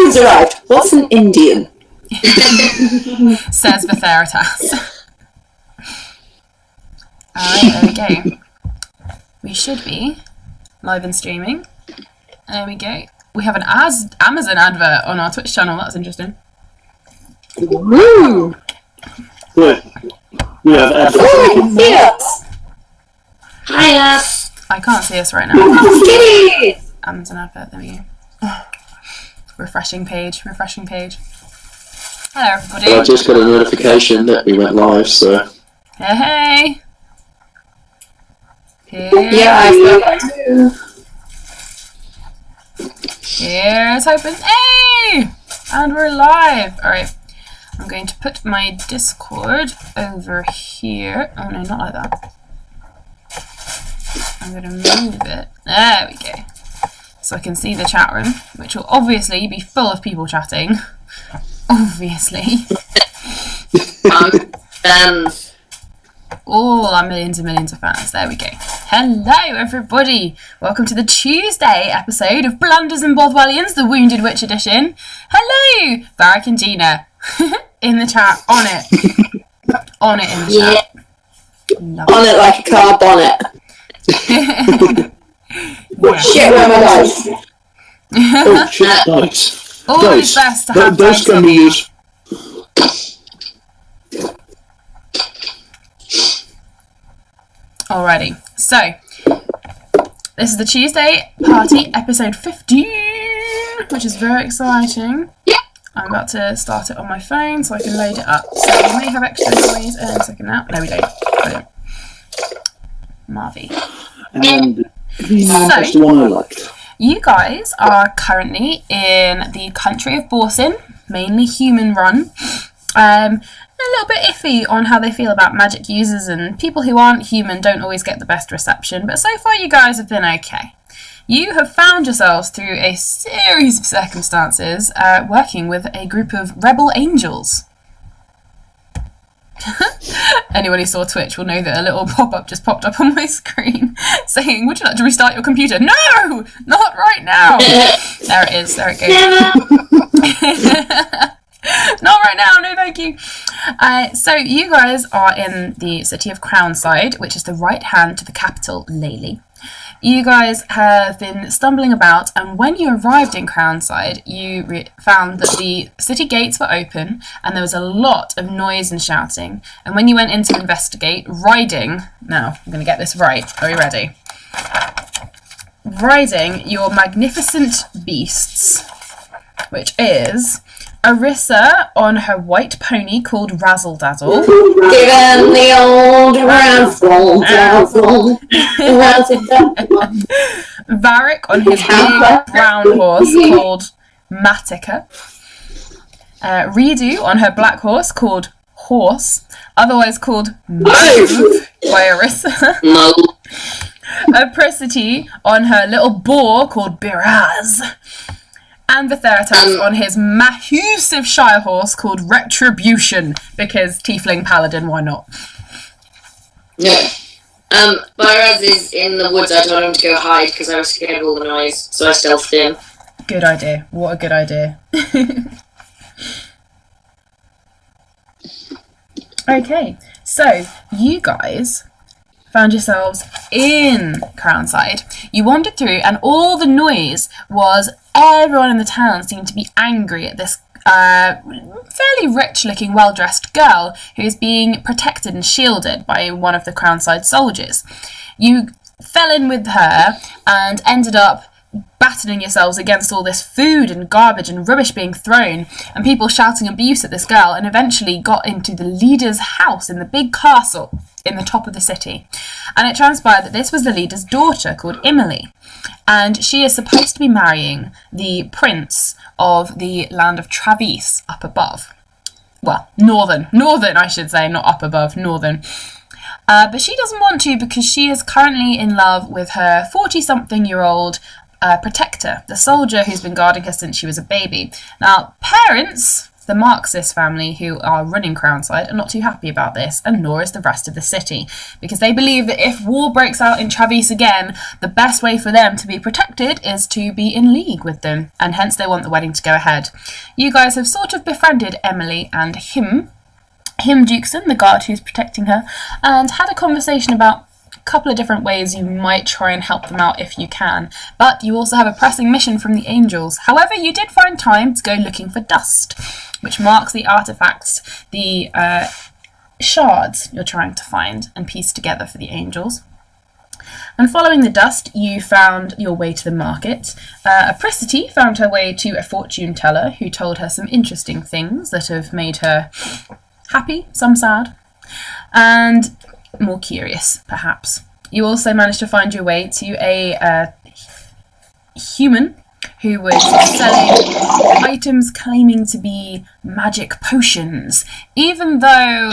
Indians arrived. What's an Indian? Says Vertharitas. Alright, there we go. We should be live and streaming. There we go. We have an Amazon advert on our Twitch channel. That's interesting. Woo! Good. We have adverts. Yes. Hiya. I can't see us right now. Kitty! Amazon advert, there we go. Oh, refreshing page. Hello everybody. Well, I just got a notification that we went live, so... Hey! Here Here's hoping. Hey! And we're live! Alright. I'm going to put my Discord over here. Oh no, not like that. I'm going to move it. There we go. So I can see the chat room, which will obviously be full of people chatting. Obviously. Fans. All our millions and millions of fans. There we go. Hello, everybody. Welcome to the Tuesday episode of Blunders Bothwellians, the Wounded Witch edition. Hello, Varic and Gina. In the chat. On it. On it in the chat. Love On it like a car bonnet. Shit, where are my dice? Oh, shit, dice. Always best to have Those dice can on be you. used. Alrighty, so this is the Tuesday party episode 15, which is very exciting. Yeah. I'm about to start it on my phone so I can load it up. So we may have extra noise in a second now. No, we don't. Brilliant. Marvy. And that's the one I liked. You guys are currently in the country of Borsin, mainly human run. A little bit iffy on how they feel about magic users, and people who aren't human don't always get the best reception, but so far you guys have been okay. You have found yourselves through a series of circumstances working with a group of rebel angels. Anyone who saw Twitch will know that a little pop-up just popped up on my screen saying, "Would you like to restart your computer?" No! Not right now! There it is, there it goes. Not right now, no thank you. So you guys are in the city of Crownside, which is the right hand to the capital, Lely. You guys have been stumbling about, and when you arrived in Crownside, you found that the city gates were open and there was a lot of noise and shouting. And when you went in to investigate, riding, now I'm going to get this right, are you ready? Riding your magnificent beasts, which is Arissa on her white pony called Razzle Dazzle. Given the old razzle dazzle. Varic on his big brown horse called Matica. Reedoo on her black horse called Horse, otherwise called Move by Arissa. No. Appricity on her little boar called Biraz. And Vertharitas on his massive shire horse called Retribution, because Tiefling Paladin, why not? Yeah. Byraz is in the woods. I told him to go hide because I was scared of all the noise, so I stealthed in. Good idea. What a good idea. Okay, so you guys found yourselves in Crownside. You wandered through and all the noise was everyone in the town seemed to be angry at this fairly rich-looking, well-dressed girl who is being protected and shielded by one of the Crownside soldiers. You fell in with her and ended up battering yourselves against all this food and garbage and rubbish being thrown and people shouting abuse at this girl, and eventually got into the leader's house in the big castle in the top of the city. And it transpired that this was the leader's daughter called Emily, and she is supposed to be marrying the prince of the land of Travis up above. Well, northern I should say, not up above, northern. But she doesn't want to because she is currently in love with her 40-something-year-old protector, the soldier who's been guarding her since she was a baby. Now, parents, the Marxist family who are running Crownside are not too happy about this, and nor is the rest of the city, because they believe that if war breaks out in Travis again, the best way for them to be protected is to be in league with them, and hence they want the wedding to go ahead. You guys have sort of befriended Emily and him Dukeson, the guard who's protecting her, and had a conversation about a couple of different ways you might try and help them out if you can, but you also have a pressing mission from the angels. However, you did find time to go looking for dust, which marks the artifacts, the shards you're trying to find and piece together for the angels. And following the dust, you found your way to the market. Appricity found her way to a fortune teller who told her some interesting things that have made her happy, some sad, and more curious, perhaps. You also managed to find your way to a human who was selling items claiming to be magic potions, even though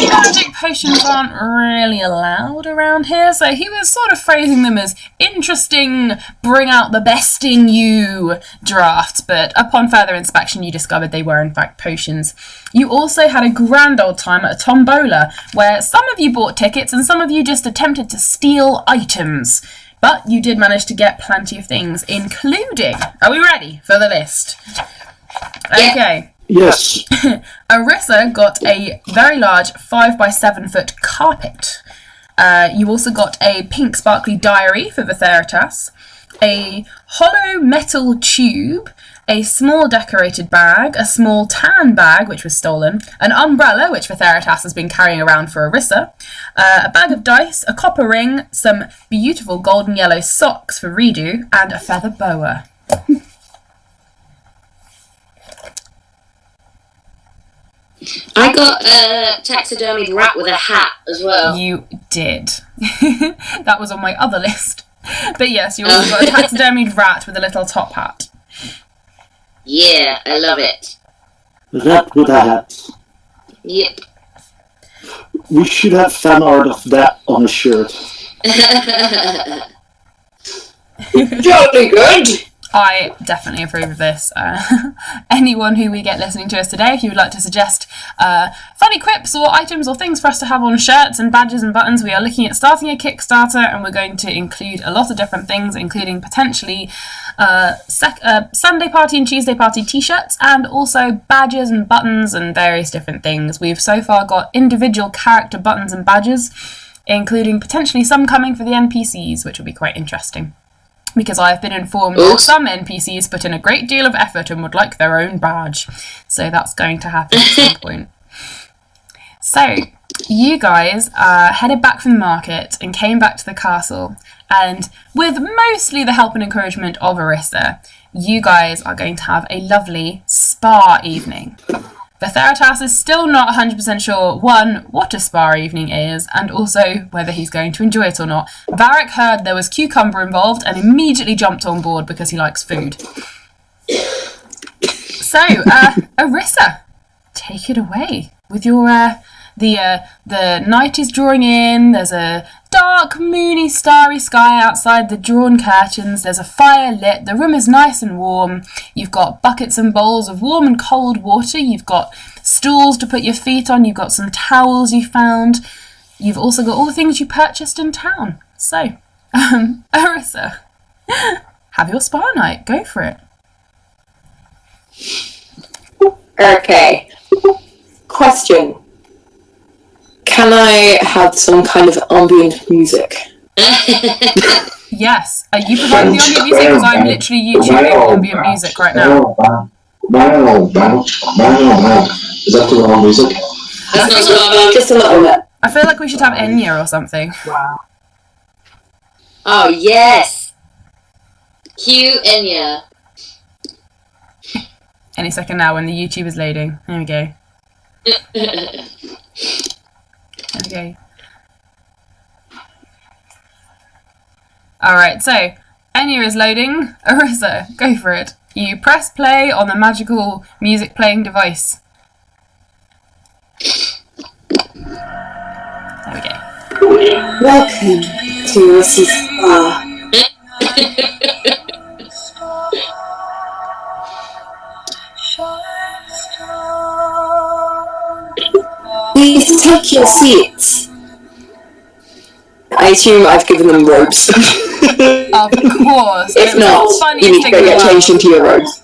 magic potions aren't really allowed around here, so he was sort of phrasing them as interesting, bring out the best in you drafts, but upon further inspection you discovered they were in fact potions. You also had a grand old time at a tombola, where some of you bought tickets and some of you just attempted to steal items. But you did manage to get plenty of things, including... Are we ready for the list? Okay. Yes. Arissa got a very large 5 by 7 foot carpet. You also got a pink sparkly diary for Vertharitas, a hollow metal tube, a small decorated bag, a small tan bag, which was stolen, an umbrella, which Vertharitas has been carrying around for Arissa, a bag of dice, a copper ring, some beautiful golden yellow socks for Reedoo, and a feather boa. I got a taxidermied rat with a hat as well. You did. That was on my other list. But yes, you also got a taxidermied rat with a little top hat. Yeah, I love it. Rat with a hat. Yep. We should have fan art of that on a shirt. Jolly good. I definitely approve of this. Anyone who we get listening to us today, if you would like to suggest funny quips or items or things for us to have on shirts and badges and buttons, we are looking at starting a Kickstarter, and we're going to include a lot of different things, including potentially Sunday party and Tuesday party t-shirts, and also badges and buttons and various different things. We've so far got individual character buttons and badges, including potentially some coming for the NPCs, which will be quite interesting. Because I've been informed that some NPCs put in a great deal of effort and would like their own badge. So that's going to happen at some point. So, you guys headed back from the market and came back to the castle. And with mostly the help and encouragement of Arissa, you guys are going to have a lovely spa evening. Vertharitas is still not 100% sure, one, what a spa evening is, and also whether he's going to enjoy it or not. Varic heard there was cucumber involved and immediately jumped on board because he likes food. So, Arissa, take it away with your, the night is drawing in, there's a dark, moony, starry sky outside the drawn curtains, there's a fire lit, the room is nice and warm, you've got buckets and bowls of warm and cold water, you've got stools to put your feet on, you've got some towels you found, you've also got all the things you purchased in town. So, Arissa, have your spa night, go for it. Okay. Question. Can I have some kind of ambient music? Yes. Are you providing the ambient music? Because I'm literally YouTubing ambient music right now. Is that the wrong music? That's not so bad. Just a little bit. I feel like we should have Enya or something. Oh, yes. Cue Enya. Any second now when the YouTube is loading. There we go. Okay. Alright, so Enya is loading. Arissa, go for it. You press play on the magical music playing device. There we go. Welcome to Arissa's spa. Please take your seats. I assume I've given them robes. Of course. If not, you need to go get changed into your robes.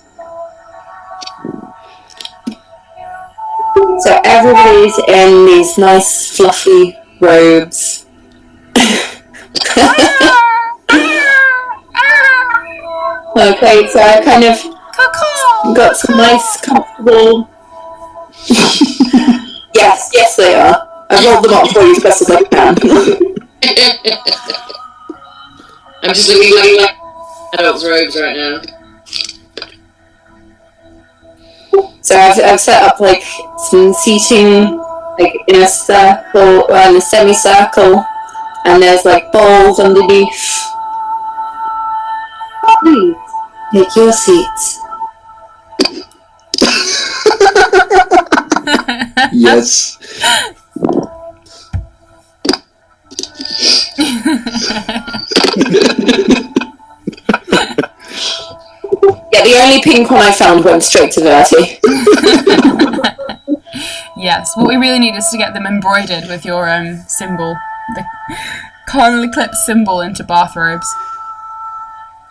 So everybody's in these nice fluffy robes. Okay, so I kind of got some nice, comfortable... yes they are. I rolled them up for you as best as I can. I'm just looking like adults' robes right now. So I've set up like some seating, like in a circle or in a semicircle, and there's like bowls underneath. Please take your seats. Yes. Yeah, the only pink one I found went straight to Verti. Yes, what we really need is to get them embroidered with your symbol, the Carnal Eclipse symbol, into bathrobes.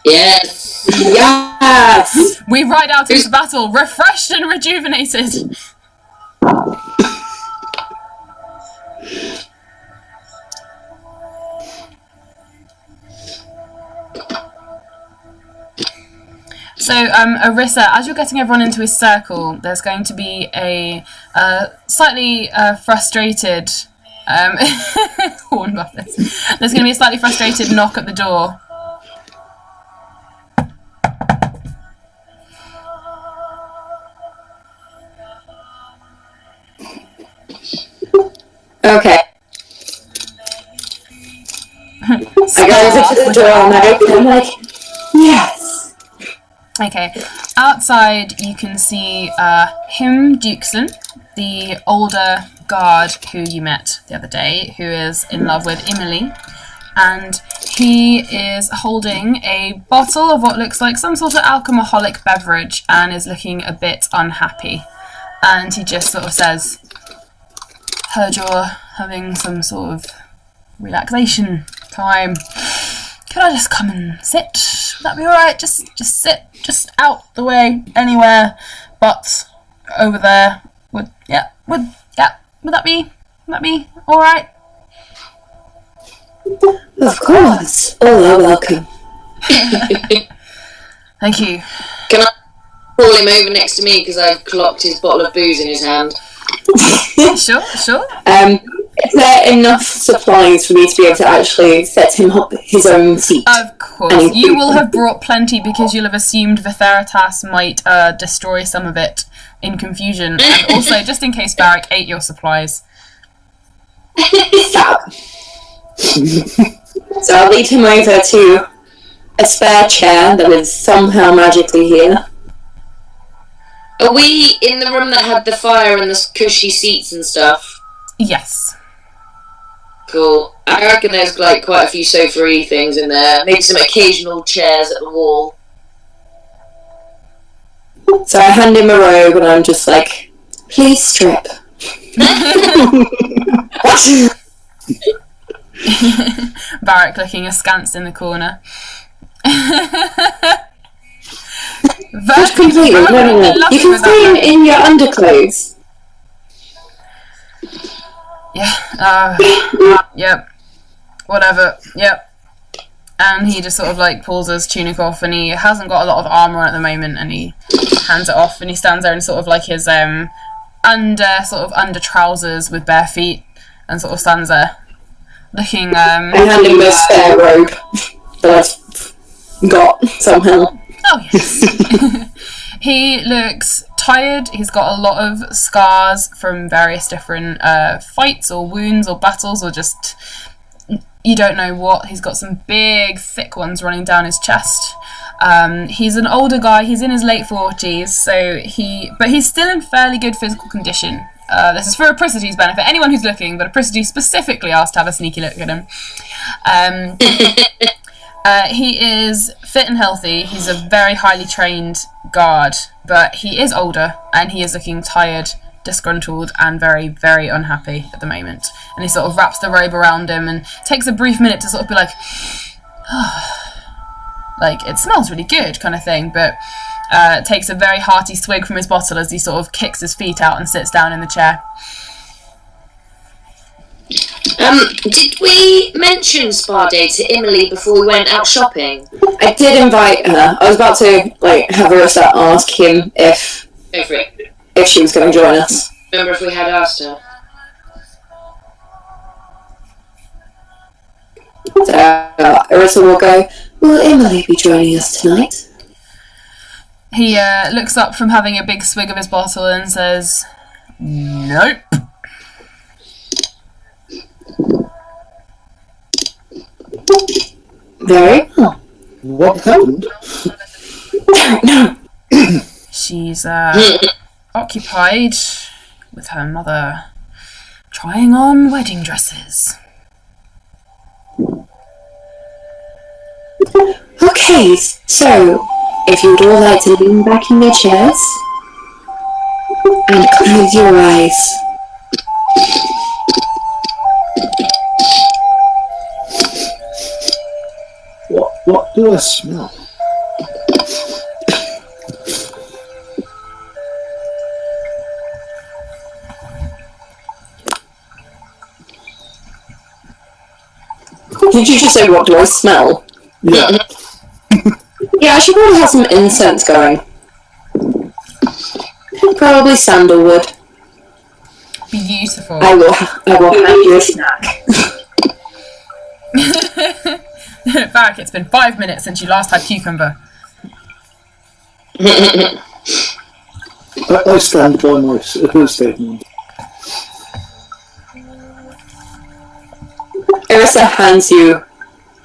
Yes. Yes! We ride out into battle, refreshed and rejuvenated. So, Arissa, as you're getting everyone into his circle, there's going to be a slightly frustrated horn buffers. There's going to be a slightly frustrated knock at the door. Okay. I go over to the door and I open it, I'm like, yes. Okay, outside you can see him, Dukeson, the older guard who you met the other day, who is in love with Emily, and he is holding a bottle of what looks like some sort of alcoholic beverage and is looking a bit unhappy. And he just sort of says, "Heard you're having some sort of relaxation time. Could I just come and sit? Would that be alright? Just sit, just out the way, anywhere but over there. Would that be alright?" Of course. All are welcome. Thank you. Can I call him over next to me because I've clocked his bottle of booze in his hand? Sure. Is there enough supplies for me to be able to actually set him up his own seat? Of course. You will have brought plenty because you'll have assumed Vertharitas might destroy some of it in confusion. And also, just in case Varic ate your supplies. Fab. So I'll lead him over to a spare chair that is somehow magically here. Are we in the room that had the fire and the cushy seats and stuff? Yes. Cool. I reckon there's like quite a few sofa-y things in there. Maybe some occasional chairs at the wall. So I hand him a robe and I'm just like, please strip. Varic looking askance in the corner. Just completely, no. You can stay in your underclothes. Yeah, yep. Whatever, yep. And he just sort of like pulls his tunic off, and he hasn't got a lot of armour on at the moment, and he hands it off, and he stands there in sort of like his under trousers with bare feet, and sort of stands there looking I hand him a spare robe that I've got somehow. Oh yes. He looks tired. He's got a lot of scars from various different fights or wounds or battles, or just you don't know what. He's got some big thick ones running down his chest. He's an older guy. He's in his late 40s, but he's still in fairly good physical condition. This is for Appricity's benefit. Anyone who's looking, but Appricity specifically asked to have a sneaky look at him. He is fit and healthy. He's a very highly trained guard, but he is older and he is looking tired disgruntled and very, very unhappy at the moment. And he sort of wraps the robe around him and takes a brief minute to sort of be like, like, it smells really good kind of thing, but takes a very hearty swig from his bottle as he sort of kicks his feet out and sits down in the chair. Did we mention spa day to Emily before we went out shopping? I did invite her. I was about to have Arissa ask him if she was going to join us. Remember if we had asked her? So Arissa will go, will Emily be joining us tonight? He looks up from having a big swig of his bottle and says, nope. Very well. What happened? No. She's occupied with her mother trying on wedding dresses. Okay, so if you would all like to lean back in your chairs and close your eyes. What do I smell? Did you just say, what do I smell? Yeah. Yeah, I should probably have some incense going. Probably sandalwood. Beautiful. I will hand you a snack. Varic, it's been 5 minutes since you last had cucumber. I stand by my statement. Arissa hands you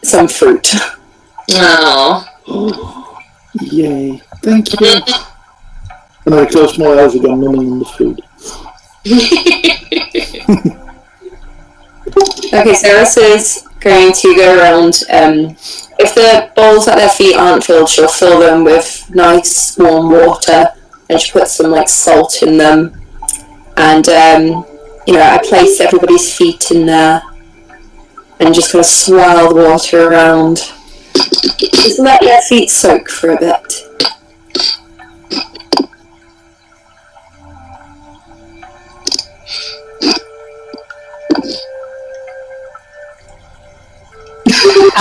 some fruit. Oh. Yay. Thank you. And I close my eyes again, numbing on the food. Okay, so Arissa's going to go around. If the bowls at their feet aren't filled, she'll fill them with nice warm water, and she puts some salt in them. And I place everybody's feet in there, and just kind of swirl the water around. Just let your feet soak for a bit.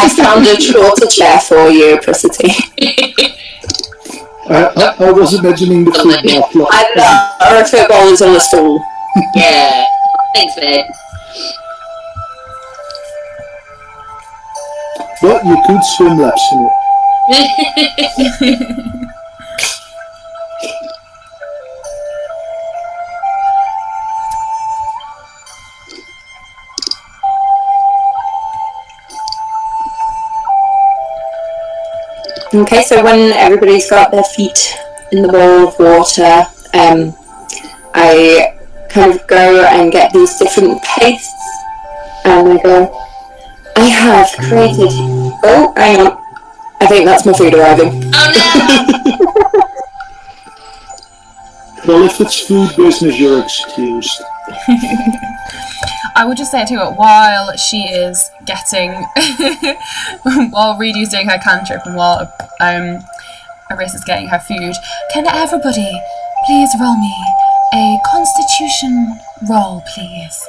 I found a shorter chair for you, Appricity. I was imagining the food bath. Our football is on the stool. Yeah. Thanks, babe. But you could swim laps in it. Okay, so when everybody's got their feet in the bowl of water, I kind of go and get these different pastes, and I go, I have created... Oh, hang on. I think that's my food arriving. Oh no! Well, if it's food business, you're excused. I would just say it too, while she is getting, while Reedoo's doing her cantrip and while Arissa's getting her food, can everybody please roll me a constitution roll, please?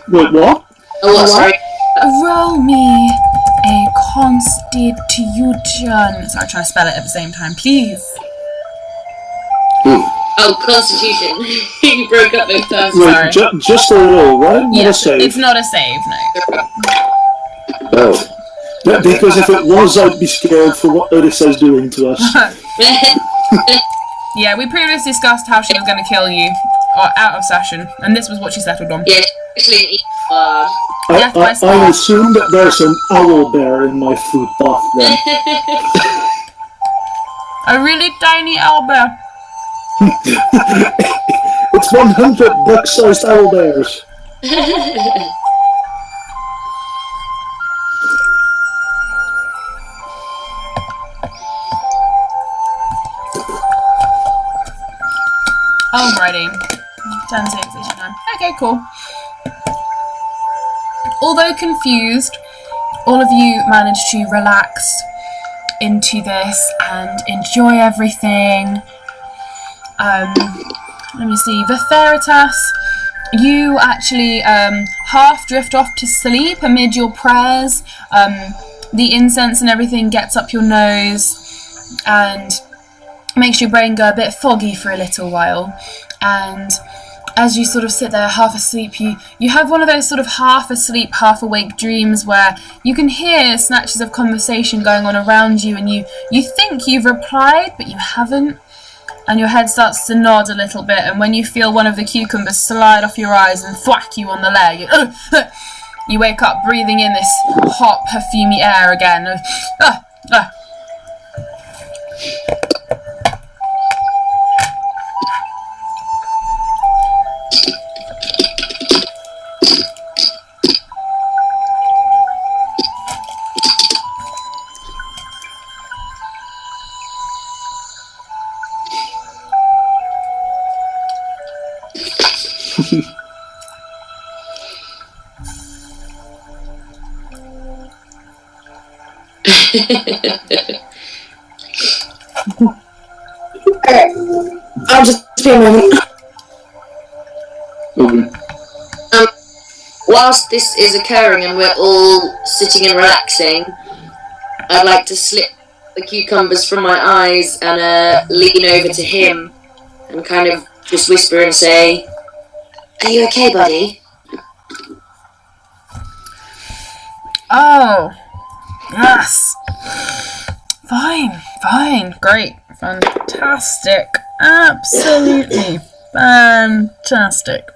Wait, what? Oh, what? Sorry. Roll me a constitution. Sorry, I'm trying to spell it at the same time, please. Oh, Constitution. You broke up both times. Wait, just a roll, right? Not Yeah, a save. it's not a save, no. Oh. Yeah, because if it was, I'd be scared for what Arissa's doing to us. Yeah, we previously discussed how she was going to kill you out of session, and this was what she settled on. Yeah, actually, I assume that there's an owl bear in my food bath then. A really tiny owlbear. It's 100 duck-sized owl bears. Alrighty. 10, 6, 8, 9. Okay, cool. Although confused, all of you managed to relax into this and enjoy everything. Let me see. Vertharitas, you actually half drift off to sleep amid your prayers. The incense and everything gets up your nose and makes your brain go a bit foggy for a little while. And as you sort of sit there half asleep, you have one of those sort of half asleep, half awake dreams where you can hear snatches of conversation going on around you, and you think you've replied, but you haven't. And your head starts to nod a little bit, and when you feel one of the cucumbers slide off your eyes and thwack you on the leg, you wake up breathing in this hot, perfumey air again. Okay, I'll just be a moment. Whilst this is occurring and we're all sitting and relaxing, I'd like to slip the cucumbers from my eyes and lean over to him and kind of just whisper and say, "Are you okay, buddy?" Oh, yes. Fine, great, fantastic, absolutely fantastic.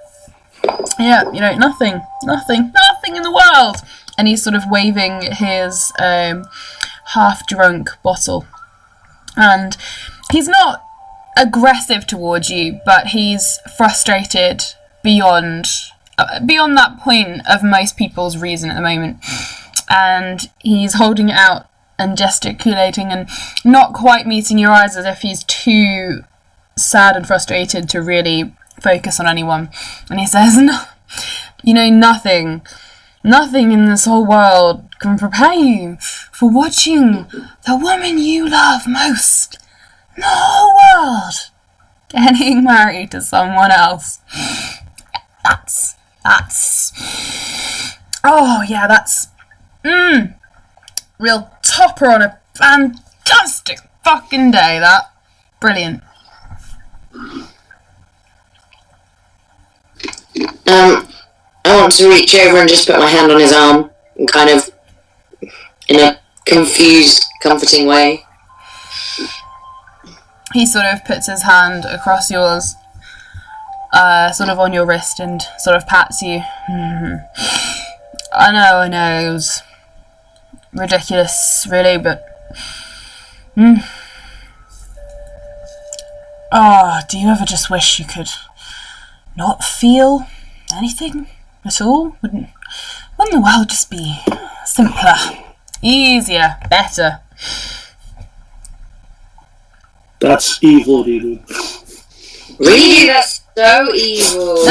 Yeah, nothing in the world. And he's sort of waving his half-drunk bottle. And he's not aggressive towards you, but he's frustrated beyond that point of most people's reason at the moment. And he's holding it out and gesticulating and not quite meeting your eyes, as if he's too sad and frustrated to really focus on anyone. And he says, nothing in this whole world can prepare you for watching the woman you love most in the whole world getting married to someone else. That's real topper on a fantastic fucking day, that. Brilliant. I want to reach over and just put my hand on his arm, and kind of, in a confused, comforting way. He sort of puts his hand across yours, sort of on your wrist, and sort of pats you. I know, it was ridiculous, really, but... do you ever just wish you could not feel anything at all? Wouldn't the world just be simpler, easier, better? That's evil, Reedoo. Really? That's so evil.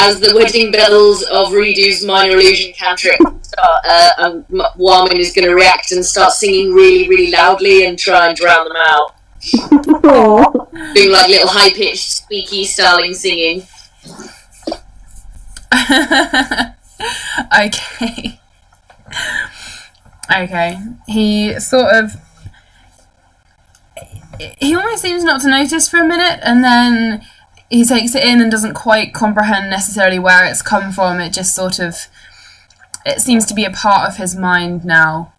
As the wedding bells of Reedoo's minor illusion cantrip start, Warman is going to react and start singing really, really loudly and try and drown them out. Doing like little high-pitched, squeaky, starling singing. Okay. He almost seems not to notice for a minute, and then he takes it in and doesn't quite comprehend necessarily where it's come from. It just it seems to be a part of his mind now,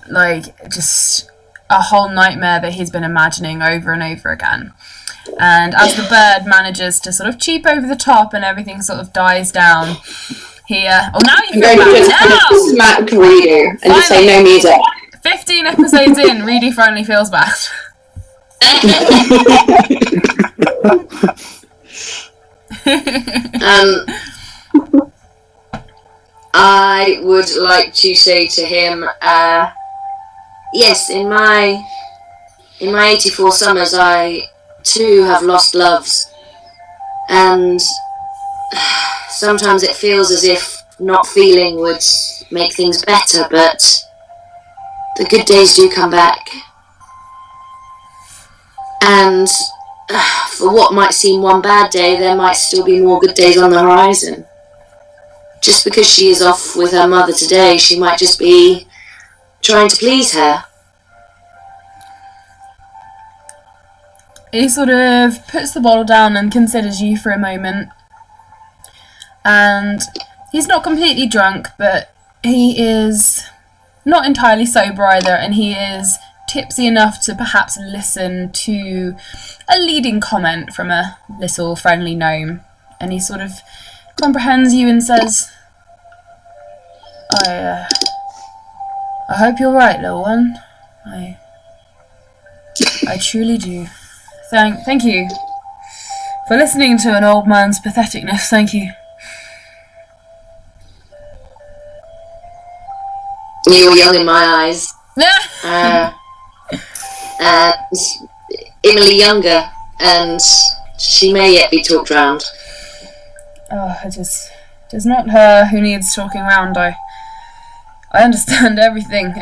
like just a whole nightmare that he's been imagining over and over again. And as the bird manages to sort of cheep over the top and everything sort of dies down, he now you feel bad. Now Smack Reedoo and just say no music. 15 episodes in, Reedoo finally feels bad. I would like to say to him, yes, in my 84 summers, I too have lost loves, and sometimes it feels as if not feeling would make things better, but the good days do come back. And for what might seem one bad day, there might still be more good days on the horizon. Just because she is off with her mother today, she might just be trying to please her. He sort of puts the bottle down and considers you for a moment. And he's not completely drunk, but he is not entirely sober either, and he is tipsy enough to perhaps listen to a leading comment from a little friendly gnome. And he sort of comprehends you and says, I hope you're right, little one. I truly do. Thank you for listening to an old man's patheticness. Thank you. You were young in my eyes. And Emily younger, and she may yet be talked round. Oh, it is not her who needs talking round. I understand everything.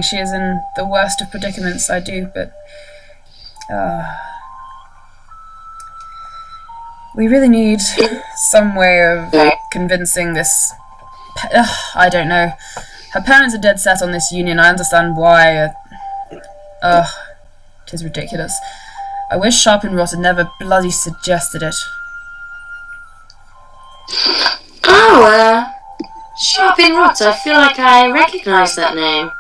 She is in the worst of predicaments, I do, but we really need some way of convincing this... I don't know. Her parents are dead set on this union. I understand why. It is ridiculous. I wish Sharp and Rot had never bloody suggested it. Oh, Sharp and Rot. I feel like I recognise that name.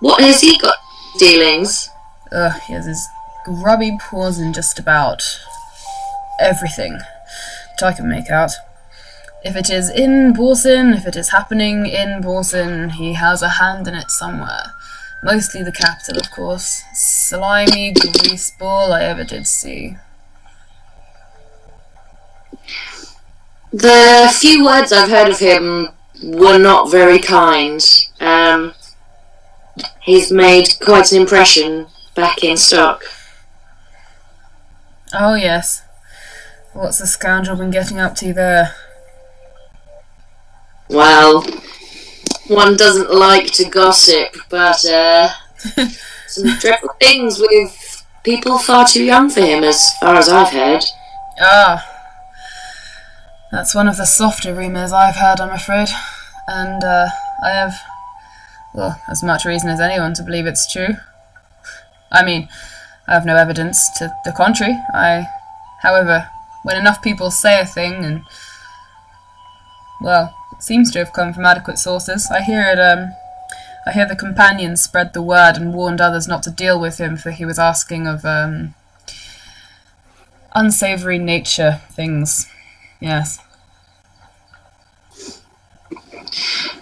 What has he got dealings? He has his grubby paws in just about everything that I can make out. If it is in Borson, if it is happening in Borson, he has a hand in it somewhere. Mostly the capital, of course. Slimy greaseball I ever did see. The few words I've heard of him were not very kind. He's made quite an impression back in stock. Oh yes. What's the scoundrel been getting up to there? Well, one doesn't like to gossip, but some dreadful things with people far too young for him, as far as I've heard. That's one of the softer rumours I've heard, I'm afraid. And I have, well, as much reason as anyone to believe it's true. I mean, I have no evidence to the contrary. However, when enough people say a thing and, well, it seems to have come from adequate sources. I hear the companions spread the word and warned others not to deal with him, for he was asking of unsavoury nature things. Yes.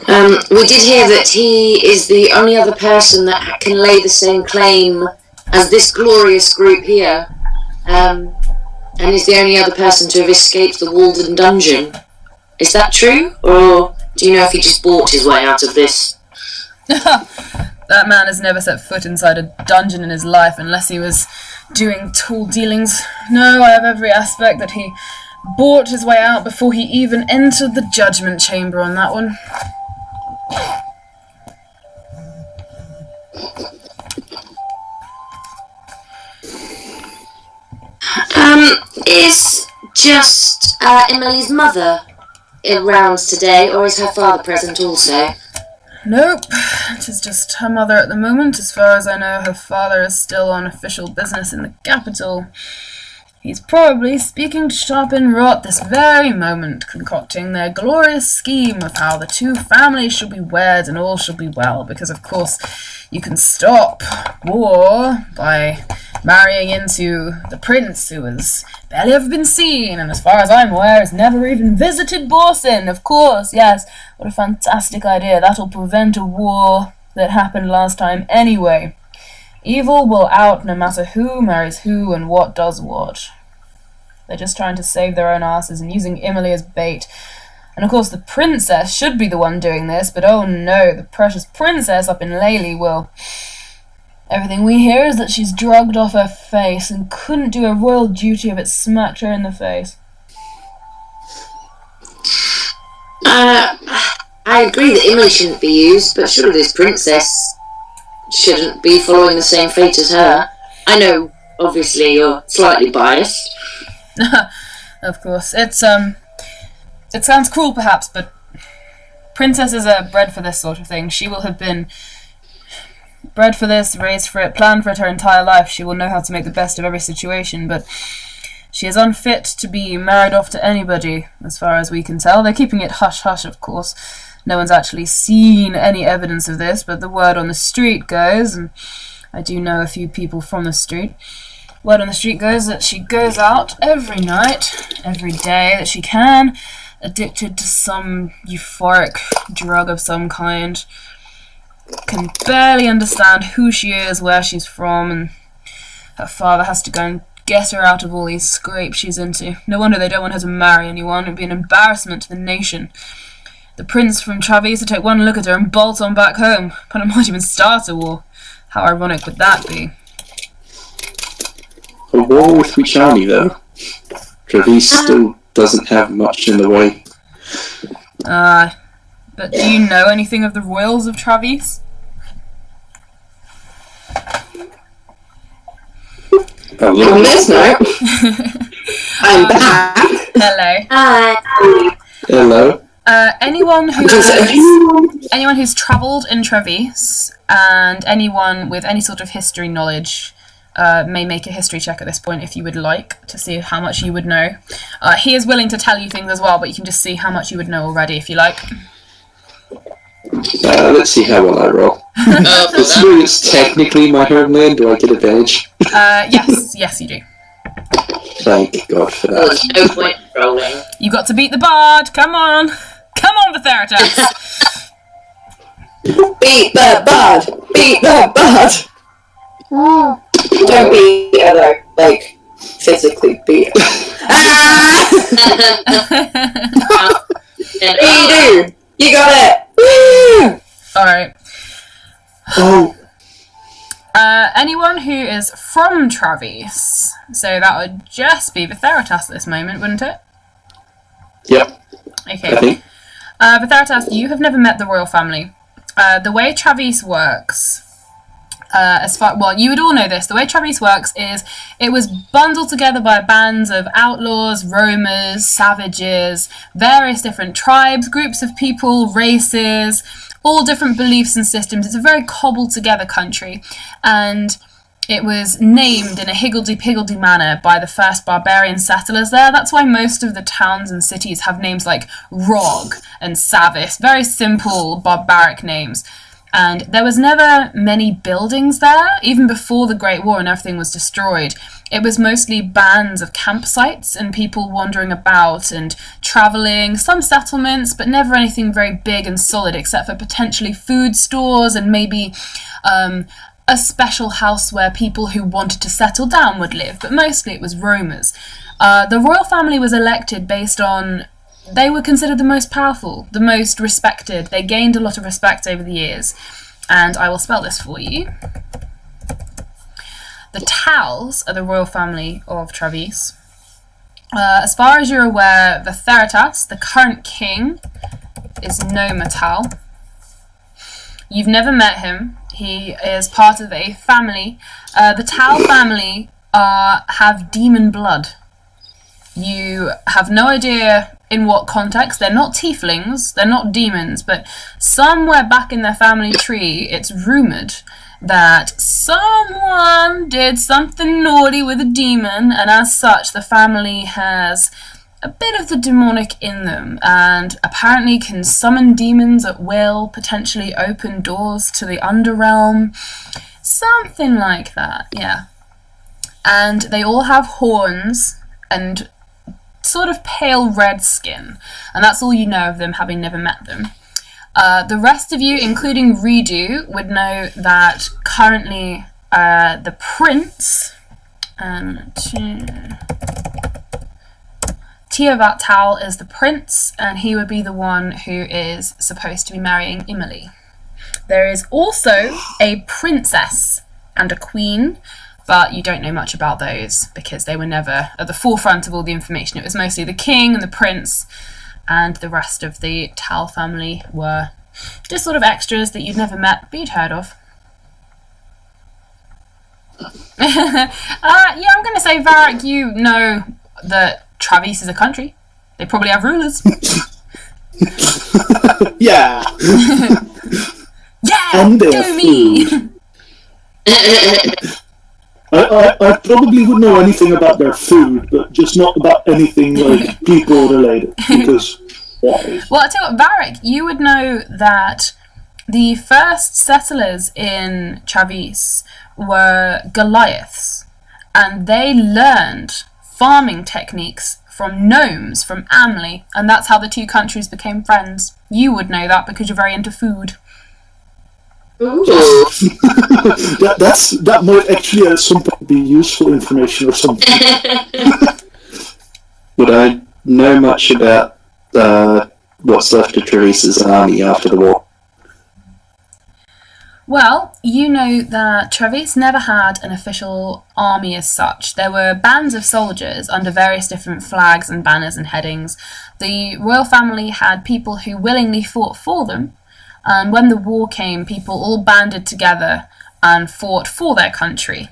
We did hear that he is the only other person that can lay the same claim as this glorious group here, and is the only other person to have escaped the Walden dungeon. Is that true, or do you know if he just bought his way out of this? That man has never set foot inside a dungeon in his life unless he was doing tool dealings. No, I have every aspect that he bought his way out before he even entered the judgment chamber on that one. Is just Emily's mother around today, or is her father present also? Nope, it is just her mother at the moment. As far as I know, her father is still on official business in the capital. He's probably speaking to Sharp and Rot this very moment, concocting their glorious scheme of how the two families shall be wed and all shall be well, because of course you can stop war by marrying into the prince, who has barely ever been seen, and as far as I'm aware has never even visited Borson. Of course, yes, what a fantastic idea. That'll prevent a war that happened last time anyway. Evil will out no matter who marries who and what does what. They're just trying to save their own asses and using Emily as bait. And of course the princess should be the one doing this, but oh no, the precious princess up in Lely will... Everything we hear is that she's drugged off her face and couldn't do her royal duty if it smacked her in the face. I agree that Emily shouldn't be used, but surely this princess shouldn't be following the same fate as her. I know, obviously, you're slightly biased. Of course. It sounds cruel perhaps, but princesses are bred for this sort of thing. She will have been bred for this, raised for it, planned for it her entire life. She will know how to make the best of every situation, but she is unfit to be married off to anybody, as far as we can tell. They're keeping it hush-hush, of course. No one's actually seen any evidence of this, but the word on the street goes, and I do know a few people from the street, word on the street goes that she goes out every night, every day that she can, addicted to some euphoric drug of some kind, can barely understand who she is, where she's from, and her father has to go and get her out of all these scrapes she's into. No wonder they don't want her to marry anyone. It would be an embarrassment to the nation. The prince from Travis to take one look at her and bolt on back home. But it might even start a war. How ironic would that be? A war with which army, though? Travis still doesn't have much in the way. But do you know anything of the royals of Travis? On this note, I'm back. Hello. Hi. Hello. Anyone who's travelled in Travis and anyone with any sort of history knowledge may make a history check at this point if you would like to see how much you would know. He is willing to tell you things as well, but you can just see how much you would know already if you like. Let's see how well I roll. Considering it's technically my homeland, do I get advantage? Yes, you do. Thank God for that. There's no point in rolling. You got to beat the bard. Come on, Vertharitas. Beat the bud! Beat the bud! Don't beat her though, like, physically beat her. Reedoo! You got it! Woo! Alright. Oh. Anyone who is from Travis, so that would just be Vertharitas at this moment, wouldn't it? Yep. Okay. I think. Vertharitas, you have never met the royal family. The way Travis works, you would all know this. The way Travis works is it was bundled together by bands of outlaws, roamers, savages, various different tribes, groups of people, races, all different beliefs and systems. It's a very cobbled together country, and it was named in a higgledy-piggledy manner by the first barbarian settlers there. That's why most of the towns and cities have names like Rog and Savis, very simple barbaric names. And there was never many buildings there, even before the Great War and everything was destroyed. It was mostly bands of campsites and people wandering about and travelling, some settlements, but never anything very big and solid except for potentially food stores and maybe a special house where people who wanted to settle down would live, but mostly it was roamers. The royal family was elected based on... They were considered the most powerful, the most respected. They gained a lot of respect over the years. And I will spell this for you. The Tals are the royal family of Travis. As far as you're aware, Vertharitas, the current king, is no Tal. You've never met him. He is part of a family. The Tal family have demon blood. You have no idea in what context. They're not tieflings, they're not demons, but somewhere back in their family tree, it's rumoured that someone did something naughty with a demon, and as such, the family has a bit of the demonic in them, and apparently can summon demons at will, potentially open doors to the underrealm, something like that, yeah. And they all have horns and sort of pale red skin, and that's all you know of them, having never met them. The rest of you, including Reedoo, would know that currently the prince Tiavat Tal is the prince, and he would be the one who is supposed to be marrying Emily. There is also a princess and a queen, but you don't know much about those because they were never at the forefront of all the information. It was mostly the king and the prince, and the rest of the Tal family were just sort of extras that you'd never met but you'd heard of. Yeah, I'm going to say, Varic, you know that Travis is a country. They probably have rulers. Yeah. Yeah, And do their me! food. I probably would know anything about their food, but just not about anything like people related. Because why? Well, I'll tell you what, Varic, you would know that the first settlers in Travis were Goliaths, and they learned farming techniques from gnomes, from Amley, and that's how the two countries became friends. You would know that because you're very into food. Ooh. that might actually at some point be useful information or something. Would I know much about what's left of Teresa's army after the war? Well, you know that Travis never had an official army as such. There were bands of soldiers under various different flags and banners and headings. The royal family had people who willingly fought for them, and when the war came, people all banded together and fought for their country.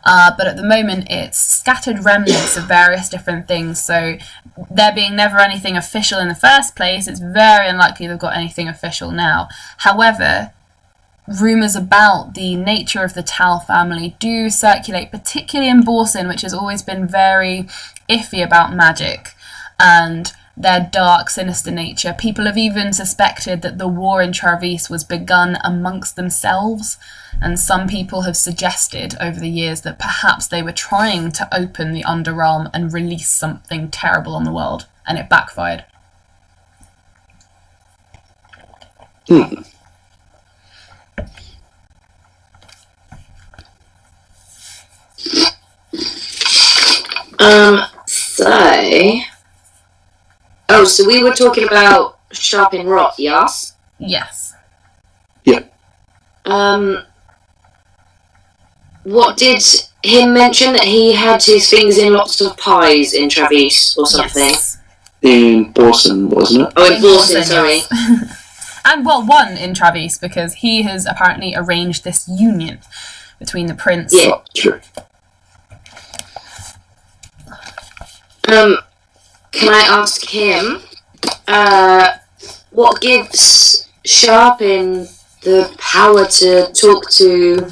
But at the moment, it's scattered remnants of various different things, so there being never anything official in the first place, it's very unlikely they've got anything official now. However, rumours about the nature of the Tal family do circulate, particularly in Borson, which has always been very iffy about magic and their dark, sinister nature. People have even suspected that the war in Travis was begun amongst themselves, and some people have suggested over the years that perhaps they were trying to open the Underrealm and release something terrible on the world, and it backfired. So we were talking about sharpen rot, yes? Yes. Yeah. What did him mention that he had his fingers in lots of pies in Travis or something? Yes. In Borson, wasn't it? Oh, in Borson, sorry. Yes. And, well, one in Travis, because he has apparently arranged this union between the prince. Yeah. Oh, true. Can I ask him, what gives Sharpin the power to talk to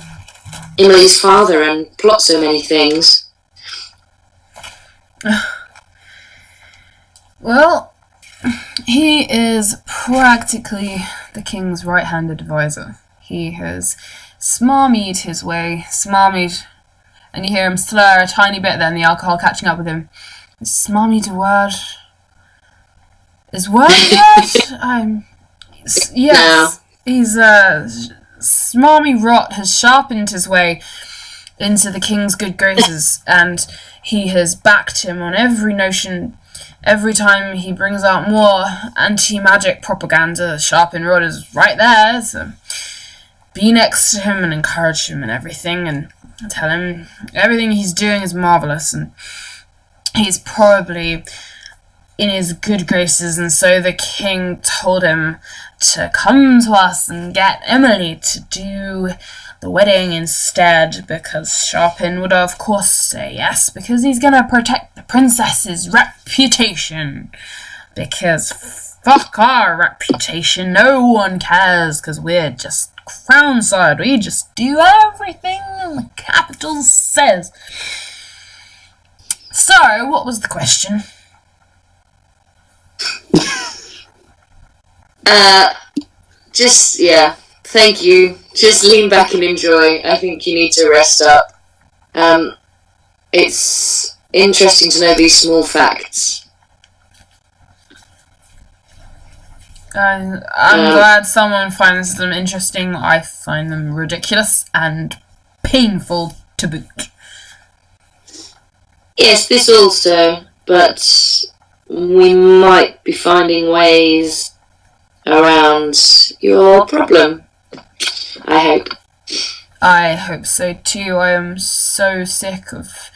Emily's father and plot so many things? Well, he is practically the king's right-handed advisor. He has smarmied his way, and you hear him slur a tiny bit then, the alcohol catching up with him. Smarmied a word. Is word word? Yes. No. He's, smarmy rot has sharpened his way into the king's good graces, and he has backed him on every notion. Every time he brings out more anti-magic propaganda, Sharpen Rod is right there, so be next to him and encourage him and everything, and tell him everything he's doing is marvellous, and he's probably in his good graces, and so the king told him to come to us and get Emily to do the wedding instead, because Sharpen would of course say yes, because he's gonna protect the princess's reputation, because fuck our reputation, no one cares, because we're just crown side, we just do everything the capital says. So, what was the question? Thank you. Just lean back and enjoy. I think you need to rest up. It's interesting to know these small facts. I'm glad someone finds them interesting. I find them ridiculous and painful to boot. Yes, this also, but we might be finding ways around your problem. I hope. I hope so too. I am so sick of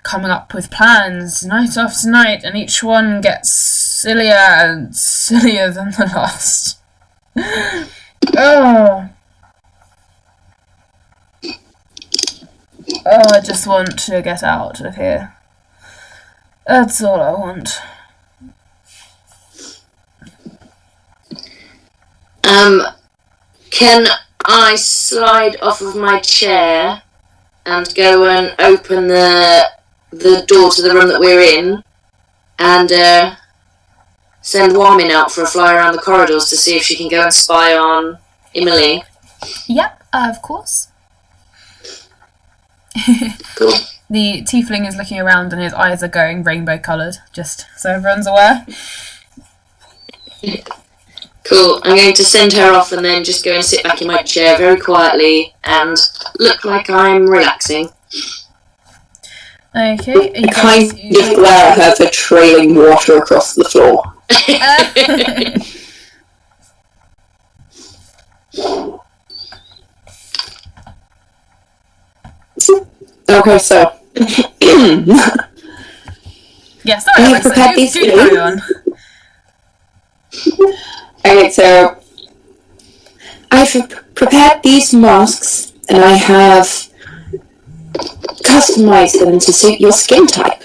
coming up with plans night after night, and each one gets sillier and sillier than the last. Oh, I just want to get out of here. That's all I want. Can I slide off of my chair and go and open the door to the room that we're in and send Warmin out for a fly around the corridors to see if she can go and spy on Emily? Yep, of course. Cool. The tiefling is looking around and his eyes are going rainbow coloured, just so everyone's aware. Cool. I'm going to send her off and then just go and sit back in my chair very quietly and look like I'm relaxing. Okay. I kind of glare at her for trailing water across the floor. Okay, so Yeah, sorry, I have Arissa, prepared these do carry on. okay, so I've prepared these masks and I have customized them to suit your skin type.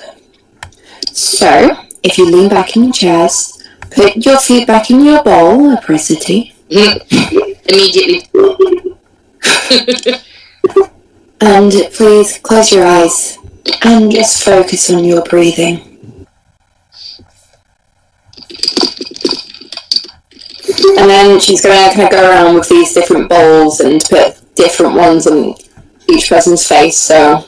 So, if you lean back in your chairs, put your feet back in your bowl, Appricity. Immediately. And please close your eyes and just focus on your breathing. And then she's going to kind of go around with these different bowls and put different ones on each person's face. So,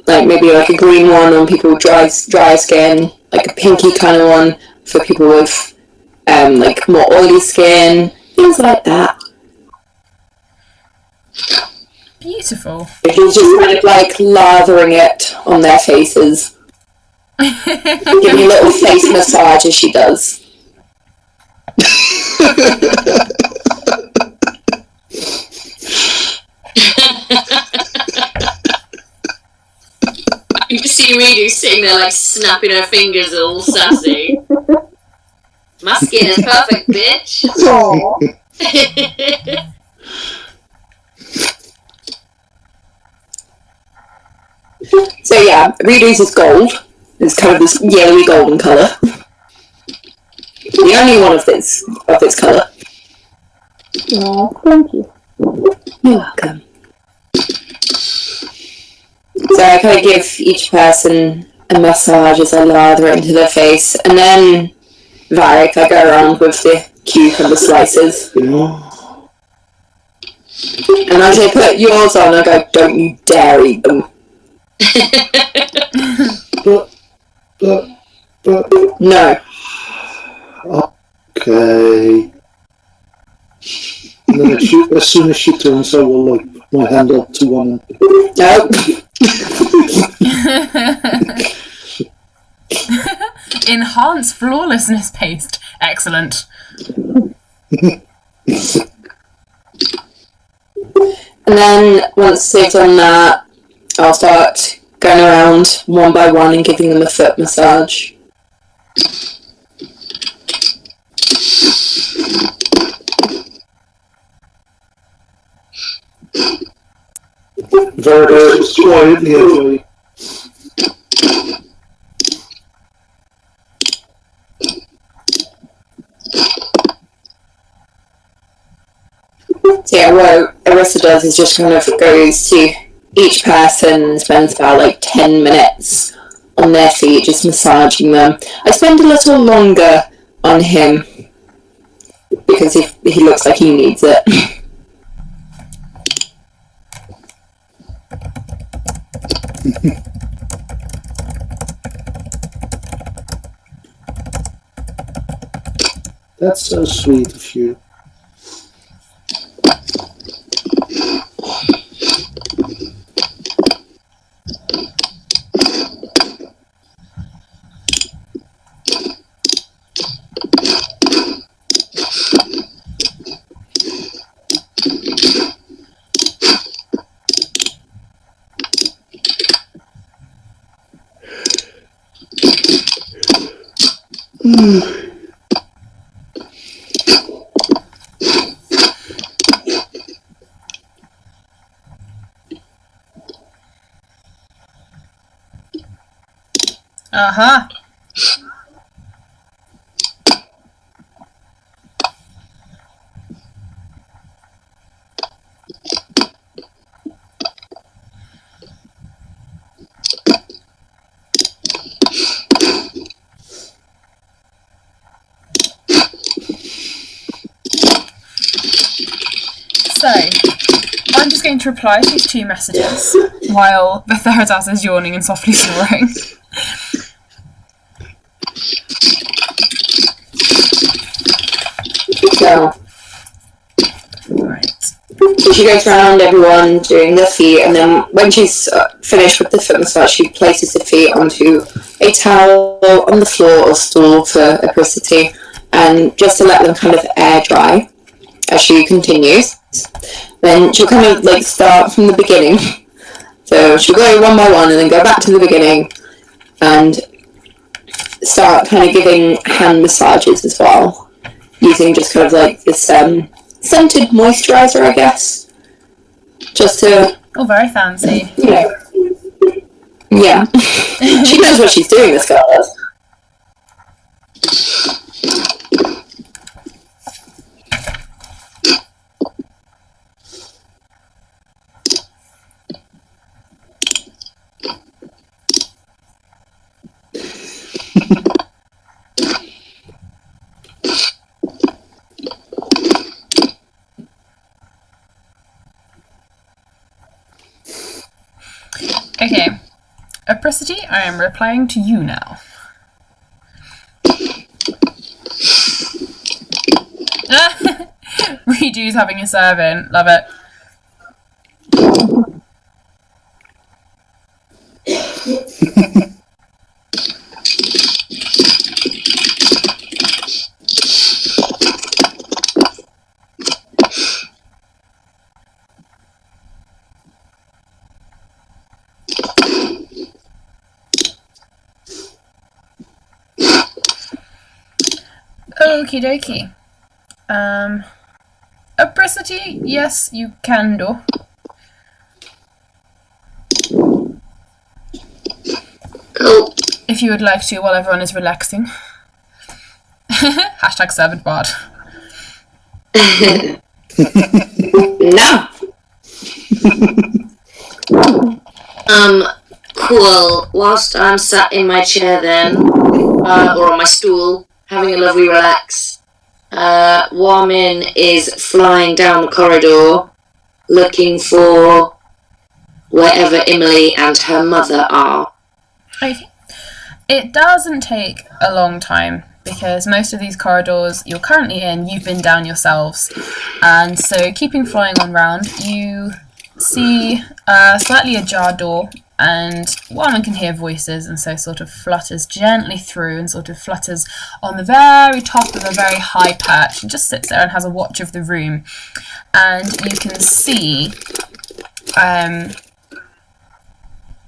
like maybe like a green one on people with dry skin, like a pinky kind of one for people with like more oily skin, things like that. Beautiful. She's just kind of like lathering it on their faces, giving a little face massage as she does. You just see Reedoo sitting there like snapping her fingers all sassy. My skin is perfect, bitch. So yeah, Reedoo's is gold. It's kind of this yellowy golden colour. The only one of this colour. Oh, thank you. You're welcome. So I kind of give each person a massage as I lather it into their face, and then Varic, I go around with the cucumber slices. And as I put yours on, I go, don't you dare eat them. No. Okay. And then as soon as she turns, I will like put my hand up to one. No. Enhance flawlessness paste. Excellent. And then once they've done that, I'll start going around one by one and giving them a foot massage. Very quietly, actually. So yeah, what Arissa does is just kind of goes to each person and spends about like 10 minutes on their feet, just massaging them. I spend a little longer on him because he looks like he needs it. That's so sweet of you. Uh-huh. So, I'm just going to reply to these 2 messages while Vertharitas is yawning and softly snoring. So, Right. so she goes around everyone doing their feet, and then when she's finished with the foot massage, she places the feet onto a towel on the floor or stool for Appricity, and just to let them kind of air dry as she continues. Then she'll kind of like start from the beginning. So she'll go one by one and then go back to the beginning and start kind of giving hand massages as well, using just kind of like this scented moisturizer, I guess, just to, Oh, very fancy. you know, yeah. She knows what she's doing, this girl does. Okay. Appricity, I am replying to you now. Reedoo's having a servant. Love it. Okie dokie. Appricity, yes, you can do. Cool. If you would like to, while everyone is relaxing. Hashtag servant bard. No. Cool. Whilst I'm sat in my chair then, or on my stool, having a lovely relax, Warmin is flying down the corridor, looking for wherever Emily and her mother are. Okay. It doesn't take a long time, because most of these corridors you're currently in, you've been down yourselves. And so, keeping flying on round, you see a slightly ajar door, and one can hear voices, and so sort of flutters gently through and sort of flutters on the very top of a very high perch and just sits there and has a watch of the room. And you can see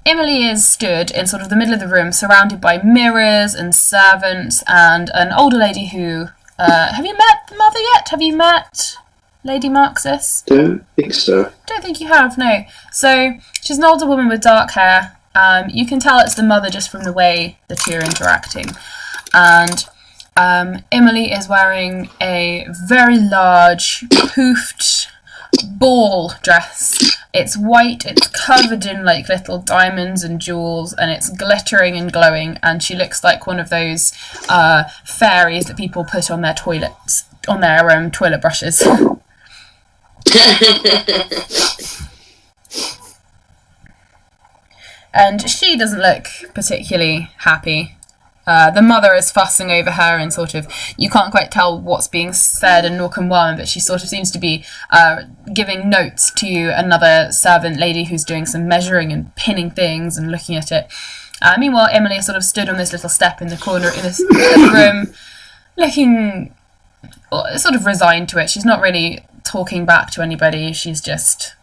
Emily is stood in sort of the middle of the room, surrounded by mirrors and servants and an older lady who... have you met the mother yet? Have you met Lady Marxis? Don't think so. Don't think you have, no. So, she's an older woman with dark hair. You can tell it's the mother just from the way the two are interacting. And Emily is wearing a very large, poofed ball dress. It's white, it's covered in like little diamonds and jewels, and it's glittering and glowing, and she looks like one of those fairies that people put on their toilets, on their toilet brushes. And she doesn't look particularly happy. The mother is fussing over her and sort of, you can't quite tell what's being said in Norcan, but she sort of seems to be giving notes to another servant lady who's doing some measuring and pinning things and looking at it. Meanwhile, Emily is sort of stood on this little step in the corner in this room, looking sort of resigned to it. She's not really talking back to anybody. She's just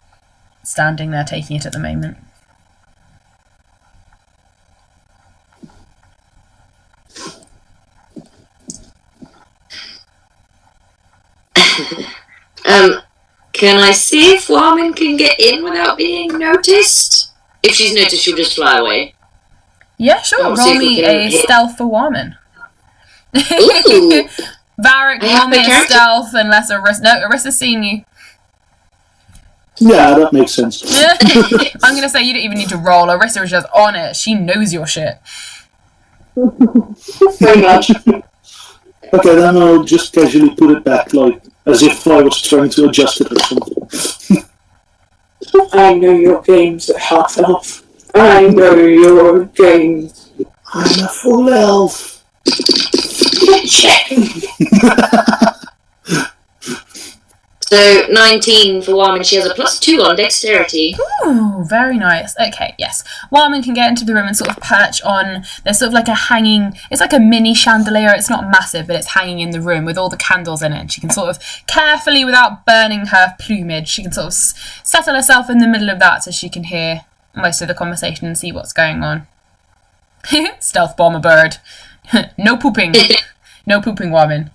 standing there taking it at the moment. Can I see if Warman can get in without being noticed? If she's noticed, she'll just fly away. Yeah, sure. I'll see Roll if we me can a hit. stealth for Warman. Ooh! Varic, I have roll me the a character- stealth unless Arissa... No, Arissa's seen you. Yeah, that makes sense. I'm going to say you don't even need to roll. Arissa is just on it. She knows your shit. Very much. Okay, then I'll just casually put it back, like, as if I was trying to adjust it or something. I know your games at half elf. I know your games. I'm a full elf. Check. So 19 for Warman. She has a +2 on dexterity. Ooh, very nice. Okay, yes. Warman can get into the room and sort of perch on... There's sort of like a hanging... It's like a mini chandelier. It's not massive, but it's hanging in the room with all the candles in it. And she can sort of carefully, without burning her plumage, she can sort of settle herself in the middle of that so she can hear most of the conversation and see what's going on. Stealth bomber bird. No pooping. No pooping, Warman.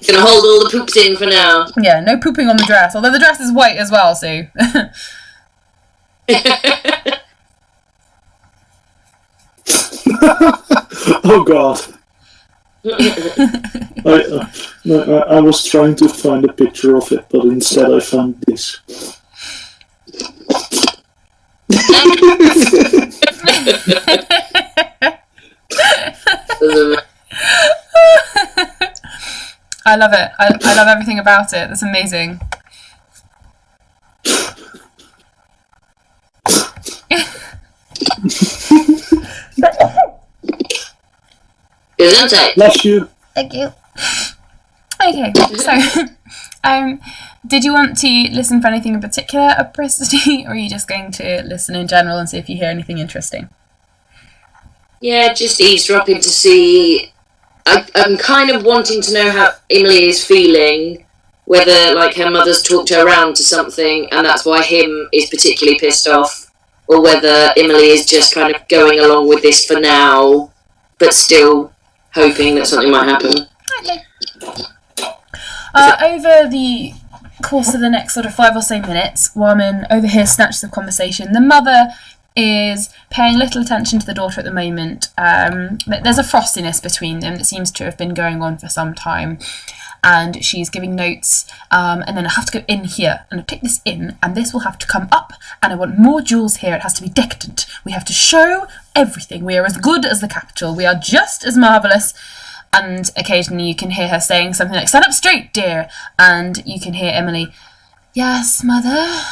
Gonna hold all the poops in for now. Yeah, no pooping on the dress. Although the dress is white as well, so... Oh god. I was trying to find a picture of it, but instead I found this. I love it. I love everything about it. That's amazing. Gesundheit. Bless you. Thank you. Okay, so, did you want to listen for anything in particular, Appricity, or are you just going to listen in general and see if you hear anything interesting? Yeah, just eavesdropping to see. I'm kind of wanting to know how Emily is feeling, whether like her mother's talked her around to something and that's why him is particularly pissed off, or whether Emily is just kind of going along with this for now, but still hoping that something might happen. Okay. Over the course of the next sort of 5 or so minutes, Warman overhears snatches of conversation. The mother is paying little attention to the daughter at the moment. There's a frostiness between them that seems to have been going on for some time, and she's giving notes, and then I have to go in here, and I'll take this in, and this will have to come up, and I want more jewels here. It has to be decadent. We have to show everything. We are as good as the capital. We are just as marvellous. And occasionally you can hear her saying something like, "Stand up straight, dear," and you can hear Emily, "Yes, mother,"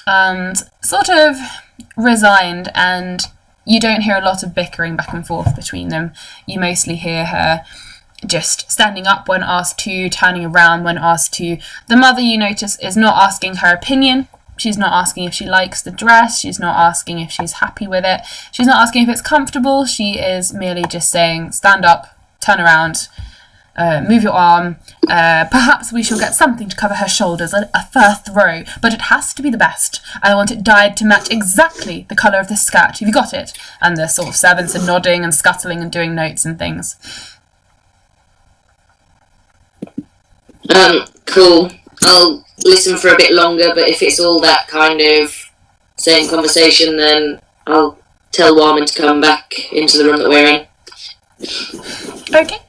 and sort of resigned, and you don't hear a lot of bickering back and forth between them. You mostly hear her just standing up when asked to, turning around when asked to. The mother, you notice, is not asking her opinion. She's not asking if she likes the dress. She's not asking if she's happy with it. She's not asking if it's comfortable. She is merely just saying, "Stand up, turn around, move your arm. Perhaps we shall get something to cover her shoulders, a fur throw, but it has to be the best. And I want it dyed to match exactly the colour of this skirt. Have you got it?" And the sort of servants are nodding and scuttling and doing notes and things. Cool. I'll listen for a bit longer, but if it's all that kind of same conversation, then I'll tell Warman to come back into the room that we're in. Okay.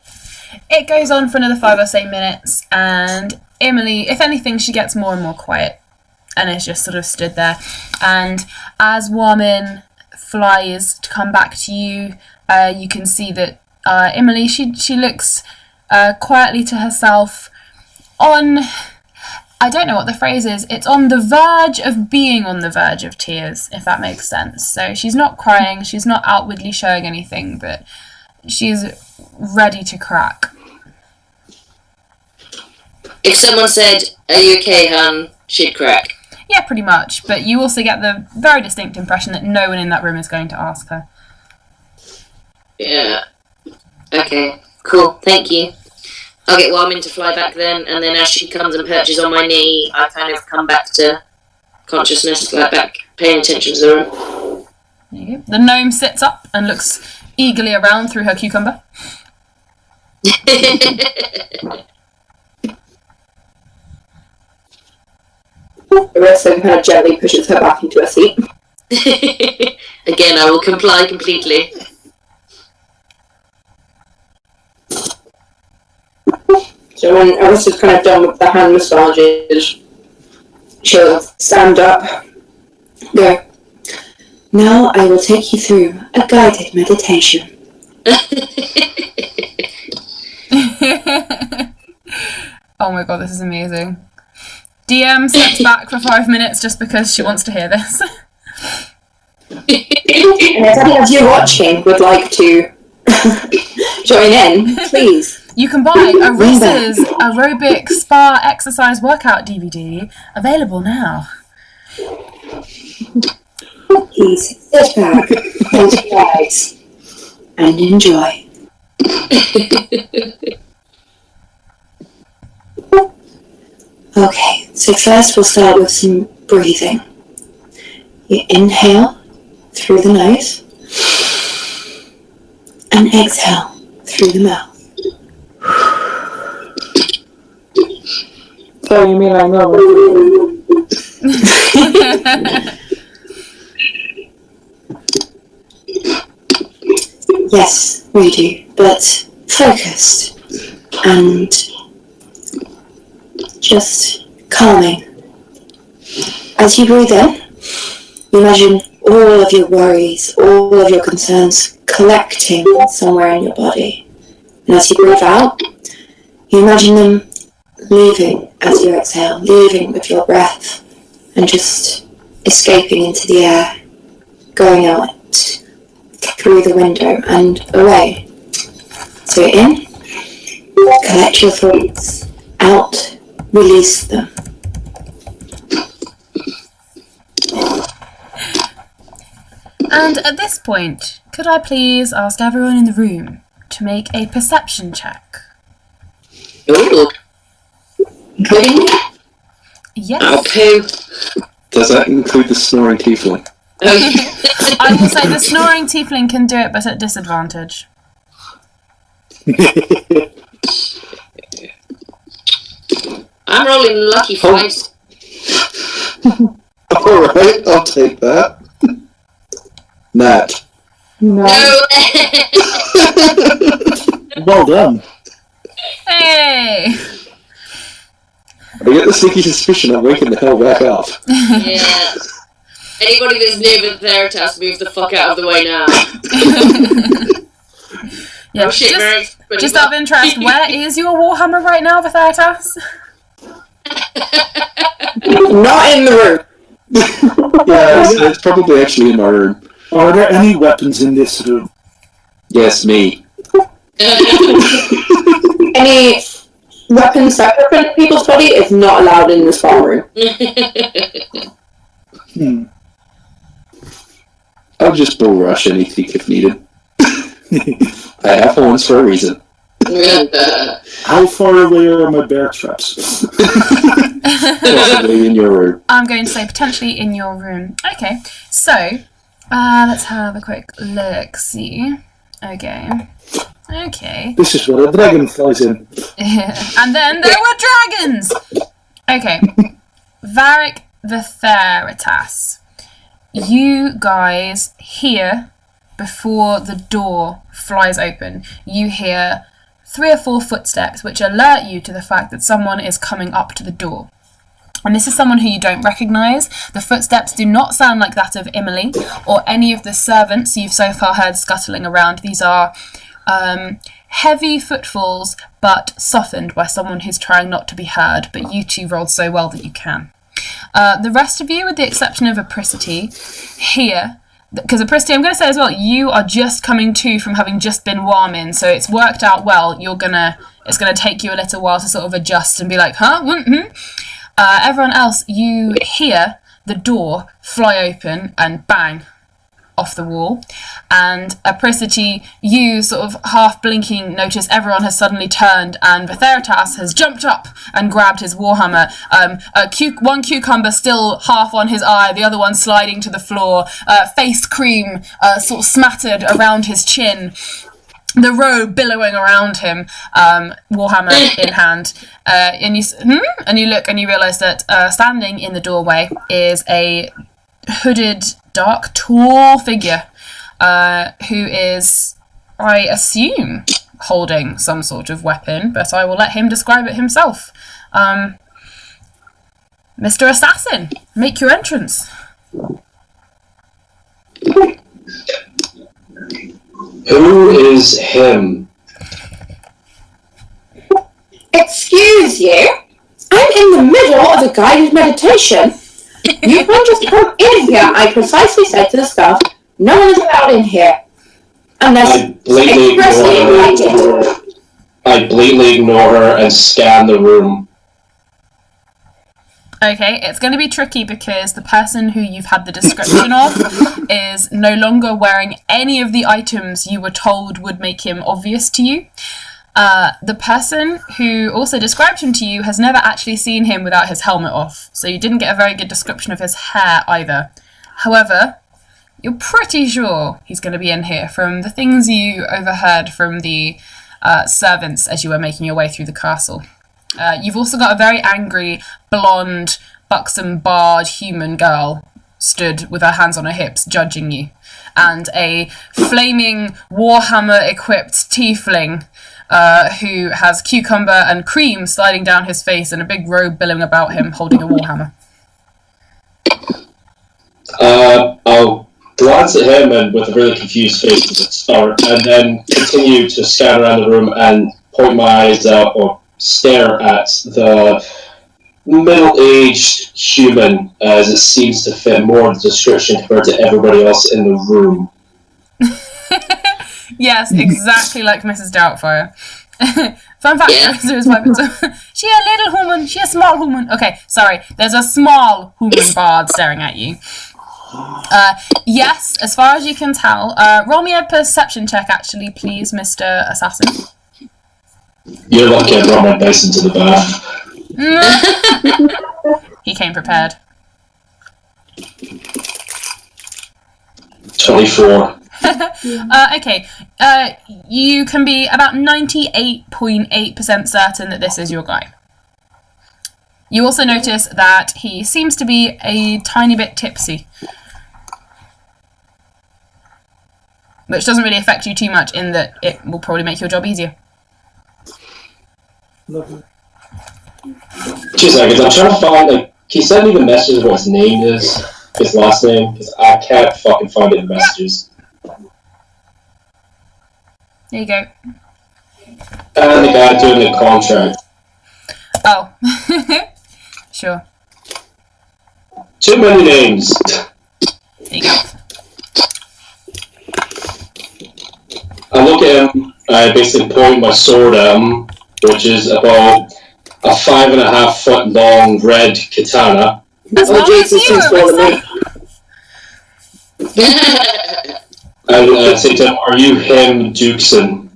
It goes on for another 5 or so minutes, and Emily, if anything, she gets more and more quiet and is just sort of stood there. And as Warman flies to come back to you, you can see that Emily, she looks quietly to herself on... I don't know what the phrase is. It's on the verge of being on the verge of tears, if that makes sense. So she's not crying, she's not outwardly showing anything, but she's ready to crack. If someone said, "Are you okay, hun?" she'd crack. Yeah, pretty much. But you also get the very distinct impression that no one in that room is going to ask her. Yeah. Okay, cool, thank you. I'll get Warman to fly back then, and then as she comes and perches on my knee, I kind of come back to consciousness, like back paying attention to the room. There you go. The gnome sits up and looks eagerly around through her cucumber. Arissa kind of gently pushes her back into her seat. Again, I will comply completely. So when Arissa's kind of done with the hand massages, she'll stand up, go, now I will take you through a guided meditation. Oh my god, this is amazing. DM steps back for 5 minutes just because she wants to hear this. And if any of you watching would like to join in, please. You can buy Arissa's aerobic spa exercise workout DVD, available now. Please sit back, close your eyes, and enjoy. Okay, so first we'll start with some breathing. You inhale through the nose and exhale through the mouth. So you mean I know? Yes, we do, but focused and just calming. As you breathe in, you imagine all of your worries, all of your concerns collecting somewhere in your body. And as you breathe out, you imagine them leaving as you exhale, leaving with your breath and just escaping into the air, going out through the window and away. So in, collect your thoughts, out, release them. And at this point, could I please ask everyone in the room to make a perception check? Ooh. Including me? Yes. Oh, poo. Does that include the snoring tiefling? I will say the snoring tiefling can do it, but at disadvantage. I'm rolling lucky fives. Alright, I'll take that. Nat. No. No. Well done. Hey! I get the sneaky suspicion I'm waking the hell back up. Yeah. Anybody that's near Vertharitas, move the fuck out of the way now. Yeah, Oh shit, Varic. just out of interest, where is your Warhammer right now, Vertharitas? Not in the room. Yeah, it's probably actually in my room. Are there any weapons in this room? Yes, me. Any weapons that weapon people's body is not allowed in the spa room. I'll just bull rush anything if needed. I have horns for a reason. How far away are my bear traps? Possibly in your room. I'm going to say potentially in your room. Okay, so let's have a quick look. See. Okay. This is where a dragon flies in. And then there were dragons! Okay. Varic Vertharitas. You guys hear, before the door flies open, you hear 3 or 4 footsteps which alert you to the fact that someone is coming up to the door. And this is someone who you don't recognise. The footsteps do not sound like that of Emily or any of the servants you've so far heard scuttling around. These are heavy footfalls, but softened by someone who's trying not to be heard, but you two rolled so well that you can. The rest of you, with the exception of Appricity, hear, because Appricity, I'm going to say as well, you are just coming to from having just been warming, so it's worked out well. It's gonna take you a little while to sort of adjust and be like, huh? Mm-hmm. Everyone else, you hear the door fly open and bang off the wall, and Appricity, you sort of half blinking notice everyone has suddenly turned and Vertharitas has jumped up and grabbed his warhammer. One cucumber still half on his eye, the other one sliding to the floor, face cream sort of smattered around his chin. the robe billowing around him, warhammer in hand, and you look and you realise that standing in the doorway is a hooded, dark, tall figure who is, I assume, holding some sort of weapon, but I will let him describe it himself. Mr. Assassin, make your entrance. Who is him? Excuse you? I'm in the middle of a guided meditation. You can't just come in here. I precisely said to the staff, no one is allowed in here. Unless expressly invited. I blatantly ignore her and scan the room. Okay, it's going to be tricky because the person who you've had the description of is no longer wearing any of the items you were told would make him obvious to you. The person who also described him to you has never actually seen him without his helmet off, so you didn't get a very good description of his hair either. However, you're pretty sure he's going to be in here from the things you overheard from the servants as you were making your way through the castle. You've also got a very angry, blonde, buxom, barred human girl stood with her hands on her hips, judging you, and a flaming, warhammer-equipped tiefling who has cucumber and cream sliding down his face and a big robe billowing about him, holding a warhammer. I'll glance at him and with a really confused face as a start, and then continue to scan around the room and point my eyes out or stare at the middle-aged human as it seems to fit more of the description compared to everybody else in the room. Yes, exactly like Mrs. Doubtfire. Fun fact, Arissa is 5 foot. She a little human, she a small human. Okay, sorry, there's a small human bard staring at you. Yes, as far as you can tell. Roll me a perception check, actually, please, Mr. Assassin. You're lucky I brought my dice into the bath. He came prepared. 24. Okay, you can be about 98.8% certain that this is your guy. You also notice that he seems to be a tiny bit tipsy, which doesn't really affect you too much in that it will probably make your job easier. Lovely. 2 seconds, I'm trying to find, can you send me the message of what his name is? His last name? Because I can't fucking find it in the messages. There you go. And the guy doing the contract. Oh. Sure. Too many names. There you go. I look at him, I basically point my sword at him, which is about a 5.5 foot long red katana. As long as you, Arissa. And I say to him, are you him, Dukeson?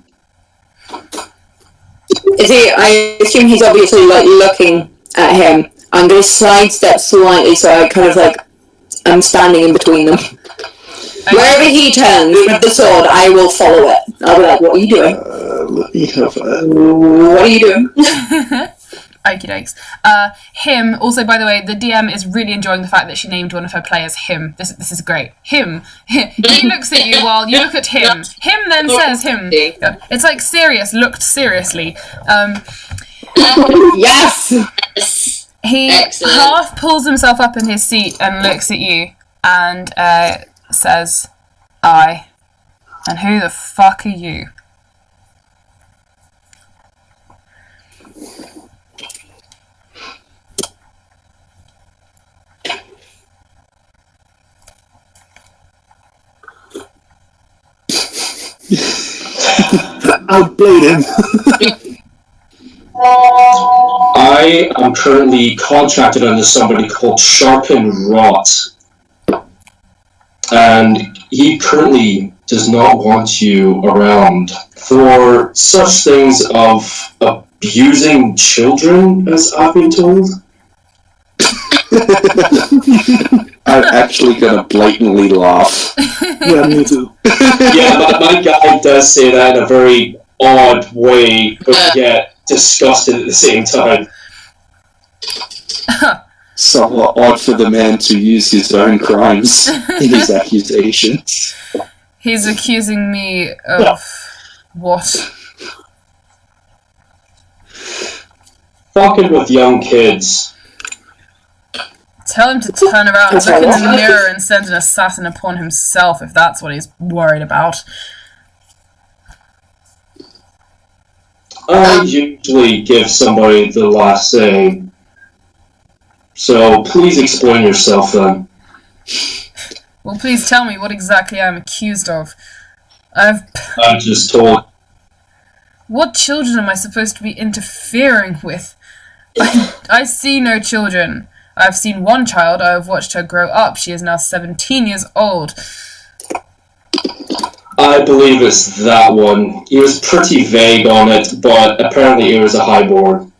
Is he? I assume he's obviously like looking at him. I'm going to sidestep slightly, so I kind of like I'm standing in between them. Okay. Wherever he turns with the sword, I will follow it. I'll be like, "What are you doing? Let me have that. What are you doing?" Okie dokes. Him, also, by the way, the DM is really enjoying the fact that she named one of her players him. This is great. Him. He looks at you while you look at him. Him then says him. It's like Sirius looked seriously. Yes! He half pulls himself up in his seat and looks at you and says, "Aye. And who the fuck are you?" Outplayed him. I am currently contracted under somebody called Sharpen Rot. And he currently does not want you around for such things of abusing children, as I've been told. I'm actually gonna blatantly laugh. Yeah, me too. Yeah, my guy does say that in a very odd way, but yet disgusted at the same time. Somewhat odd for the man to use his own crimes in his accusations. He's accusing me of what? Fucking with young kids. Tell him to turn around, look in the mirror and send an assassin upon himself if that's what he's worried about. I usually give somebody the last say. So please explain yourself then. Well, please tell me what exactly I'm accused of. I'm just told. What children am I supposed to be interfering with? I see no children. I've seen one child. I have watched her grow up. She is now 17 years old. I believe it's that one. He was pretty vague on it, but apparently it was a highborn.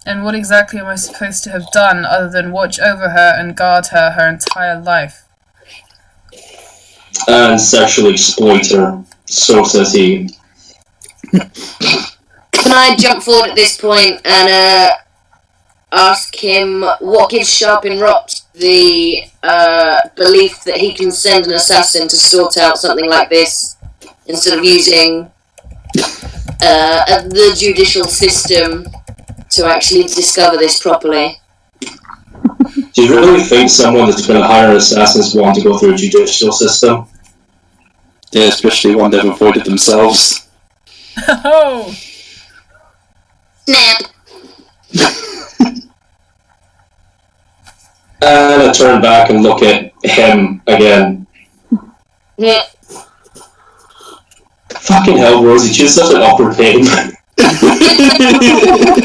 And what exactly am I supposed to have done other than watch over her and guard her entire life? And sexually exploit her. So says he. Can I jump forward at this point and ask him what gives Sharpin Rot the belief that he can send an assassin to sort out something like this instead of using the judicial system to actually discover this properly? Do you really think someone that's going to hire assassins want to go through a judicial system? Yeah, especially one they've avoided themselves. Oh! Snap! And I turn back and look at him again. Yeah. Fucking hell, Rosie, she's such an awkward name.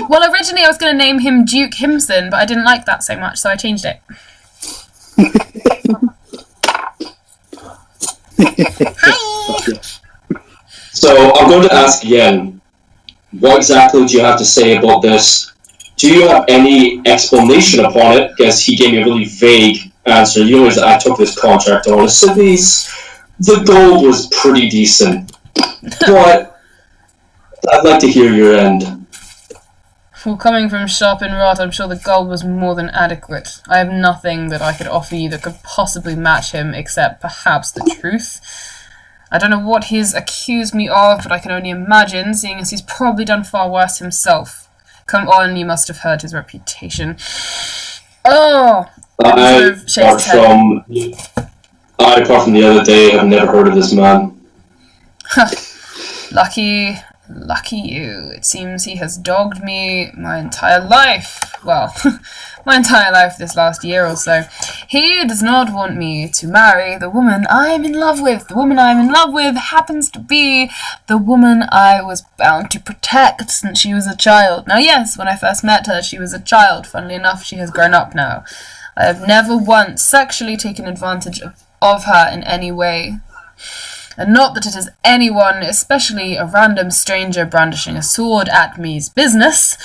Well, originally I was going to name him Duke Himson, but I didn't like that so much, so I changed it. Hi! So, I'm going to ask again, what exactly do you have to say about this? Do you have any explanation upon it? Because he gave me a really vague answer. You know, I took this contract on. So the gold was pretty decent. But I'd like to hear your end. Well, coming from Sharpin Rot, I'm sure the gold was more than adequate. I have nothing that I could offer you that could possibly match him, except perhaps the truth. I don't know what he's accused me of, but I can only imagine, seeing as he's probably done far worse himself. Come on, you must have heard his reputation. Oh! Apart from the other day, have never heard of this man. Lucky you. It seems he has dogged me my entire life. Well, my entire life this last year or so. He does not want me to marry the woman I am in love with. The woman I am in love with happens to be the woman I was bound to protect since she was a child. Now, yes, when I first met her, she was a child. Funnily enough, she has grown up now. I have never once sexually taken advantage of her in any way. And not that it is anyone, especially a random stranger brandishing a sword at me's business,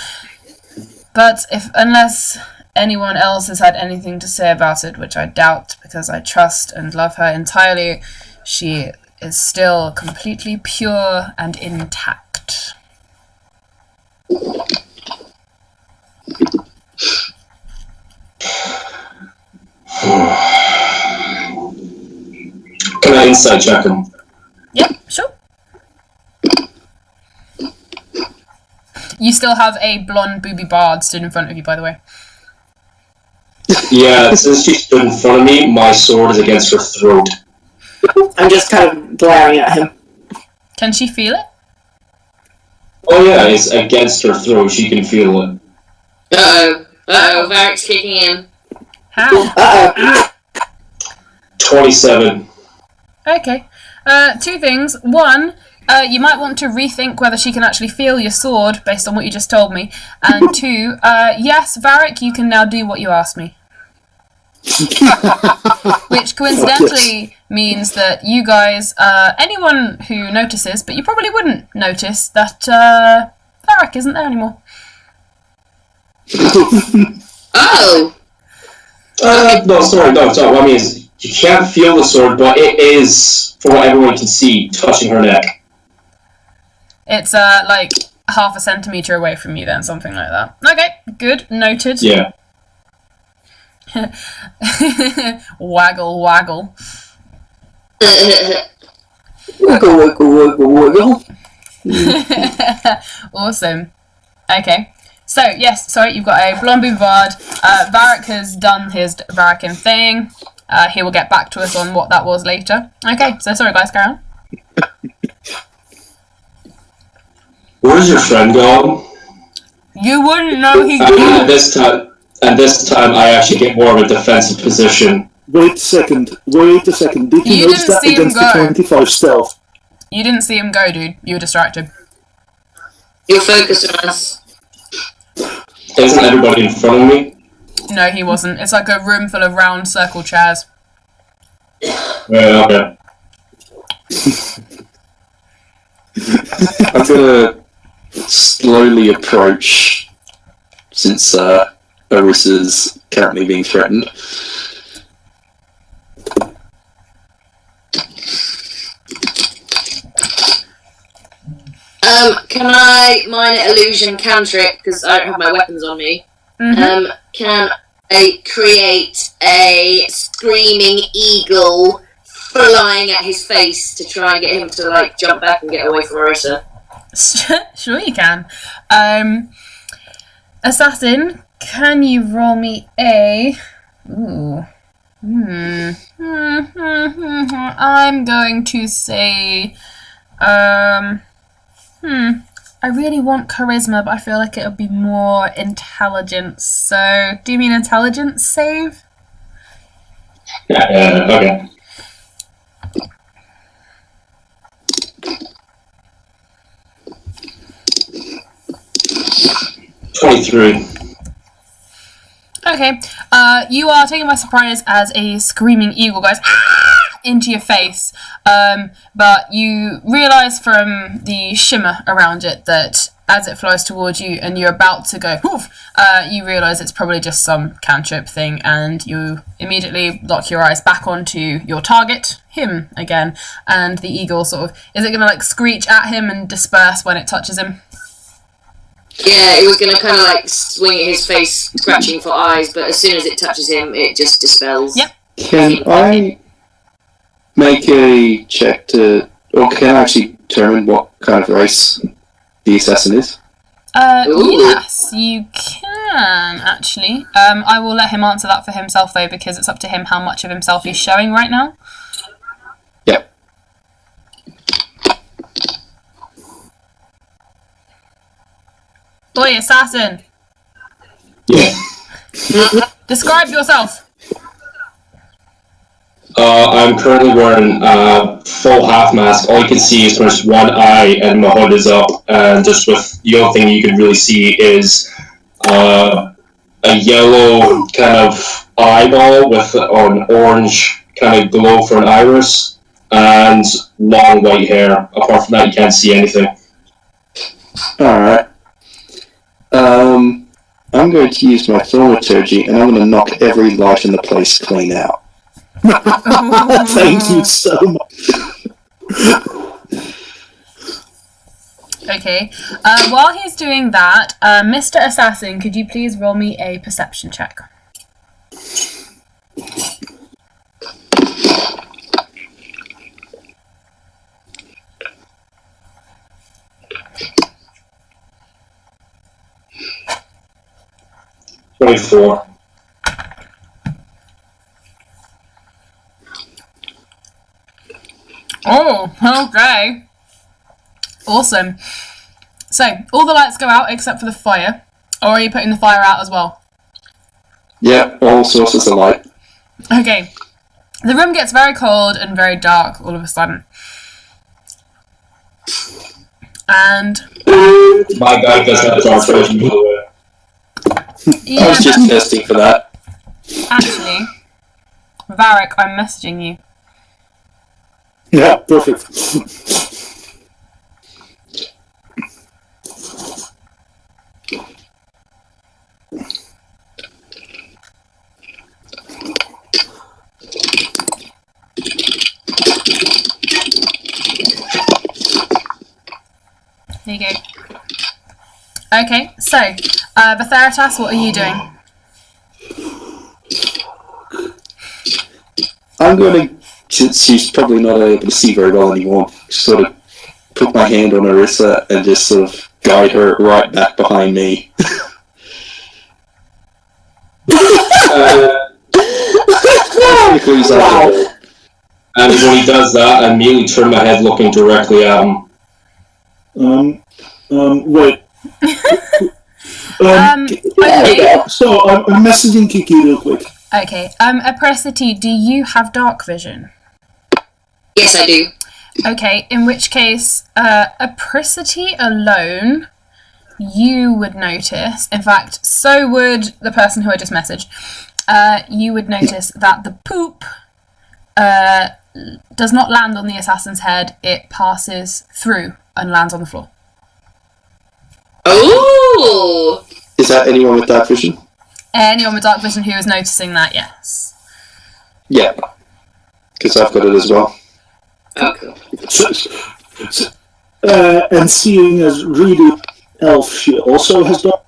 but unless anyone else has had anything to say about it, which I doubt because I trust and love her entirely, she is still completely pure and intact. Can I insight check him? Yep, sure. You still have a blonde booby bard stood in front of you, by the way. Yeah, since she stood in front of me, my sword is against her throat. I'm just kind of glaring at him. Can she feel it? Oh yeah, it's against her throat, she can feel it. Uh-oh, Varic's kicking in. How? Uh-oh. 27. Okay. Two things. One, you might want to rethink whether she can actually feel your sword based on what you just told me. And two, yes, Varic, you can now do what you asked me. Which coincidentally means that you guys, anyone who notices, but you probably wouldn't notice, that Varic isn't there anymore. Oh! No, sorry, no. So what I mean is, you can't feel the sword, but it is, from what everyone can see, touching her neck. It's like half a centimetre away from you then, something like that. Okay, good, noted. Yeah. Waggle, waggle. Wiggle, wiggle, wiggle, wiggle. Awesome. Okay. So, yes, sorry, you've got a blonde bouvard. Varic has done his Varicin thing. He will get back to us on what that was later. Okay, so sorry guys, carry on. Where's your friend gone? You wouldn't know he And this time I actually get more of a defensive position. Wait a second. Did you notice didn't that see him against the go. 25 stealth? You didn't see him go, dude. You were distracted. You're focused on us. Isn't everybody in front of me? No, he wasn't. It's like a room full of round circle chairs. Yeah, okay. I'm gonna slowly approach, since Arissa's currently being threatened. Can I minor illusion cantrip, because I don't have my weapons on me? Mm-hmm. Can I create a screaming eagle flying at his face to try and get him to, like, jump back and get away from Arissa? Sure you can. Assassin, can you roll me a... Ooh. I'm going to say... I really want charisma, but I feel like it would be more intelligence. So, do you mean intelligence save? Yeah, okay. $23. Okay. You are taken by surprise as a screaming eagle goes into your face. But you realise from the shimmer around it that as it flies towards you and you're about to go poof, you realise it's probably just some cantrip thing, and you immediately lock your eyes back onto your target, him again, and the eagle sort of, is it going to like screech at him and disperse when it touches him? Yeah, it was going to kind of like swing at his face, scratching for eyes, but as soon as it touches him, it just dispels. Yep. Can I make a check to, or can I actually determine what kind of race the assassin is? Yes, you can, actually. I will let him answer that for himself, though, because it's up to him how much of himself he's showing right now. Yep. Boy, assassin! Yeah. Describe yourself! I'm currently wearing a full half mask. All you can see is just one eye, and my hood is up. And just with the only thing you can really see is a yellow kind of eyeball with an orange kind of glow for an iris, and long white hair. Apart from that, you can't see anything. Alright. I'm going to use my thaumaturgy, and I'm going to knock every light in the place clean out. Thank you so much. Okay. While he's doing that, Mr. Assassin, could you please roll me a perception check? $24. Oh, okay. Awesome. So, all the lights go out except for the fire. Or are you putting the fire out as well? Yeah, all sources of light. Okay. The room gets very cold and very dark all of a sudden. And... My guy does have dark vision, by the way. yeah, I was just testing for that. actually, Varic, I'm messaging you. Yeah, perfect. Okay, so, Vertharitas, what are you doing? I'm going to, since she's probably not able to see very well anymore, sort of put my hand on Arissa and just sort of guide her right back behind me. Wow. And when he does that, I immediately turn my head looking directly at him. Wait. Okay. So, I'm messaging Kiki real quick. Okay, Appricity, do you have dark vision? Yes, I do. Okay, in which case, Appricity alone, you would notice, in fact, so would the person who I just messaged, you would notice that the poop does not land on the assassin's head, it passes through and lands on the floor. Oh! Is that anyone with dark vision? Anyone with dark vision who is noticing that, yes. Yeah. Because I've got it as well. Okay. And seeing as Reedoo elf, she also has dark.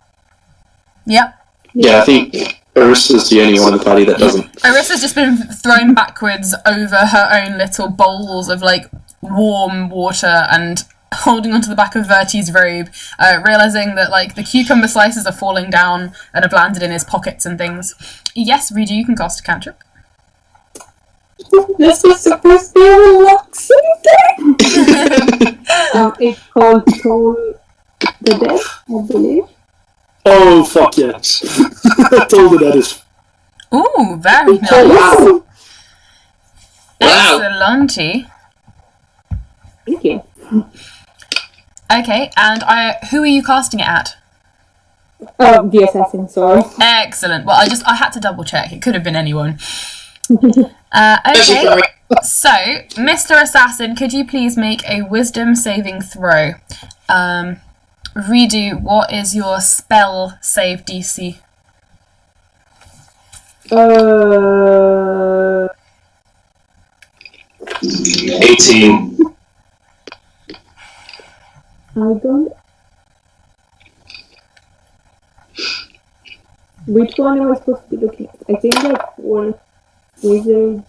Yep. Yeah, I think Arissa's the only one in the party that doesn't. Arissa's just been thrown backwards over her own little bowls of, like, warm water and holding onto the back of Verti's robe, realising that, like, the cucumber slices are falling down and have landed in his pockets and things. Yes, Reedoo, you can cast a cantrip. This was supposed to be a relaxing thing. It's called Toll the Dead, I believe. Oh, fuck yes. I told her that is. Ooh, very nice. Wow. Excellent. Thank you. Okay, and who are you casting it at? The assassin, sorry. Excellent. Well, I had to double check. It could have been anyone. Okay, so, Mr. Assassin, could you please make a wisdom saving throw? Reedoo, what is your spell save DC? 18. I don't... Which one am I supposed to be looking at? I think that one wizard...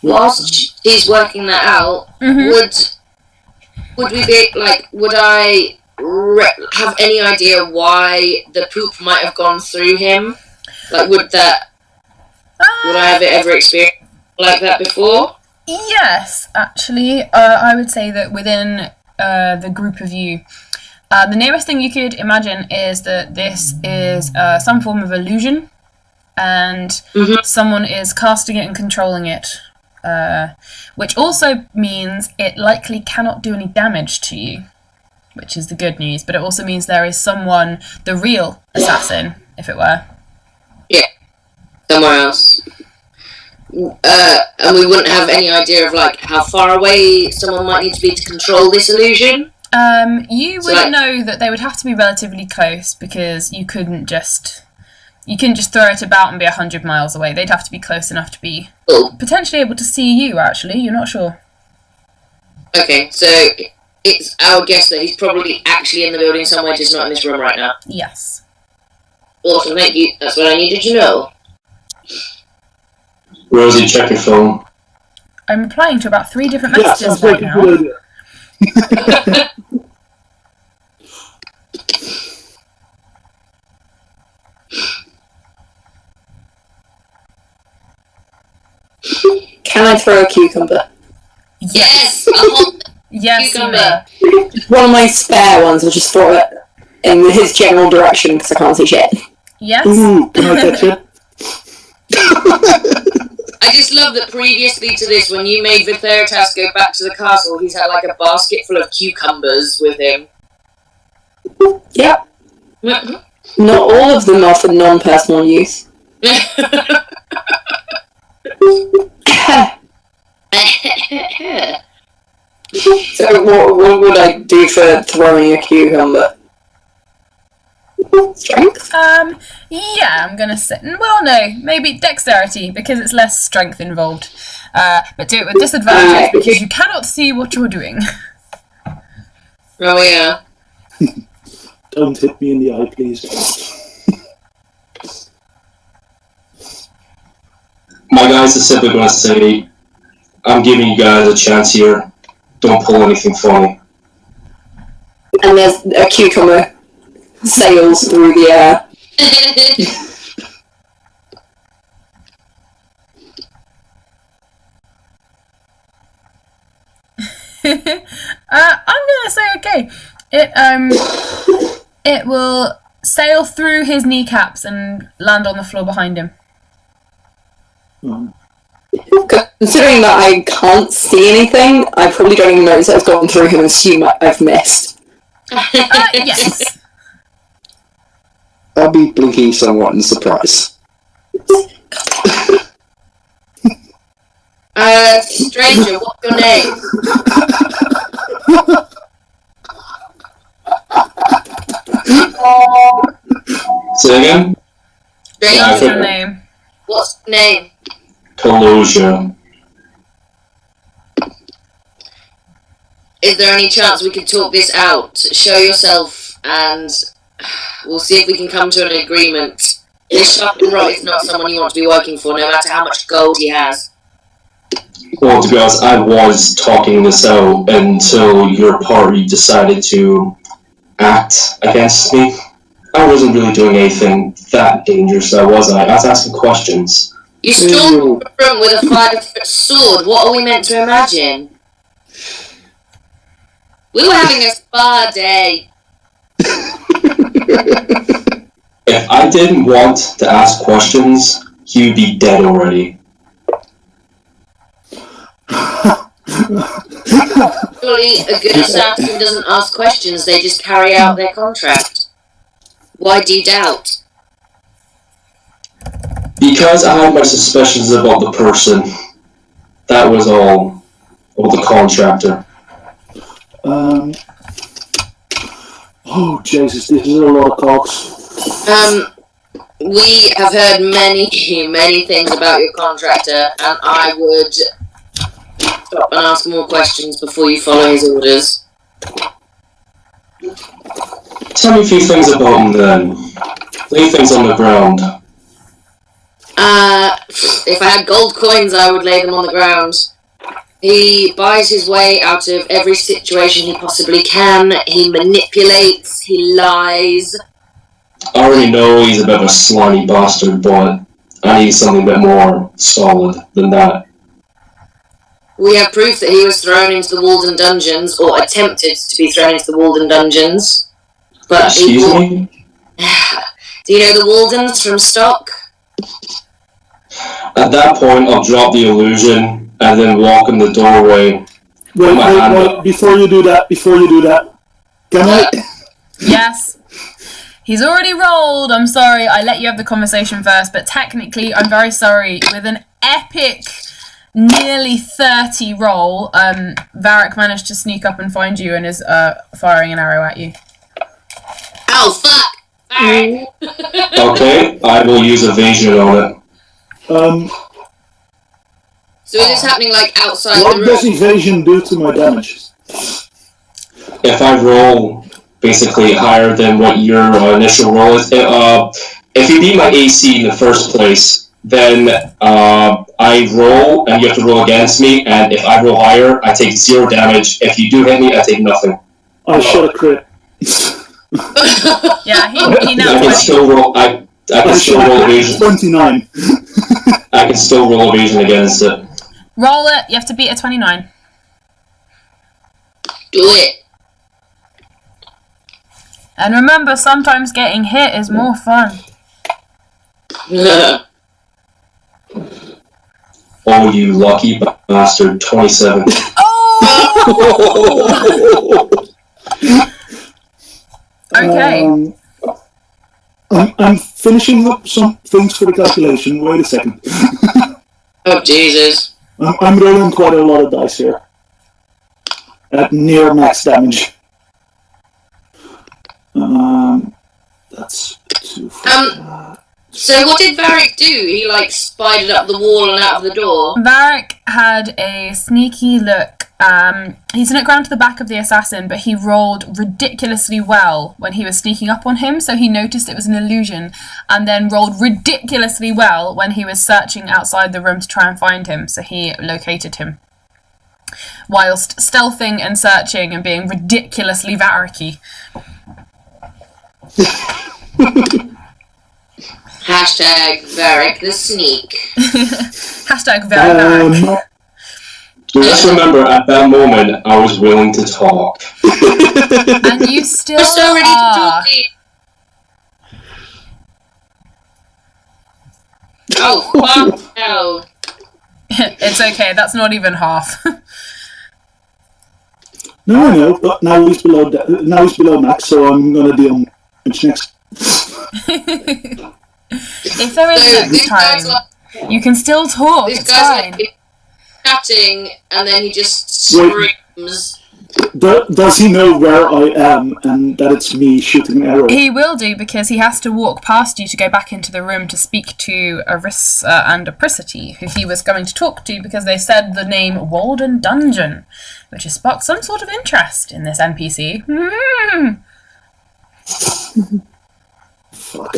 Whilst she's working that out, would we be like? Would I have any idea why the poop might have gone through him? Like, would I have ever experienced like that before? Yes, actually, I would say that within the group of you, the nearest thing you could imagine is that this is some form of illusion, and someone is casting it and controlling it. Which also means it likely cannot do any damage to you, which is the good news, but it also means there is someone, the real assassin, if it were. Yeah, somewhere else. And we wouldn't have any idea of, like, how far away someone might need to be to control this illusion? You would know that they would have to be relatively close, because you couldn't just throw it about and be 100 miles away. They'd have to be close enough to be potentially able to see you, actually. You're not sure. Okay, so it's our guess that he's probably actually in the building somewhere, just not in this room right now. Yes. Awesome, thank you. That's what I needed to know. Rosie, check your phone. I'm replying to about 3 different Yeah, messages sounds right like a now. good idea. Can I throw a cucumber? Yes! A whole Yes, you cucumber! may. One of my spare ones, I'll just throw it in his general direction because I can't see shit. Yes. Ooh, can I catch it? I just love that previously to this, when you made Vertharitas go back to the castle, he's had like a basket full of cucumbers with him. Yep. Mm-hmm. Not all of them are for non-personal use. So what would I do for throwing a cucumber? Strength? Yeah, I'm gonna say. Well, no, maybe dexterity because it's less strength involved. But do it with disadvantage because you cannot see what you're doing. Oh yeah. Don't hit me in the eye, please. My guys are simply going to say, I'm giving you guys a chance here. Don't pull anything funny. And there's a cucumber sails through the air. I'm gonna say okay. It will sail through his kneecaps and land on the floor behind him. Considering that I can't see anything, I probably don't even notice I've gone through him and assume I've missed. Yes. I'll be blinking somewhat in surprise. Stranger, what's your name? Say again? Stranger, What's your name? what's your name? Collusion. Is there any chance we could talk this out? Show yourself, and we'll see if we can come to an agreement. This Sharpen Rot is not someone you want to be working for, no matter how much gold he has. Well, to be honest, I was talking this out until your party decided to act against me. I wasn't really doing anything that dangerous, was I? I was asking questions. You stormed the room with a 5-foot sword. What are we meant to imagine? We were having a spa day. If I didn't want to ask questions, you'd be dead already. Surely a good assassin doesn't ask questions, they just carry out their contract. Why do you doubt? Because I had my suspicions about the person. That was all. Or the contractor. Oh, Jesus, this is a lot of cocks. We have heard many things about your contractor, and I would stop and ask more questions before you follow his orders. Tell me a few things about him then. Lay things on the ground. If I had gold coins, I would lay them on the ground. He buys his way out of every situation he possibly can. He manipulates, he lies. I already know he's a bit of a slimy bastard, but I need something a bit more solid than that. We have proof that he was thrown into the Walden Dungeons, or attempted to be thrown into the Walden Dungeons. But Excuse me? Do you know the Waldens from Stock? At that point, I'll drop the illusion and then walk in the doorway. Wait, before you do that, can I... Yes. He's already rolled. I'm sorry. I let you have the conversation first, but technically, I'm very sorry. With an epic, nearly 30 roll, Varic managed to sneak up and find you and is firing an arrow at you. Oh, fuck! Alright. Okay, I will use evasion on it. So is this happening, like, outside What the does room? evasion do to my damage? If I roll basically higher than what your initial roll is, if you beat my AC in the first place, then I roll and you have to roll against me, and if I roll higher, I take 0 damage. If you do hit me, I take nothing. I shot a crit. Yeah, he now I can still roll. I can still roll evasion. 29. I can still roll evasion against it. Roll it. You have to beat a 29. Do it. And remember, sometimes getting hit is more fun. Oh, you lucky bastard! 27. Oh! Okay. I'm finishing up some things for the calculation. Wait a second. Oh, Jesus. I'm rolling quite a lot of dice here. At near max damage. That's too So what did Varic do? He like spidered up the wall and out of the door. Varic had a sneaky look. He snuck round to the back of the assassin, but he rolled ridiculously well when he was sneaking up on him, so he noticed it was an illusion, and then rolled ridiculously well when he was searching outside the room to try and find him, so he located him. Whilst stealthing and searching and being ridiculously Varic-y. Hashtag Varic the Sneak. Hashtag Varic. Just remember, at that moment, I was willing to talk. And you still We're so ready to are. talk to you. Oh, fuck no. It's okay, that's not even half. No, but now he's below max, so I'm gonna deal next. If there is So next this guy's time, like, you can still talk, this it's guy's fine. like chatting, and then he just screams. Does he know where I am and that it's me shooting an arrow? He will do, because he has to walk past you to go back into the room to speak to Arissa and Appricity, who he was going to talk to because they said the name Walden Dungeon, which has sparked some sort of interest in this NPC. Fuck.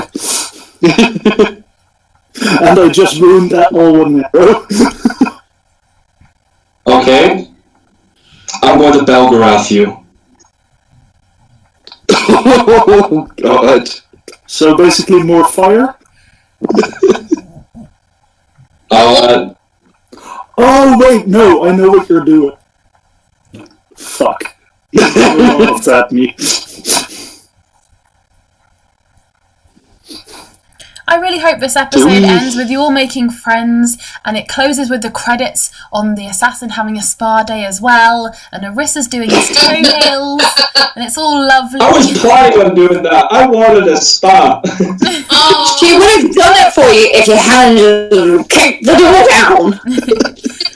And I just ruined that all one arrow. Okay? I'm going to Belgarath you. Oh, God. So basically more fire? Oh, wait, no, I know what you're doing. Fuck. Laughed at me. I really hope this episode ends with you all making friends, and it closes with the credits on the assassin having a spa day as well, and Arissa's doing his toenails, and it's all lovely. I was planning on doing that. I wanted a spa. Oh, She would have done it for you if you hadn't kicked the door down.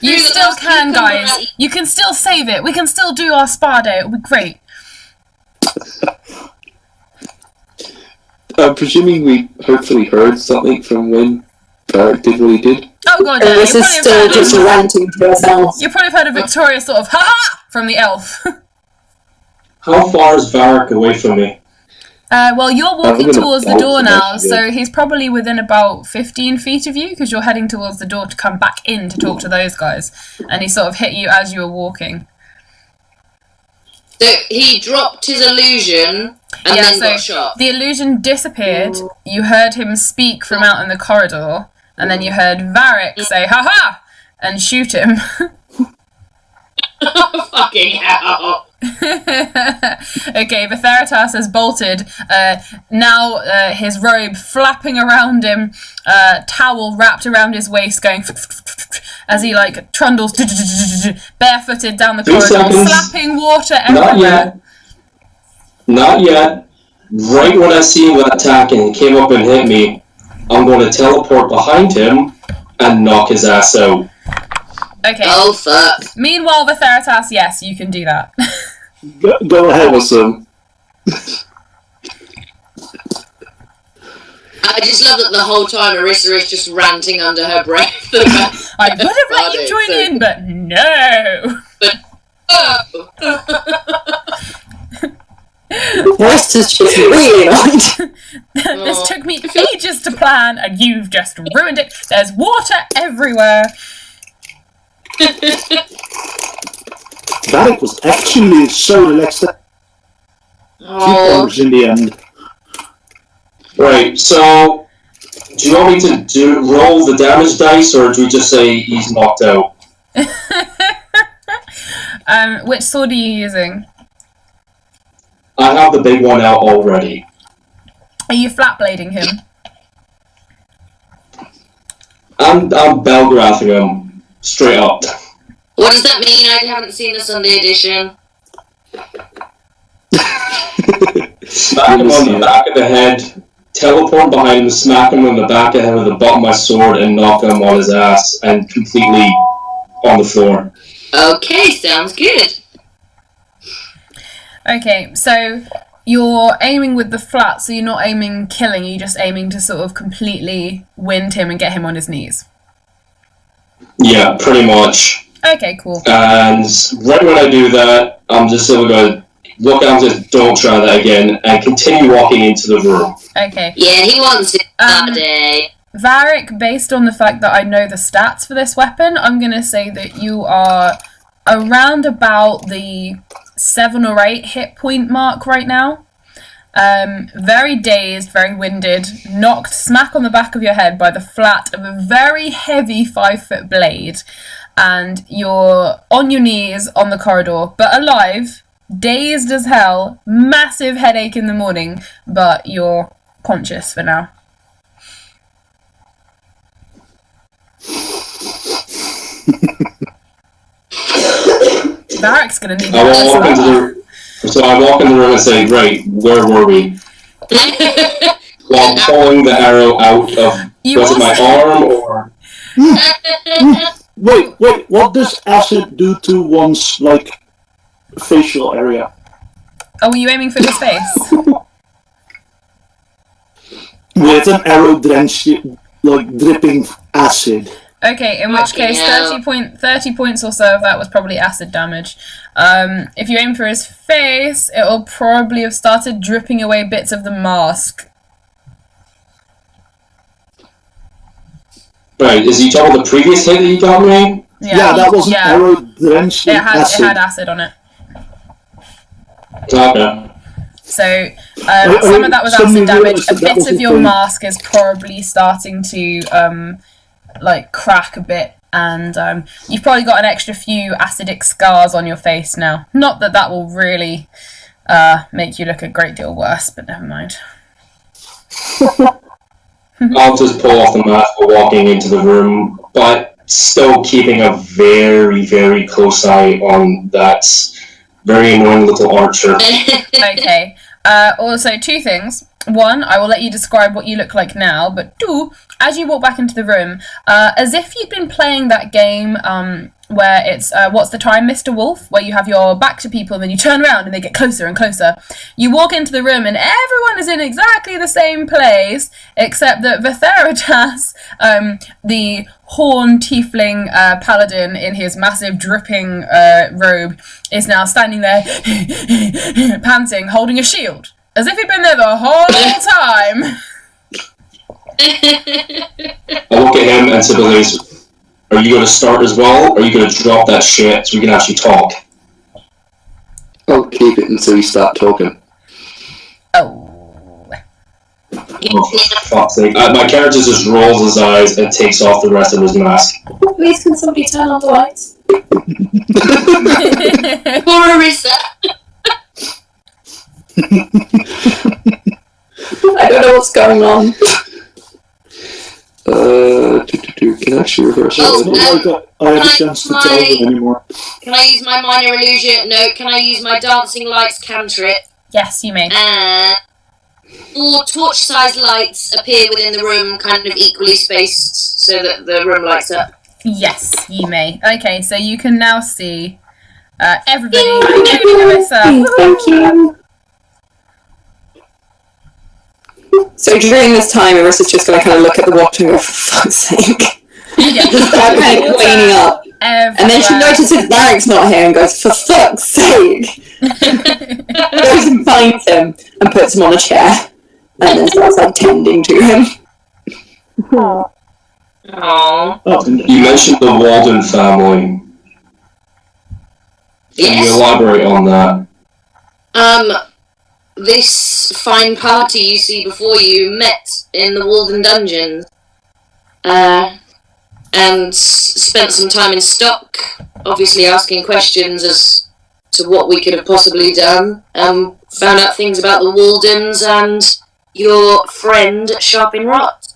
You still can, guys. You can still save it. We can still do our spa day. It'll be great. I'm presuming we hopefully heard something from when Varic did what he did. Oh god, yeah. This is still just ranting to herself. You probably have heard a victorious sort of ha-ha from the elf. How far is Varic away from me? Well, you're walking gonna towards the bounce door him now, actually. so he's probably within about 15 feet of you, because you're heading towards the door to come back in to talk to those guys. And he sort of hit you as you were walking. so he dropped his illusion and then got shot. the illusion disappeared, you heard him speak from out in the corridor, and then you heard Varic say, ha-ha, and shoot him. Fucking hell. Okay, Vertharitas has bolted, now his robe flapping around him, towel wrapped around his waist going as he like trundles barefooted down the 2 corridor, seconds. slapping water Not everywhere. yet. Not yet. Right when I see him attacking and came up and hit me, I'm going to teleport behind him and knock his ass out. Okay. Oh fuck. Meanwhile, Vertharitas, yes, you can do that. Go ahead. Awesome. I just love that the whole time Arissa is just ranting under her breath. I would have let you join in, but no. This is just really annoying. This took me ages to plan, and you've just ruined it. There's water everywhere. Varic was actually so relaxed that in the end. Right, so do you want me to roll the damage dice, or do we just say he's knocked out? Which sword are you using? I have the big one out already. Are you flat-blading him? I'm Belgrathing him straight up. What does that mean? I haven't seen the Sunday edition. Smack him on the back of the head, teleport behind him, smack him on the back of the head with the butt of my sword, and knock him on his ass and completely on the floor. Okay, sounds good. Okay, so you're aiming with the flat, so you're not aiming killing, you're just aiming to sort of completely wind him and get him on his knees. Yeah, pretty much. Okay, cool. And right when I do that, I'm just going to look out and say, don't try that again, and continue walking into the room. Okay. Yeah, he wants it that day. Varic, based on the fact that I know the stats for this weapon, I'm going to say that you are around about the 7 or 8 hit point mark right now. Very dazed, very winded, knocked smack on the back of your head by the flat of a very heavy 5-foot blade, and you're on your knees on the corridor, but alive, dazed as hell, massive headache in the morning, but you're conscious for now. Varic's gonna need So I walk in the room and say, right, where were we? While pulling the arrow out of, was it my arm or? Wait, what does acid do to one's, like, facial area? Oh, were you aiming for his face? With an arrow drenched, like, dripping acid. Okay, in which case 30 points or so of that was probably acid damage. If you aim for his face, it will probably have started dripping away bits of the mask. Right, is he talking about the previous hit that you got me? Yeah, that was an arrow drenched in acid. It had acid on it. Okay. So, some of that was acid damage. A bit of your mask is probably starting to, like, crack a bit, and you've probably got an extra few acidic scars on your face now. Not that that will really make you look a great deal worse, but never mind. I'll just pull off the mask while walking into the room, but still keeping a very, very close eye on that very annoying little archer. Okay. Also, 2 things. 1, I will let you describe what you look like now, but 2, as you walk back into the room, as if you'd been playing that game where it's What's the Time, Mr. Wolf, where you have your back to people and then you turn around and they get closer and closer. You walk into the room and everyone is in exactly the same place, except that Vertharitas, the horn tiefling paladin in his massive dripping robe, is now standing there panting, holding a shield, as if he'd been there the whole time. I look at him and say, are you going to start as well, or are you going to drop that shit so we can actually talk? I'll keep it until you start talking. Oh, for fuck's sake. My character just rolls his eyes and takes off the rest of his mask. Please, can somebody turn on the lights? Poor Arissa. I don't know what's going on. Can I actually reverse It's not like I have a chance to tell them anymore. Can I use my minor illusion? No, can I use my dancing lights cantrip? Yes, you may. And 4 torch-sized lights appear within the room, kind of equally spaced, so that the room lights up. Yes, you may. Okay, so you can now see everybody, including Arissa. Thank you. So during this time, Arissa's just going to kind of look at the water and go, for fuck's sake. Just start kind of cleaning up. Everywhere. And then she notices Varic's not here and goes, for fuck's sake. Goes and finds him and puts him on a chair. And then starts like tending to him. Aww. You mentioned the Walden family. Can you elaborate on that? This fine party you see before you met in the Walden dungeons, and spent some time in stock, obviously asking questions as to what we could have possibly done, found out things about the Waldens and your friend Sharpin Rot.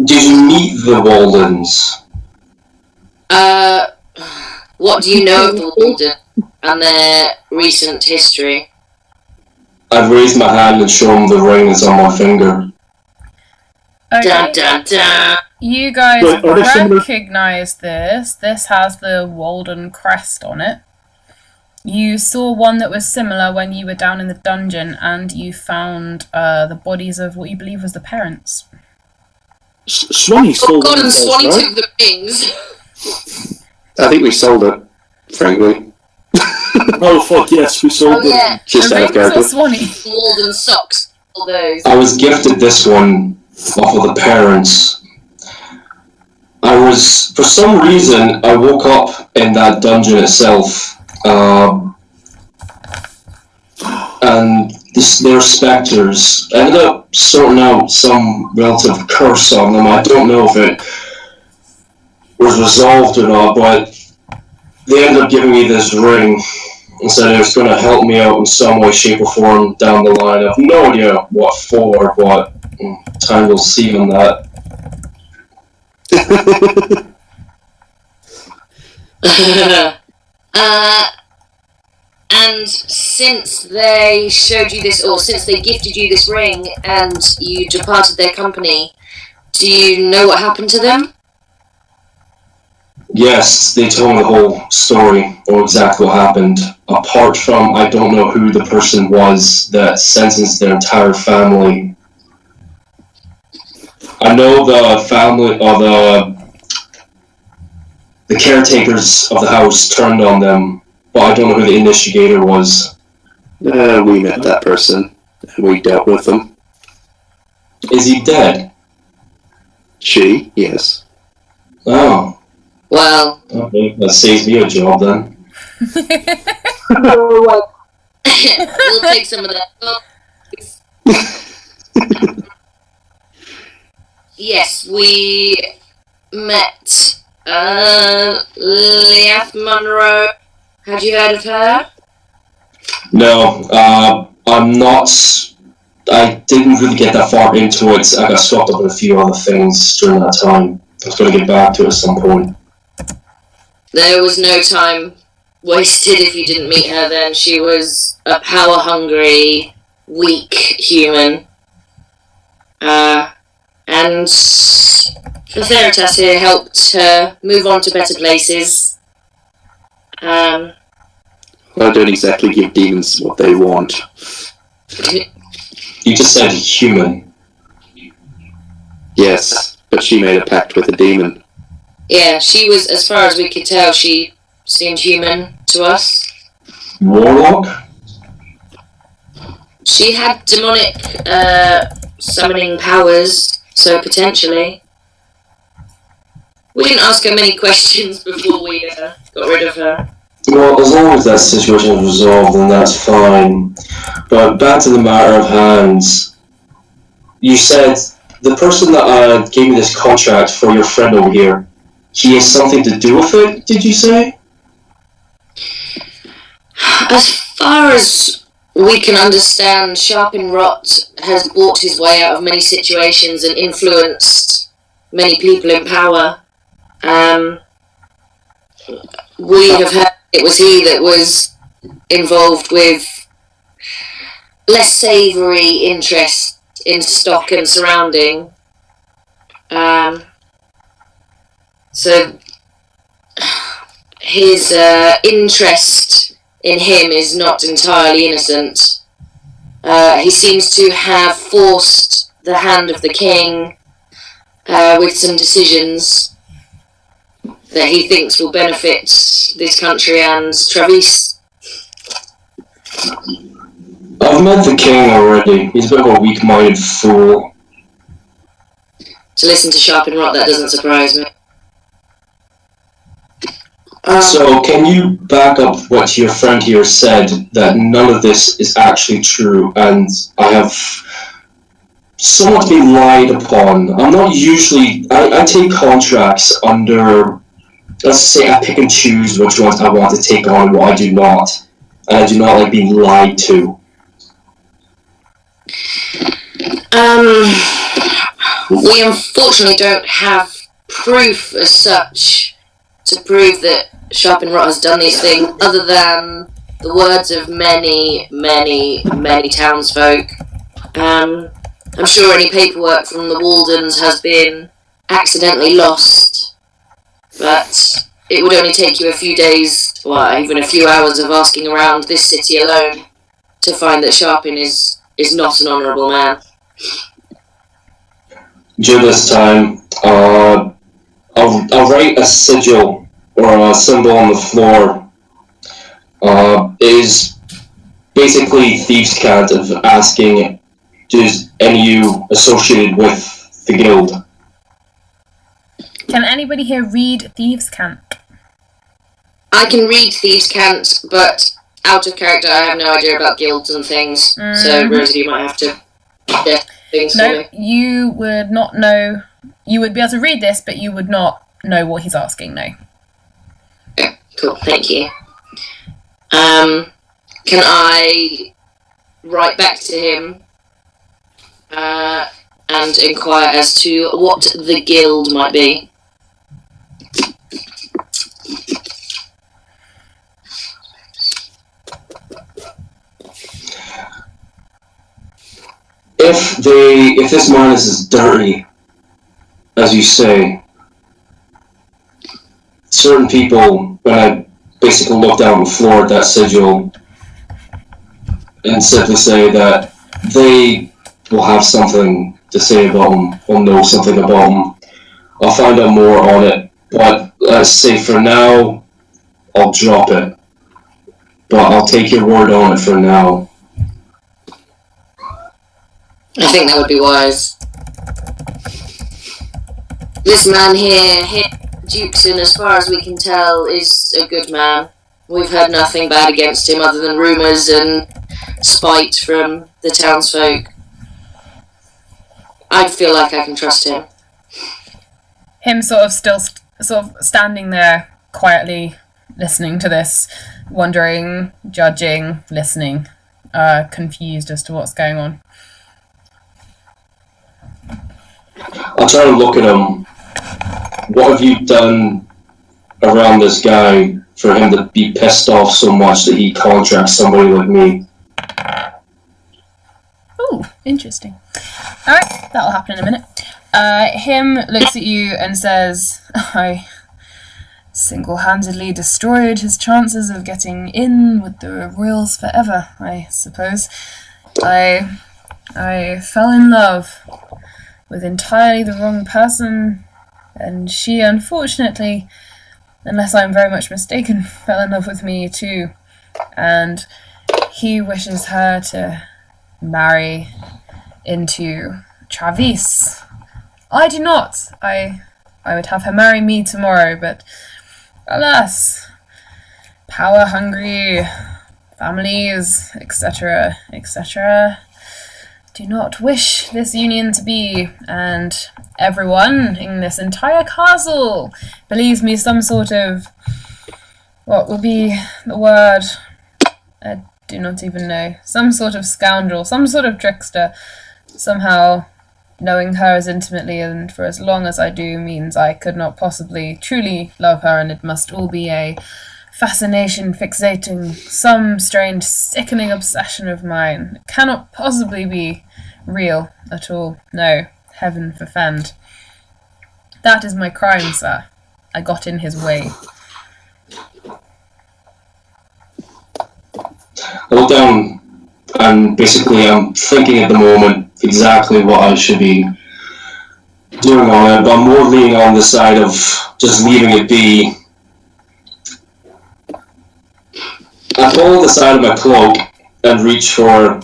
Did you meet the Waldens? What do you know of the Walden and their recent history? I've raised my hand and shown the ring that's on my finger. Okay. Dun, dun, dun. You guys Wait, are they similar? recognise this. This has the Walden crest on it. You saw one that was similar when you were down in the dungeon, and you found the bodies of what you believe was the parents. Swanee stole God, one, and Swanee right? took the rings. I think we sold it, frankly. Oh fuck yes, we sold Oh yeah, Just The out of rings or character. Swanee? Walden socks. All those. I was gifted this one off of the parents. For some reason, I woke up in that dungeon itself, and their specters. I ended up sorting out some relative curse on them. I don't know if it was resolved or not, but they ended up giving me this ring and said it was going to help me out in some way, shape, or form down the line. I have no idea what for, but time will see on that. And since they showed you this, or since they gifted you this ring, and you departed their company, do you know what happened to them? Yes, they told me the whole story, or exactly what happened. Apart from, I don't know who the person was that sentenced their entire family. I know the family, or the caretakers of the house turned on them, but I don't know who the initiator was. We met that person, and we dealt with them. Is he dead? She, yes. Oh, Well, okay, that saves me a job then. No, what? we'll take some of that. Yes, we met Leath Monroe. Had you heard of her? No, I'm not. I didn't really get that far into it. I got swept up in a few other things during that time. I was going to get back to it at some point. There was no time wasted if you didn't meet her then. She was a power-hungry, weak human. And Vertharitas here helped her move on to better places. I don't exactly give demons what they want. You just said human. Yes, but she made a pact with a demon. Yeah, she was, as far as we could tell, she seemed human to us. Warlock? She had demonic summoning powers, so potentially. We didn't ask her many questions before we got rid of her. Well, as long as that situation is resolved, then that's fine. But back to the matter of hands. You said the person that gave me this contract for your friend over here, he has something to do with it, did you say? As far as we can understand, Sharpen Rot has bought his way out of many situations and influenced many people in power. We have heard it was he that was involved with less savoury interest in stock and surrounding. So his interest in him is not entirely innocent. He seems to have forced the hand of the king with some decisions that he thinks will benefit this country and Travis. I've met the king already. He's a bit of a weak-minded fool. To listen to Sharpen Rot, that doesn't surprise me. So, can you back up what your friend here said, that none of this is actually true, and I have somewhat been lied upon? I'm not usually... I take contracts under... Let's say I pick and choose which ones I want to take on and what I do not. And I do not like being lied to. We unfortunately don't have proof as such to prove that Sharpen Rot has done these things, other than the words of many, many, many townsfolk. I'm sure any paperwork from the Waldens has been accidentally lost. But it would only take you a few days, or even a few hours of asking around this city alone to find that Sharpin is not an honourable man. During this time, I'll write a sigil or a symbol on the floor. It is basically thieves' cant of asking, does any of you associated with the guild? Can anybody here read thieves' cant? I can read thieves' cant, but out of character, I have no idea about guilds and things. So Rosie, you might have to get things for me. You would not know. You would be able to read this, but you would not know what he's asking. No. Okay, cool. Thank you. Can I write back to him and inquire as to what the guild might be? If this man is as dirty as you say, certain people, when I basically look down on the floor at that sigil and simply say that they will have something to say about him, will know something about him. I'll find out more on it, but let's say for now, I'll drop it. But I'll take your word on it for now. I think that would be wise. This man here, Dukeson, as far as we can tell, is a good man. We've heard nothing bad against him other than rumours and spite from the townsfolk. I feel like I can trust him. Him sort of standing there quietly, listening to this, wondering, judging, listening, confused as to what's going on. I'll try to look at him. What have you done around this guy for him to be pissed off so much that he contracts somebody like me? Ooh, interesting. Alright, that'll happen in a minute. Him looks at you and says, I single-handedly destroyed his chances of getting in with the royals forever, I suppose. I fell in love with entirely the wrong person, and she, unfortunately, unless I'm very much mistaken, fell in love with me too. And he wishes her to marry into Travis. I do not. I would have her marry me tomorrow, but alas, power-hungry families, etc., etc., do not wish this union to be, and everyone in this entire castle believes me some sort of, what would be the word? I do not even know. Some sort of scoundrel, some sort of trickster. Somehow, knowing her as intimately and for as long as I do means I could not possibly truly love her, and it must all be a fascination, fixating, some strange, sickening obsession of mine. It cannot possibly be real at all. No, heaven forfend. That is my crime, sir. I got in his way. I look down and basically I'm thinking at the moment exactly what I should be doing on it, but I'm more leaning on the side of just leaving it be. I pull the side of my cloak and reach for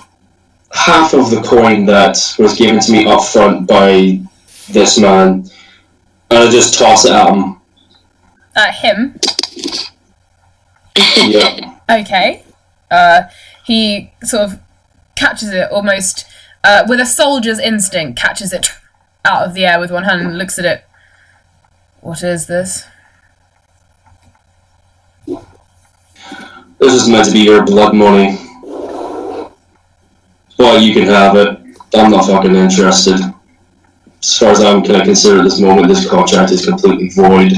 half of the coin that was given to me up front by this man, and I just toss it at him. At him? Yeah. Okay. He sort of catches it almost with a soldier's instinct, catches it out of the air with one hand and looks at it. What is this? This is meant to be your blood money. Well, you can have it. I'm not fucking interested. As far as I'm going to consider at this moment, this contract is completely void.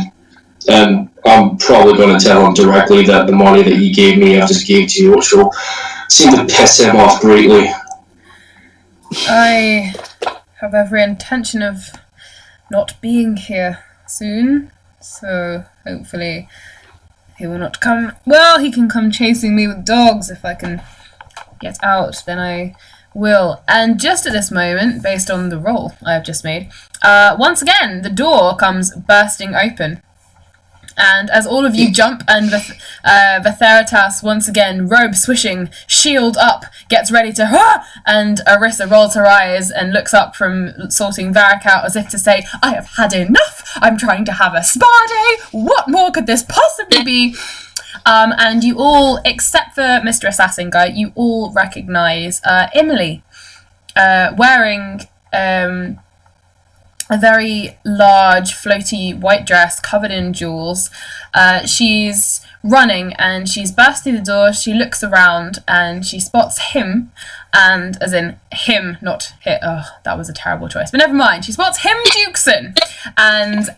And I'm probably going to tell him directly that the money that he gave me, I just gave to you, which will seem to piss him off greatly. I have every intention of not being here soon, so hopefully he will not come. Well, he can come chasing me with dogs. If I can get out, then I will. And just at this moment, based on the roll I have just made, once again the door comes bursting open. And as all of you jump, and Vertharitas, once again, robe swishing, shield up, gets ready to, and Arissa rolls her eyes and looks up from sorting Varic out as if to say, I have had enough, I'm trying to have a spa day, what more could this possibly be? And you all, except for Mr. Assassin Guy, you all recognise Emily, wearing a very large, floaty white dress covered in jewels. She's running and she's burst through the door. She looks around and she spots him, and as in him, not hit. Oh, that was a terrible choice. But never mind. She spots him, Dukeson, and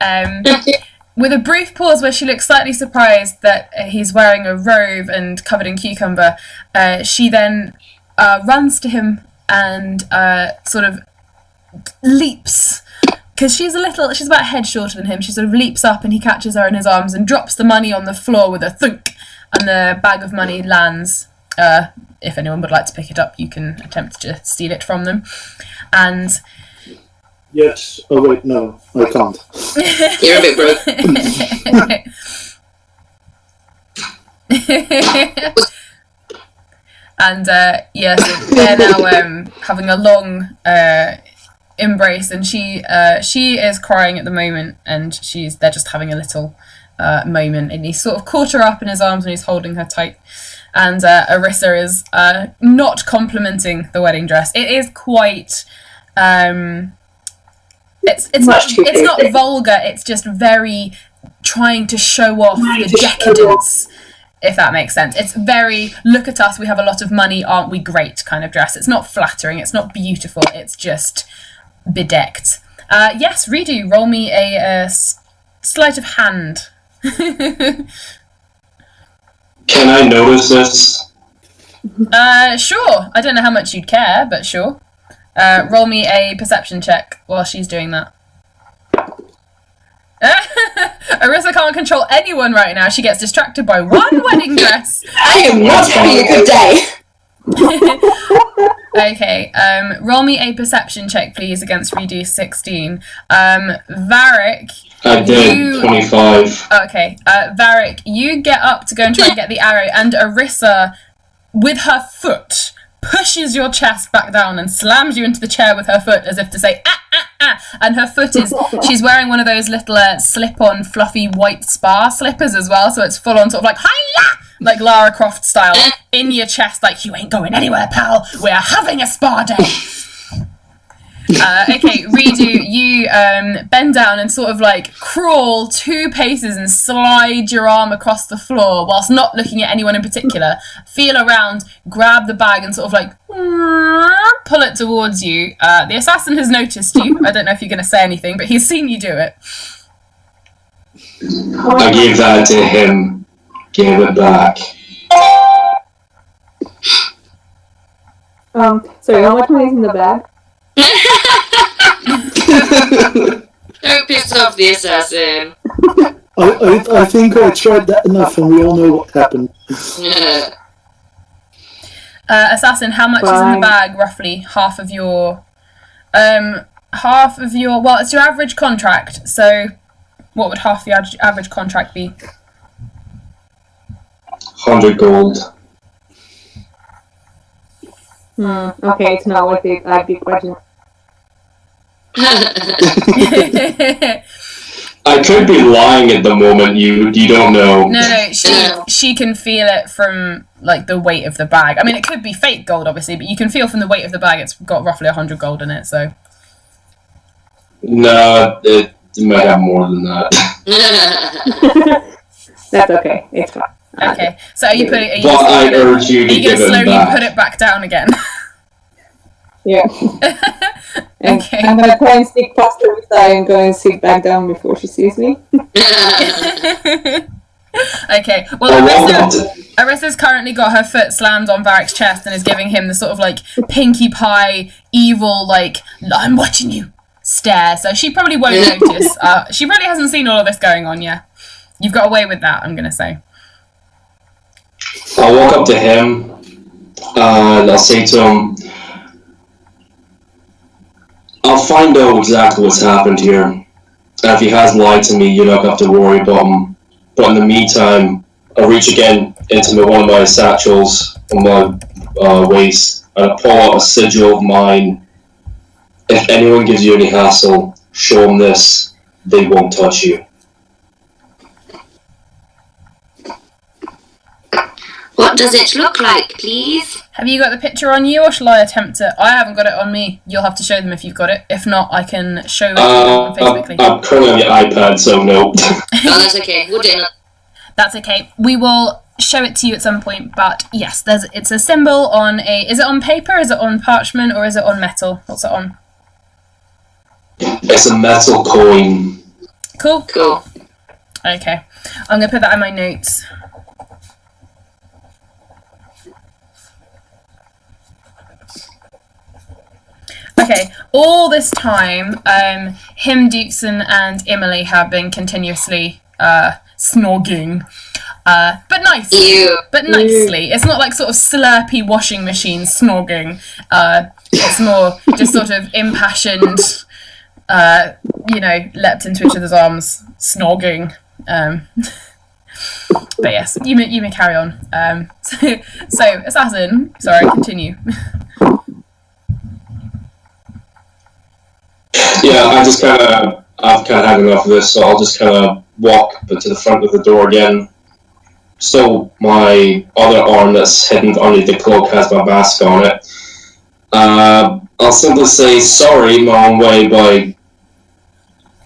with a brief pause where she looks slightly surprised that he's wearing a robe and covered in cucumber, she then runs to him and sort of leaps. Because she's about a head shorter than him. She sort of leaps up and he catches her in his arms and drops the money on the floor with a thunk, and the bag of money lands. If anyone would like to pick it up, you can attempt to steal it from them. And yes. Oh wait, no, I can't. You're a bit broke. And yes, they're now having a long embrace, and she is crying at the moment, and they're just having a little moment, and he's sort of caught her up in his arms and he's holding her tight. And Arissa is not complimenting the wedding dress. It is quite it's not vulgar, it's just very trying to show off the decadence, if that makes sense. It's very, look at us, we have a lot of money, aren't we great kind of dress. It's not flattering, it's not beautiful, it's just bedecked. Yes, Reedoo, roll me a sleight of hand. Can I notice this? Sure. I don't know how much you'd care, but sure. Roll me a perception check while she's doing that. Arissa can't control anyone right now. She gets distracted by one wedding dress. I am not having a good day. Okay, roll me a perception check, please, against Reedoo 16. Varic, I did 25. Okay, Varic, you get up to go and try and get the arrow, and Arissa, with her foot, pushes your chest back down and slams you into the chair with her foot as if to say, ah, ah, ah. And her foot is, she's wearing one of those little slip-on fluffy white spa slippers as well, so it's full on sort of like, hi-ya! Like Lara Croft style, in your chest, like, you ain't going anywhere, pal. We're having a spa day. Okay, Reedoo, you bend down and sort of like crawl 2 paces and slide your arm across the floor whilst not looking at anyone in particular. Feel around, grab the bag and sort of like pull it towards you. The assassin has noticed you. I don't know if you're going to say anything, but he's seen you do it. I gave that to him. Give it back. Sorry, how much money is in the bag? Don't piss off the assassin. I think I tried that enough, and we all know what happened. Assassin, how much is in the bag, roughly? Half of your, well, it's your average contract, so what would half the average contract be? 100 gold. Okay, it's not worth it. I'd be grudging. I could be lying at the moment, you don't know. No, she can feel it from, like, the weight of the bag. I mean, it could be fake gold, obviously, but you can feel from the weight of the bag it's got roughly 100 gold in it, so... No, it might have more than that. That's okay, it's fine. Okay, so are you I urge you to give it slowly back. put it back down again? Yeah. Okay. I'm gonna try and sneak past her with that and go and sit back down before she sees me. Okay, well, Arissa's currently got her foot slammed on Varic's chest and is giving him the sort of, like, Pinkie Pie, evil, like, I'm watching you. stare, so she probably won't notice. She really hasn't seen all of this going on yet. You've got away with that, I'm going to say. I'll walk up to him and I'll say to him, I'll find out exactly what's happened here. And if he has lied to me, you don't have to worry about him. But in the meantime, I'll reach again into one of my satchels on my waist and I'll pull out a sigil of mine. If anyone gives you any hassle, show them this. They won't touch you. What does it look like, please? Have you got the picture on you, or shall I attempt it? I haven't got it on me. You'll have to show them if you've got it. If not, I can show it on Facebook. I'm currently on the iPad, so no. Oh, that's okay. We'll do it. That's okay. We will show it to you at some point, but yes, it's a symbol on a... Is it on paper, is it on parchment, or is it on metal? What's it on? It's a metal coin. Cool. Cool. Okay. I'm going to put that in my notes. Okay, all this time, him, Dukesen, and Emily have been continuously snogging. But nice. Ew. But nicely. It's not like sort of slurpy washing machine snogging. It's more just sort of impassioned, leapt into each other's arms, snogging. But yes, you may carry on. So Assassin, sorry, continue. Yeah, I've kind of had enough of this, so I'll just kind of walk to the front of the door again. So my other arm that's hidden underneath the cloak has my mask on it. I'll simply say sorry my own way by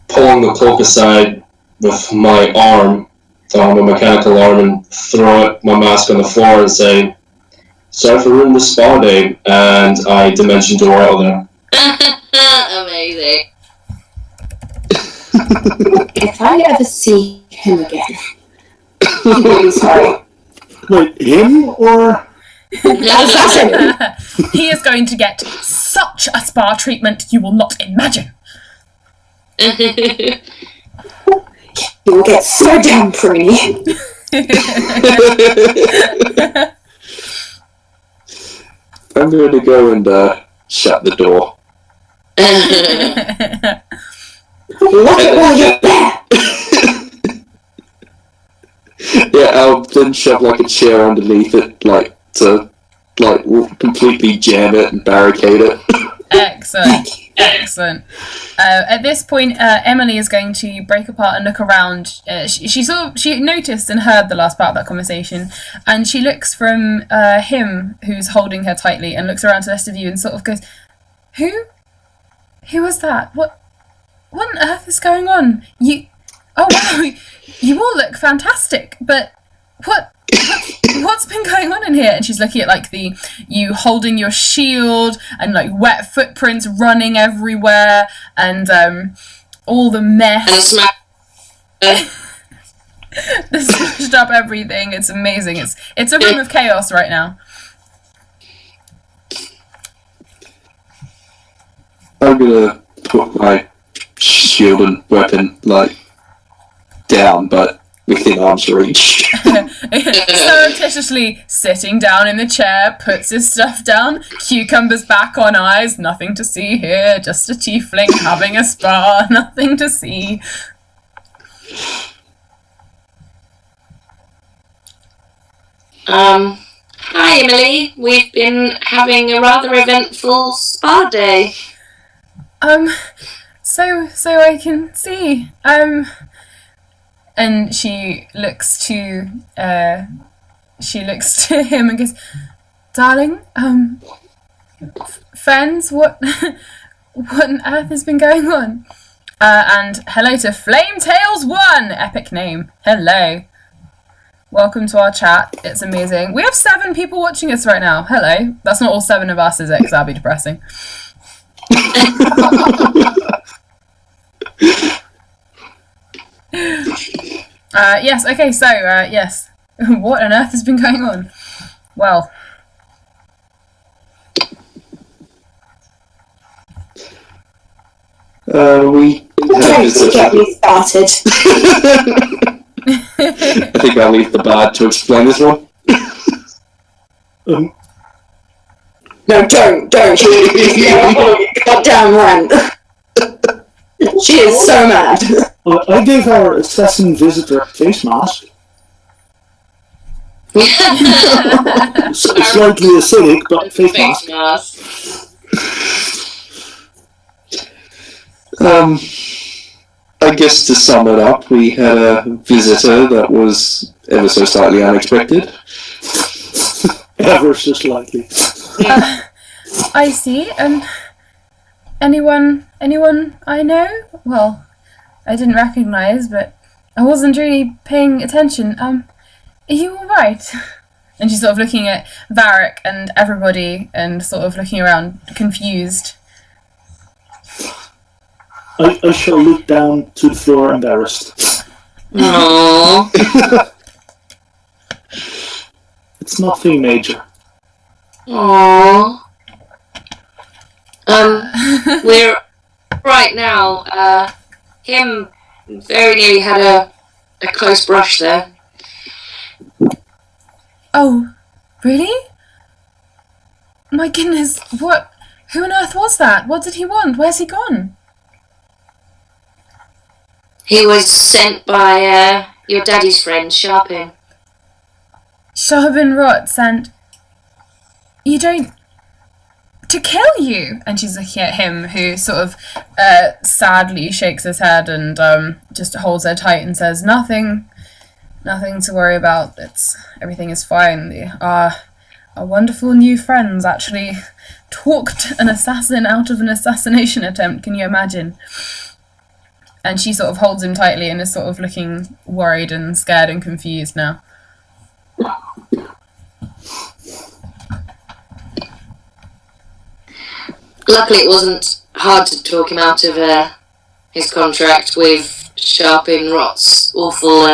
pulling the cloak aside with my arm, my mechanical arm, and throw my mask on the floor and say, sorry for ruining the spa day, and I dimension door out there. Amazing. If I ever see him again, I'm really sorry. Wait, him or? Assassin! He is going to get such a spa treatment you will not imagine. You will get so damn pretty. I'm going to go and shut the door. Look at while you're there! Yeah, I'll then shove like a chair underneath it, to completely jam it and barricade it. Excellent, excellent. At this point, Emily is going to break apart and look around. She noticed and heard the last part of that conversation, and she looks from him, who's holding her tightly, and looks around to the rest of you and sort of goes, Who was that? What on earth is going on? Oh wow, you all look fantastic, but what's been going on in here? And she's looking at you holding your shield and wet footprints running everywhere and all the mess. And The smashed up everything. It's amazing. It's a room of chaos right now. I'm gonna put my shield and weapon down, but within arm's reach. Surreptitiously sitting down in the chair, puts his stuff down, cucumbers back on eyes, nothing to see here, just a tiefling having a spa, nothing to see. Hi Emily, we've been having a rather eventful spa day. So I can see. And she looks to him and goes, darling, friends, what on earth has been going on? And hello to Flametails1, epic name. Hello. Welcome to our chat. It's amazing. We have 7 people watching us right now. Hello. That's not all 7 of us, is it? Because that'd be depressing. Yes, okay, so, yes. What on earth has been going on? Well. We had a Don't get visitor. me started. I think I'll leave the bard to explain this one. No, don't. Goddamn rant. She is so mad. Well, I gave our assassin visitor a face mask. Slightly acidic, but face mask. I guess to sum it up, we had a visitor that was ever so slightly unexpected. Ever so slightly. I see. Anyone I know? Well, I didn't recognise, but I wasn't really paying attention. Are you alright? And she's sort of looking at Varic and everybody and sort of looking around, confused. I shall look down to the floor, embarrassed. Aww. It's nothing major. Aww. We're right now. Him very nearly had a close brush there. Oh, really? My goodness, what? Who on earth was that? What did he want? Where's he gone? He was sent by your daddy's friend, Sharpin. Sharpin Rot sent... You don't... To kill you! And she's looking at him, who sort of sadly shakes his head and just holds her tight and says, Nothing to worry about. Everything is fine. Our wonderful new friends actually talked an assassin out of an assassination attempt. Can you imagine? And she sort of holds him tightly and is sort of looking worried and scared and confused now. Luckily, it wasn't hard to talk him out of his contract with Sharpin Rot's awful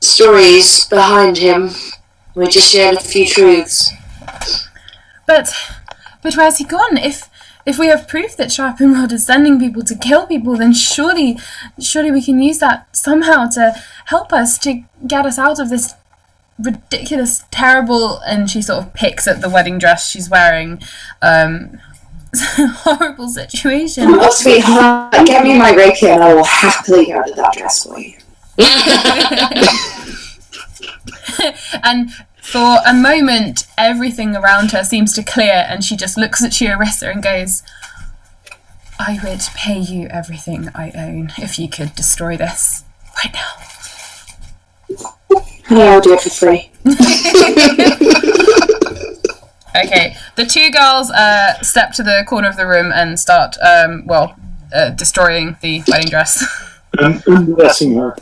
stories behind him. We just shared a few truths. But where's he gone? If we have proof that Sharpin Rot is sending people to kill people, then surely we can use that somehow to help us, to get us out of this ridiculous, terrible, and she sort of picks at the wedding dress she's wearing, horrible situation. Oh, sweetheart, get me my Reiki and I will happily get rid of that dress for you. And for a moment, everything around her seems to clear, and she just looks at you, Arissa, and goes, I would pay you everything I own if you could destroy this right now. Yeah, I'll do it for free. Okay, the two girls step to the corner of the room and start, destroying the wedding dress. Undressing her.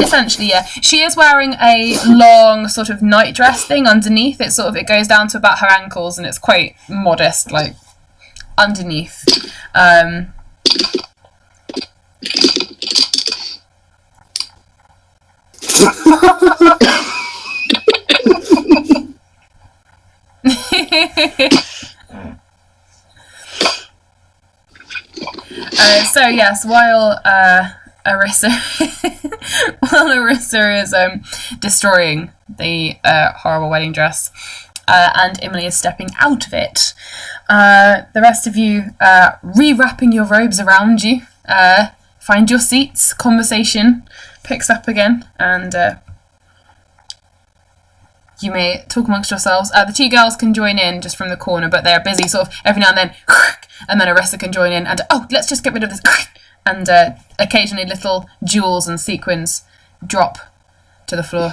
Essentially, yeah. She is wearing a long sort of nightdress thing underneath. It goes down to about her ankles, and it's quite modest, like underneath. So yes, while Arissa is destroying the horrible wedding dress, and Emily is stepping out of it, the rest of you rewrapping your robes around you, find your seats. Conversation picks up again, and you may talk amongst yourselves. The two girls can join in just from the corner, but they're busy sort of every now and then Arissa can join in and, let's just get rid of this. And occasionally little jewels and sequins drop to the floor.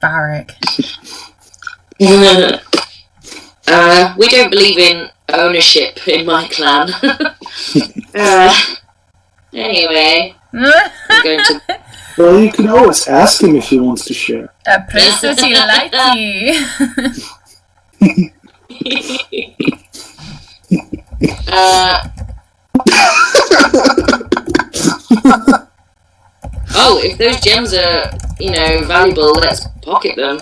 Varic. We don't believe in ownership in my clan. Anyway, I'm going to... Well, you can always ask him if he wants to share. Appricity likey. Oh, if those gems are, valuable, let's pocket them.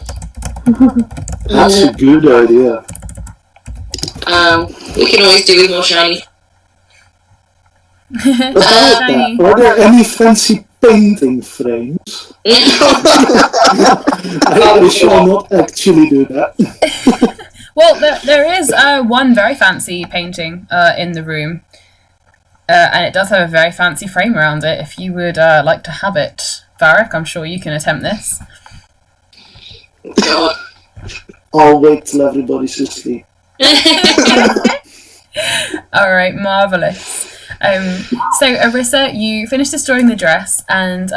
That's a good idea. We can always do with more shiny. About that, are there any fancy painting frames? I shall not actually do that. Well, there is one very fancy painting in the room. And it does have a very fancy frame around it. If you would like to have it, Varic, I'm sure you can attempt this. God. I'll wait till everybody's asleep. Alright, marvellous. So, Arissa, you finished destroying the dress, and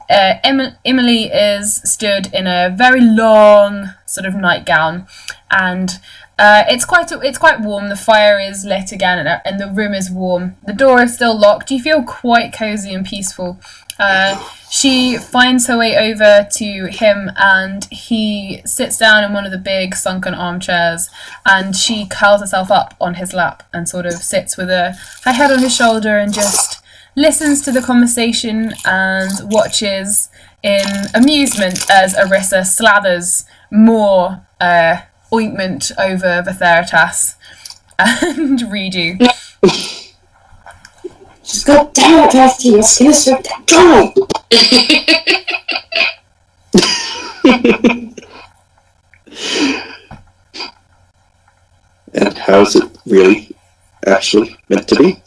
Emily is stood in a very long sort of nightgown, and it's quite warm. The fire is lit again, and the room is warm. The door is still locked. You feel quite cosy and peaceful. She finds her way over to him, and he sits down in one of the big sunken armchairs, and she curls herself up on his lap and sort of sits with her head on his shoulder and just listens to the conversation and watches in amusement as Arissa slathers more ointment over Vertharitas and Reedoo. Just God damn it, Vertharitas, your skin is so dry! And how is it really actually meant to be?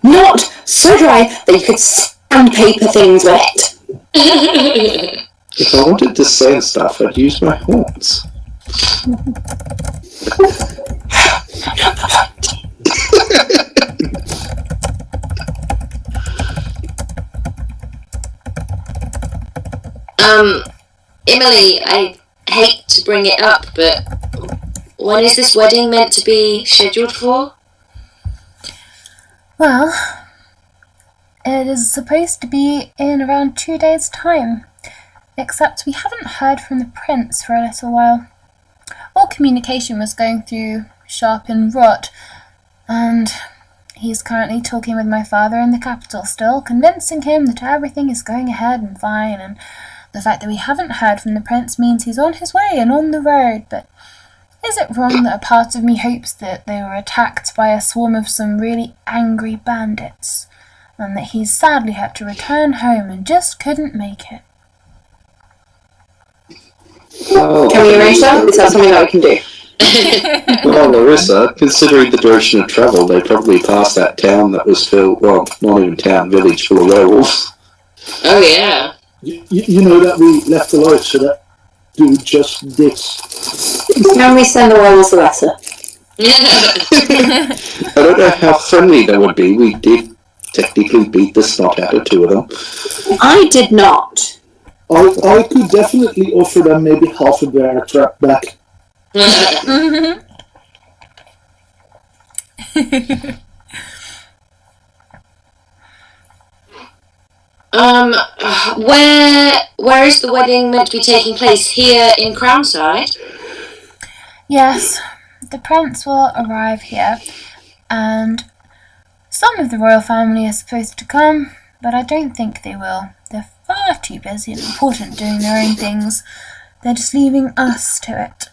Not so dry that you could sandpaper things with it. If I wanted to say stuff, I'd use my horns. Emily, I hate to bring it up, but when is this wedding meant to be scheduled for? Well, it is supposed to be in around 2 days' time, except we haven't heard from the prince for a little while. All communication was going through Sharp and Rot, and he's currently talking with my father in the capital still, convincing him that everything is going ahead and fine, and the fact that we haven't heard from the prince means he's on his way and on the road. But is it wrong that a part of me hopes that they were attacked by a swarm of some really angry bandits, and that he's sadly had to return home and just couldn't make it? Well, Can we arrange that? Is that something that we can do? well, Arissa, considering the direction of travel, they probably passed that town that was filled, well, not even town, village full of werewolves. Oh, yeah. You know that we left alive, so that do just this. Can we send the werewolves a letter? I don't know how friendly they would be. We did technically beat the snot out of two of them. I did not. I could definitely offer them maybe half a bear trap back. Where is the wedding meant to be taking place? Here in Crownside? Yes, the prince will arrive here, and some of the royal family are supposed to come, but I don't think they will. They're far too busy and important doing their own things. They're just leaving us to it.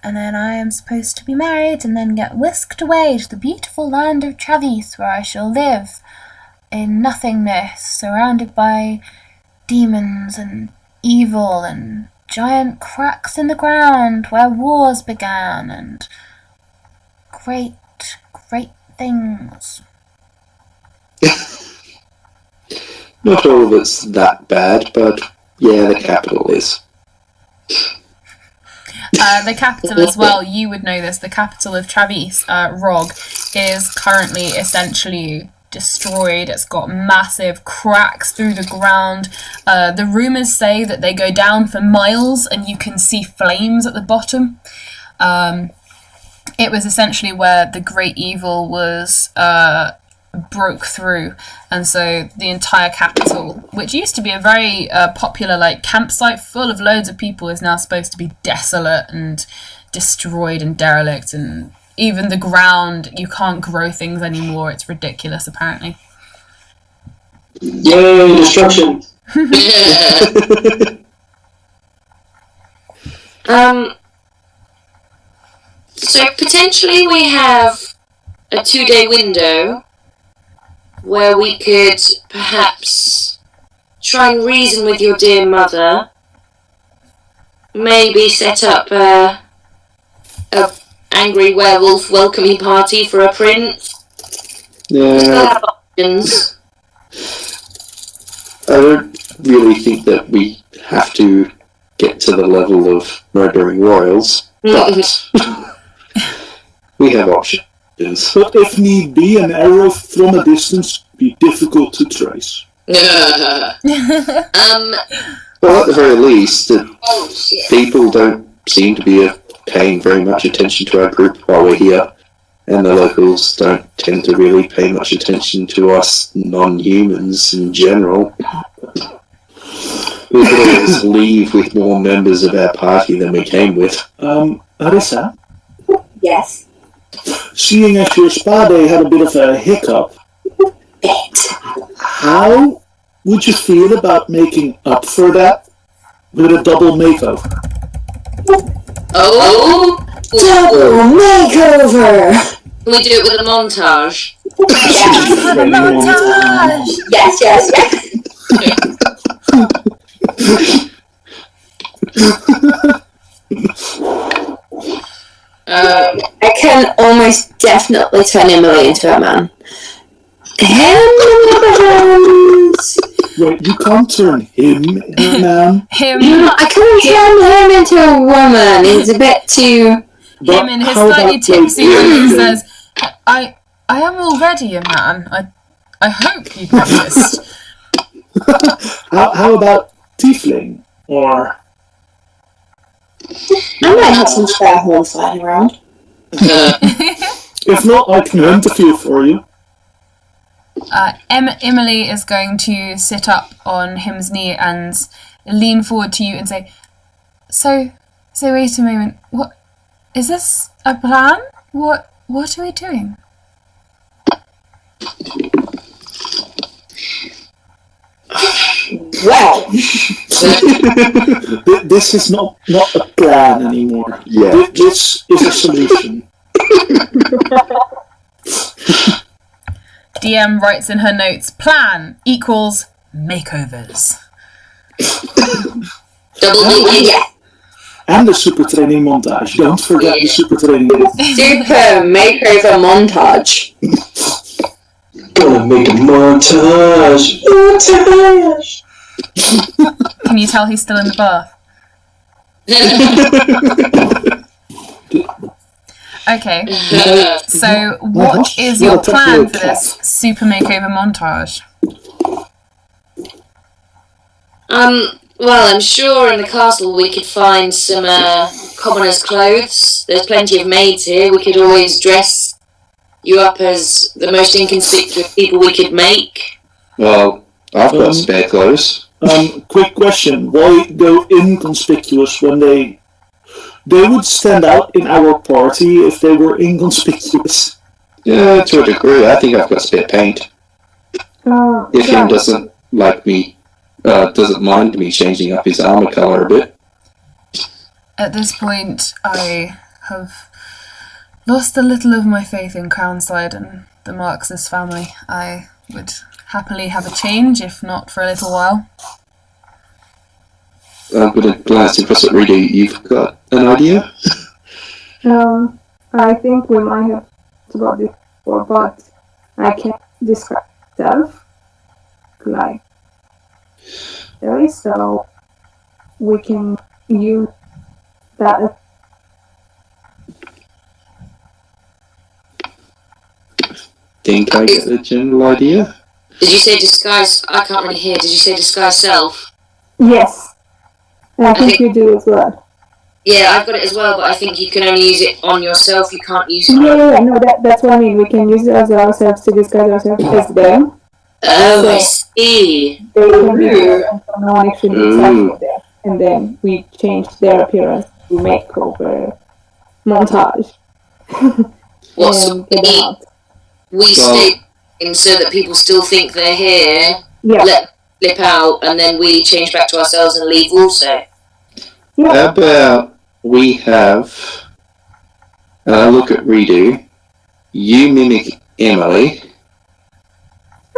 And then I am supposed to be married and then get whisked away to the beautiful land of Travis, where I shall live in nothingness, surrounded by demons and evil and giant cracks in the ground where wars began and great, great things. Not all of it's that bad, but yeah, the capital is. The capital as well, you would know this, the capital of Travis, Rog, is currently essentially destroyed. It's got massive cracks through the ground. The rumours say that they go down for miles and you can see flames at the bottom. It was essentially where the great evil was broke through, and so the entire capital, which used to be a very popular campsite full of loads of people, is now supposed to be desolate and destroyed and derelict, and even the ground, you can't grow things anymore. It's ridiculous, apparently. Yay, destruction! So potentially we have a 2-day window where we could perhaps try and reason with your dear mother. Maybe set up a angry werewolf welcoming party for a prince. Yeah, Options. I don't really think that we have to get to the level of murdering royals, but we have options. But if need be, an arrow from a distance would be difficult to trace. Well, at the very least, people don't seem to be paying very much attention to our group while we're here, and the locals don't tend to really pay much attention to us non-humans in general. We could always leave with more members of our party than we came with. Arissa, Yes. seeing as your spa day had a bit of a hiccup, how would you feel about making up for that with a double makeover? Oh! Double makeover! Can we do it with a montage? Montage! Yes, yes, yes. I can almost definitely turn Emily into a man. Wait, you can't turn him into a man. Him I can't turn him into a woman. He's a bit too. him in his slightly tipsy voice says, I am already a man. I hope you practiced. How about tiefling? Or I might have some spare horns lying around. if not, I can hunt a few for you. Emily is going to sit up on him's knee and lean forward to you and say, So wait a moment. What is this a plan? What are we doing? Well, This is not a plan anymore. Yeah. This is a solution. DM writes in her notes, plan equals makeovers. yeah. And the super training montage. Don't forget the super training. Super makeover montage. Gonna make a montage. Can you tell he's still in the bath? Okay, so what is your plan for this super makeover montage? Well, I'm sure in the castle we could find some commoners' clothes. There's plenty of maids here. We could always dress you up as the most inconspicuous people we could make. Well, I've got spare clothes. Quick question. Why go inconspicuous when they would stand out in our party if they were inconspicuous? Yeah, to a degree. I think I've got spare paint. If him doesn't like me, doesn't mind me changing up his armor color a bit. At this point, I have lost a little of my faith in Crownside and the Marxist family. I would happily have a change, if not for a little while. I'm going to glance across at Reedoo. You've got an idea? I think we might have talked about this before, but I can't describe myself like there, so we can use that. Think I get the general idea? Did you say disguise? I can't really hear. Did you say disguise self? Yes, I think you do as well. Yeah, I've got it as well, but I think you can only use it on yourself. You can't use it on... Yeah, no, that's what I mean. We can use it as ourselves to disguise ourselves as them. Oh, I see. They can be there and so no one actually knows them. And then we change their appearance to makeover montage. What, so and get them out. we stay in so that people still think they're here, Yeah. let flip out, and then we change back to ourselves and leave also. How about we have, and I look at Reedoo, you mimic Emily,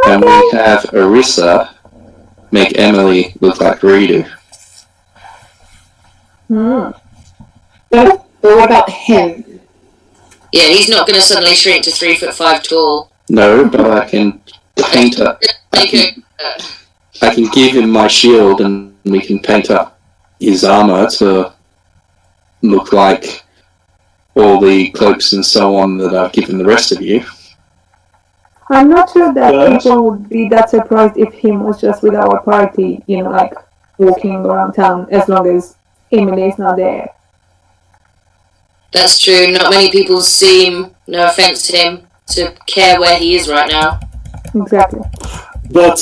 and we have Arissa make Emily look like Reedoo. But what about him? Yeah, he's not going to suddenly shrink to 3'5" tall. No, but I can paint up. I can give him my shield and we can paint up his armor to look like all the cloaks and so on that I've given the rest of you. I'm not sure that people would be that surprised if him was just with our party, you know, like walking around town, as long as Emily is not there. That's true. Not many people seem, no offense to him, to care where he is right now. Exactly. But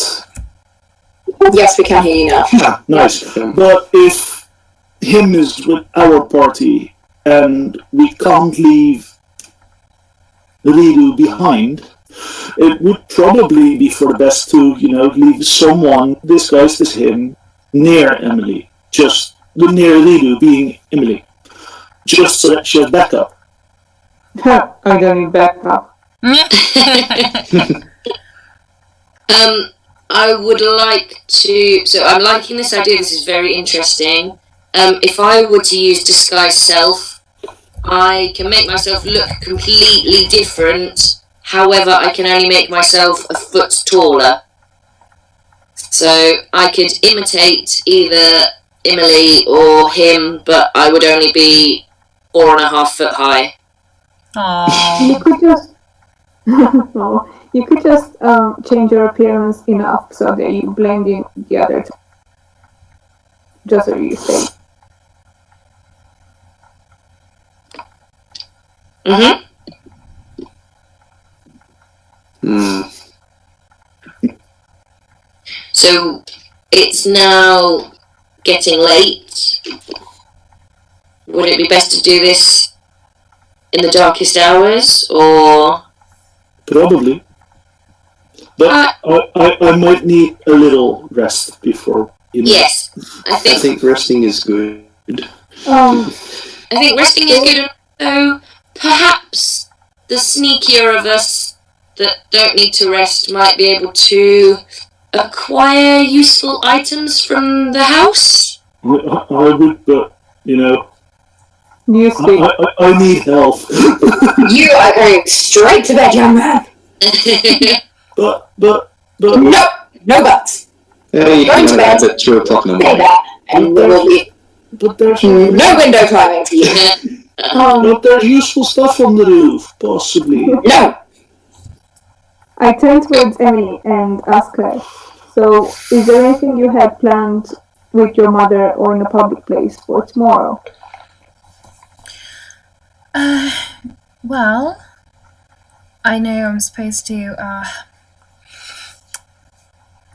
Yes, we can hear you now. nice. But if him is with our party and we can't leave Reedoo behind, it would probably be for the best to, you know, leave someone disguised as him near Emily. Just near Reedoo being Emily. Just so that she has backup. I don't need backup. I would like to... So I'm liking this idea. This is very interesting. If I were to use Disguise Self, I can make myself look completely different. However, I can only make myself a foot taller. So I could imitate either Emily or him, but I would only be 4.5 foot high. Aww. You could just... no, you could just change your appearance enough so that you blend in the other two. Just so you say. Mm-hmm. So it's now getting late. Would it be best to do this in the darkest hours, or...? Probably. But I might need a little rest before, you know. Yes, I I think think resting is good. resting is good. So perhaps the sneakier of us that don't need to rest might be able to acquire useful items from the house. I would, but, you know, You speak. I need help. You are going straight to bed, young man. But No, no buts. Yeah, you Going can to have bed. at 2 o'clock in the Say morning. that, and there will be but there's no window climbing for you. but there's useful stuff on the roof, possibly. No. I turn towards Emily and ask her, so is there anything you had planned with your mother or in a public place for tomorrow? Well, I know I'm supposed to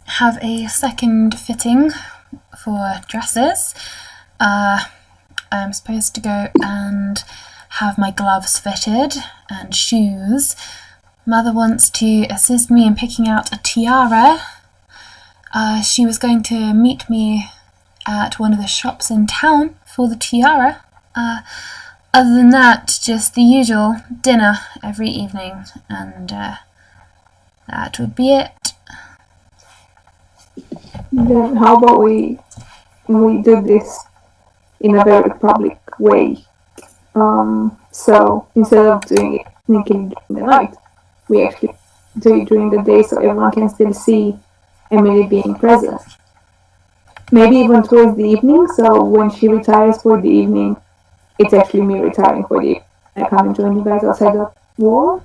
have a second fitting for dresses. I'm supposed to go and have my gloves fitted and shoes. Mother wants to assist me in picking out a tiara. She was going to meet me at one of the shops in town for the tiara. Other than that, just the usual dinner every evening, and that would be it. Then how about we do this in a very public way? So instead of doing it sneakily during the night, we actually do it during the day so everyone can still see Emily being present. Maybe even towards the evening, so when she retires for the evening, it's actually me retiring for the evening. I come and join you guys outside the wall.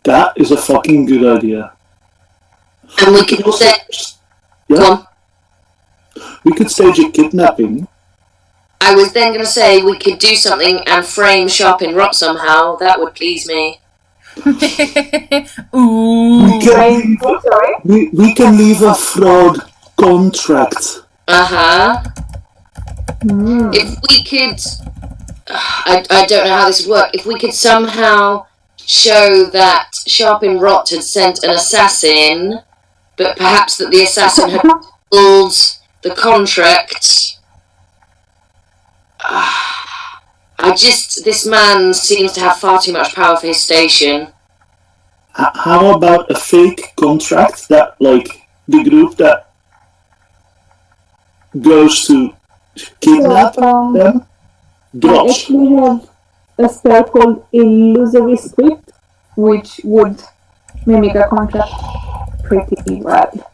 That is a fucking good idea. And we could say, Yeah, go on. we could stage a kidnapping. I was then going to say we could do something and frame Sharpin Rot somehow. That would please me. Ooh. We can leave a fraud contract. Uh-huh. If we could... I don't know how this would work. If we could somehow show that Sharpin Rot had sent an assassin, but perhaps that the assassin had pulled the contract. This man seems to have far too much power for his station. How about a fake contract that, like, the group that goes to kidnap them I drops? actually have a spell called Illusory Script, which would mimic a contract pretty well.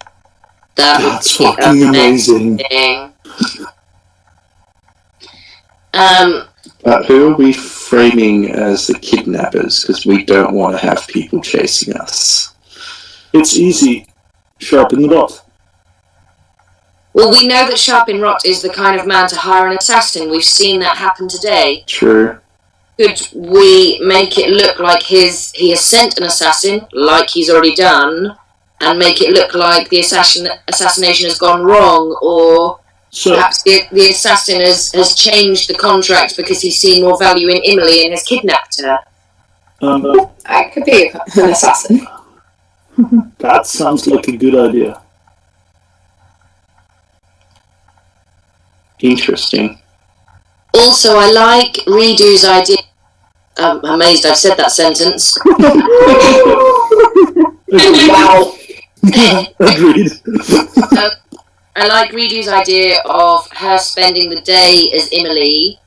That's fucking amazing. But who are we framing as the kidnappers? Because we don't want to have people chasing us. It's easy. Sharpen Rot. Well, we know that Sharpin Rot is the kind of man to hire an assassin. We've seen that happen today. True. Could we make it look like he has sent an assassin, like he's already done, and make it look like the assassination has gone wrong, or perhaps the assassin has changed the contract because he's seen more value in Emily and has kidnapped her? I could be an assassin. That sounds like a good idea. Interesting. Also, I like Reedoo's idea. I'm amazed I've said that sentence. Wow. Agreed. I like Reedoo's idea of her spending the day as Emily,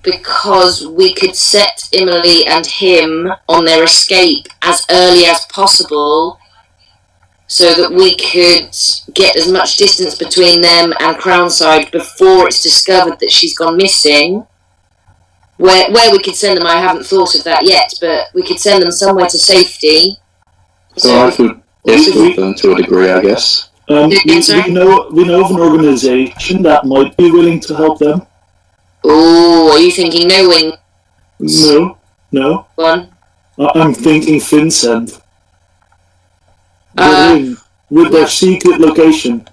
because we could set Emily and him on their escape as early as possible, so that we could get as much distance between them and Crownside before it's discovered that she's gone missing. Where we could send them, I haven't thought of that yet, but we could send them somewhere to safety. So I could escort them to a degree, I guess. We know of an organisation that might be willing to help them. Oh, are you thinking No Wing? No. One. I'm thinking Vincent. With their secret location.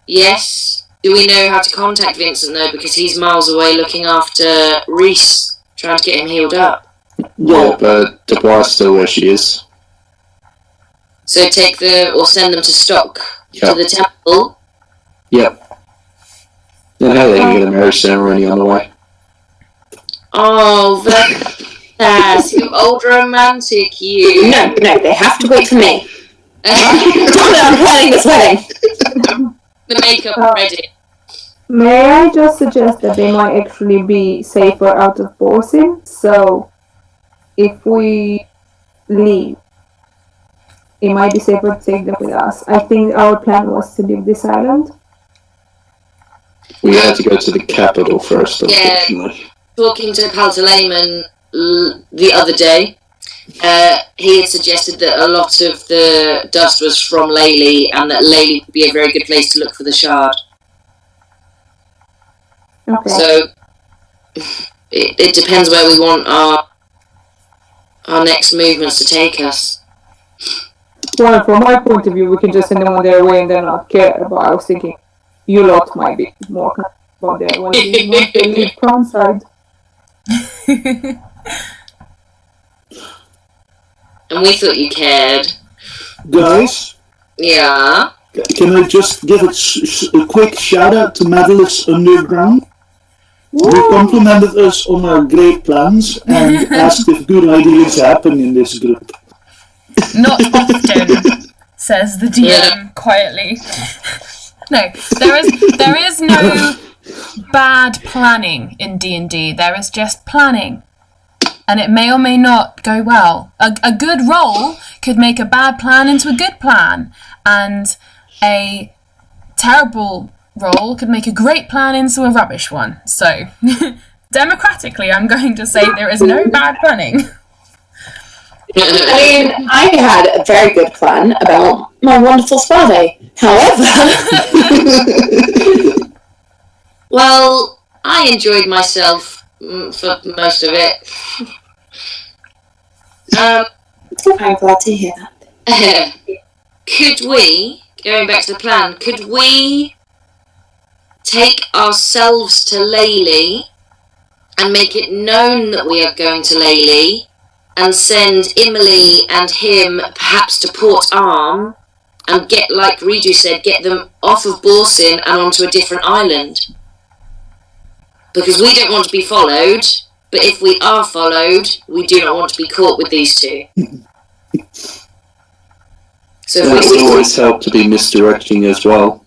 Yes. Do we know how to contact Vincent, though? Because he's miles away looking after Reese, trying to get him healed up. Yeah, but Dubois is still where she is. So send them to Stock, to the temple. Yep. And how they can get a marriage ceremony on the way. Oh, that's you old romantic, you. No, they have to wait for me. I'm planning this wedding. The makeup ready. May I just suggest that they might actually be safer out of Borsin? So, if we leave, it might be safer to take them with us. I think our plan was to leave this island. We had to go to the capital first, unfortunately. Talking to Paltalayman the other day, he had suggested that a lot of the dust was from Layli, and that Layli would be a very good place to look for the shard. Okay. So, it depends where we want our next movements to take us. Well, from my point of view, we can just send them on their way and then not care. But I was thinking, you lot might be more concerned about their once they leave Crownside. And we thought you cared. Guys? Yeah? Can I just give a quick shout out to Madelius Underground? Who complimented us on our great plans and asked if good ideas happen in this group. Not often, says the DM quietly. No, there is no bad planning in D&D. There is just planning. And it may or may not go well. A good roll could make a bad plan into a good plan. And a terrible roll could make a great plan into a rubbish one. So, democratically, I'm going to say there is no bad planning. I mean, I had a very good plan about my wonderful spa day. However... Well, I enjoyed myself for most of it. I'm glad to hear that. Could we, going back to the plan, could we take ourselves to Layli and make it known that we are going to Layli, and send Emily and him perhaps to Port Arm and get, like Reedoo said, get them off of Borsin and onto a different island. Because we don't want to be followed, but if we are followed, we do not want to be caught with these two. So It would always help to be misdirecting as well,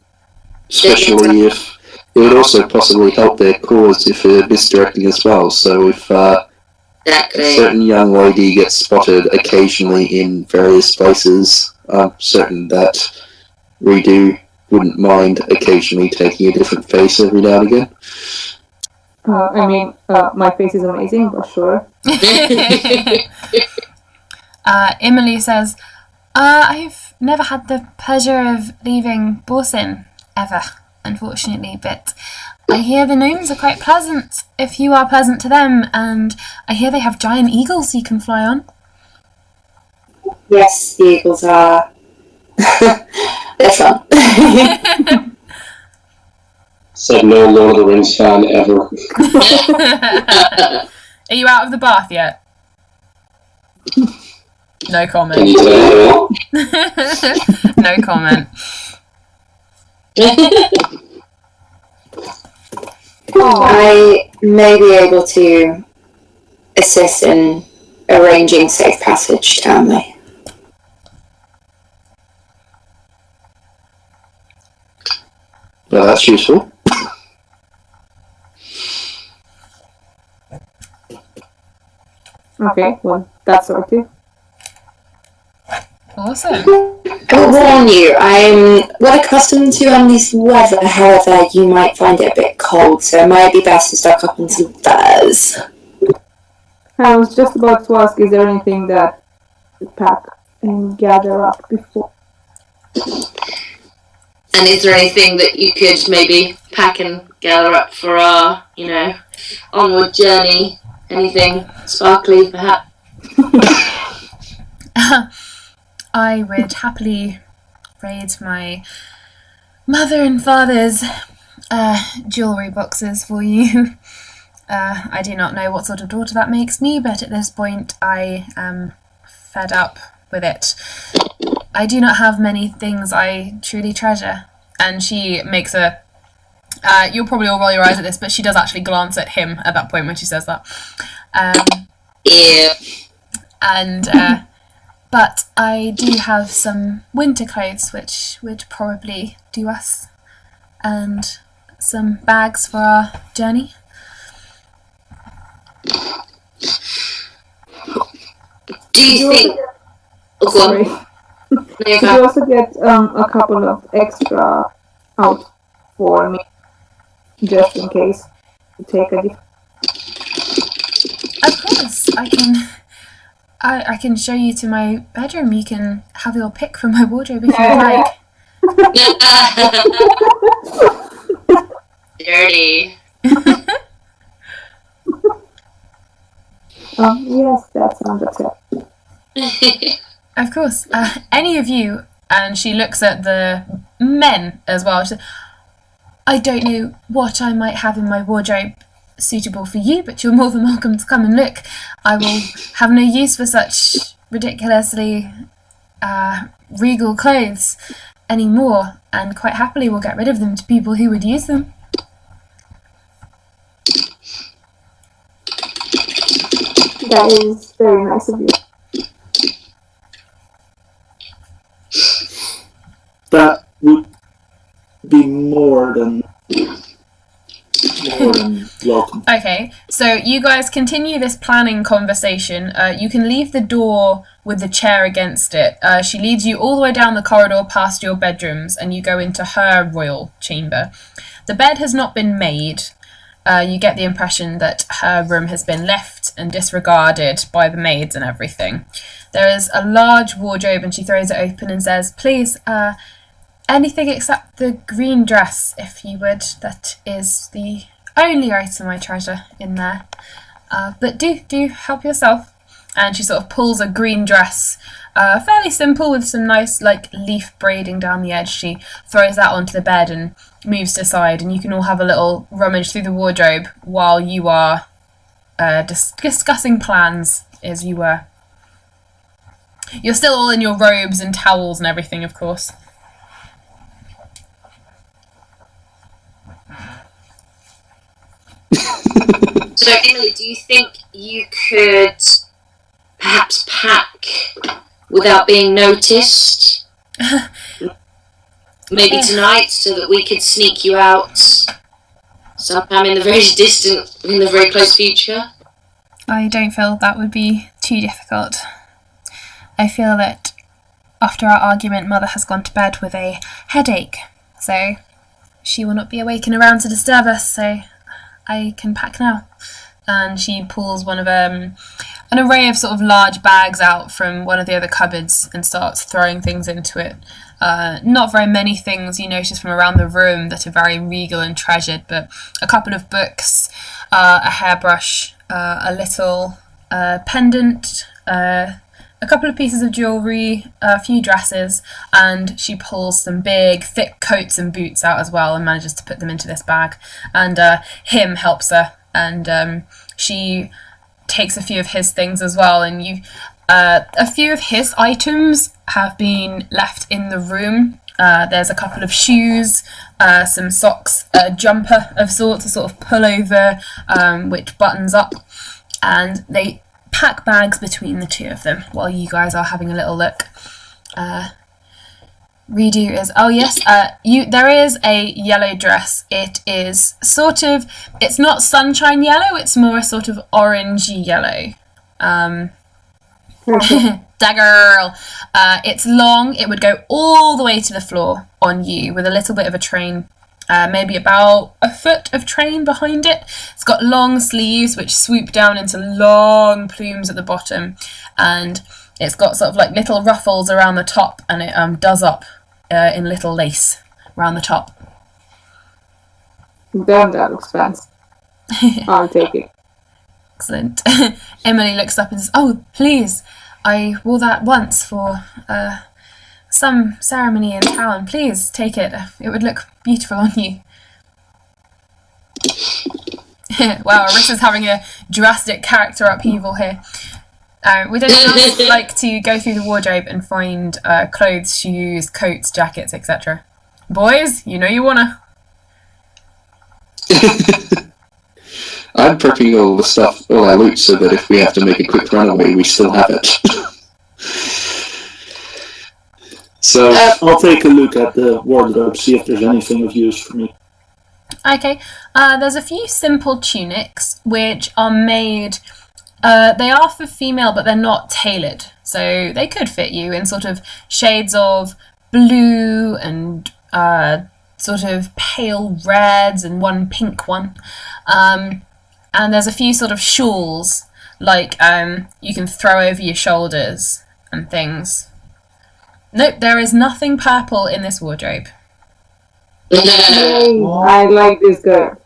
especially if it would also possibly help their cause if they're misdirecting as well. So if a certain young lady gets spotted occasionally in various places, I'm certain that Reedoo wouldn't mind occasionally taking a different face every now and again. My face is amazing, but sure. Emily says, I've never had the pleasure of leaving Borsin, ever, unfortunately, but I hear the gnomes are quite pleasant, if you are pleasant to them, and I hear they have giant eagles you can fly on. Yes, the eagles are... they're fun. Said no Lord of the Rings fan ever. Are you out of the bath yet? No comment. Can you tell? No comment. I may be able to assist in arranging safe passage to Emily. Well, that's useful. Okay, well, that's sorted. Awesome. I'll warn you, I'm well accustomed to Emily's weather, however, you might find it a bit cold, so it might be best to stock up on some furs. I was just about to ask, is there anything that you pack and gather up before? And is there anything that you could maybe pack and gather up for our, onward journey? Anything sparkly, perhaps? I would happily raid my mother and father's jewellery boxes for you. I do not know what sort of daughter that makes me, but at this point I am fed up with it. I do not have many things I truly treasure. And she makes a... you'll probably all roll your eyes at this, but she does actually glance at him at that point when she says that. Yeah. And... but I do have some winter clothes which would probably do us, and some bags for our journey. Do you think... Oh, go Sorry. on. Could you also get a couple of extra out for me, just in case you take a different... Of course, I can show you to my bedroom. You can have your pick from my wardrobe if you like. Dirty. Yes, that sounds acceptable. Of course. Any of you, and she looks at the men as well. She says, I don't know what I might have in my wardrobe suitable for you, but you're more than welcome to come and look. I will have no use for such ridiculously regal clothes anymore, and quite happily will get rid of them to people who would use them. That is very nice of you. That would be more than welcome. Okay, so you guys continue this planning conversation. You can leave the door with the chair against it. She leads you all the way down the corridor past your bedrooms, and you go into her royal chamber. The bed has not been made. You get the impression that her room has been left and disregarded by the maids and everything. There is a large wardrobe, and she throws it open and says, please, anything except the green dress, if you would. That is the only item I treasure in there. But do help yourself. And she sort of pulls a green dress, fairly simple with some nice leaf braiding down the edge. She throws that onto the bed and moves to the side, and you can all have a little rummage through the wardrobe while you are discussing plans as you were You're still all in your robes and towels and everything, of course. So, Emily, do you think you could perhaps pack without being noticed? Maybe tonight, so that we could sneak you out sometime in the very close future? I don't feel that would be too difficult. I feel that after our argument, Mother has gone to bed with a headache, so she will not be awake and around to disturb us, so I can pack now. And she pulls one of an array of sort of large bags out from one of the other cupboards and starts throwing things into it. Not very many things you notice from around the room that are very regal and treasured, but a couple of books, a hairbrush, a little pendant, a couple of pieces of jewellery, a few dresses, and she pulls some big, thick coats and boots out as well and manages to put them into this bag. And him helps her, and she takes a few of his things as well, and a few of his items have been left in the room. There's a couple of shoes, some socks, a jumper of sorts, a sort of pullover which buttons up, and they pack bags between the two of them while you guys are having a little look. Reedoo is, oh yes, there is a yellow dress. It is sort of, it's not sunshine yellow, it's more a sort of orangey yellow. Da girl. It's long, it would go all the way to the floor on you with a little bit of a train, maybe about a foot of train behind it. It's got long sleeves which swoop down into long plumes at the bottom, and it's got sort of like little ruffles around the top, and it does up in little lace around the top. Damn, that looks fancy. I'll take it. Excellent. Emily looks up and says, "Oh, please, I wore that once for some ceremony in town. Please take it. It would look beautiful on you." Wow, Arissa's having a drastic character upheaval here. Would anyone else like to go through the wardrobe and find clothes, shoes, coats, jackets, etc.? Boys, you know you wanna. I'm prepping all the stuff, all our loot, so that if we have to make a quick runaway, we still have it. So I'll take a look at the wardrobe, see if there's anything of use for me. Okay, there's a few simple tunics which are made. They are for female, but they're not tailored, so they could fit you in sort of shades of blue and sort of pale reds and one pink one. And there's a few sort of shawls, like you can throw over your shoulders and things. Nope, there is nothing purple in this wardrobe. Yay, I like this girl.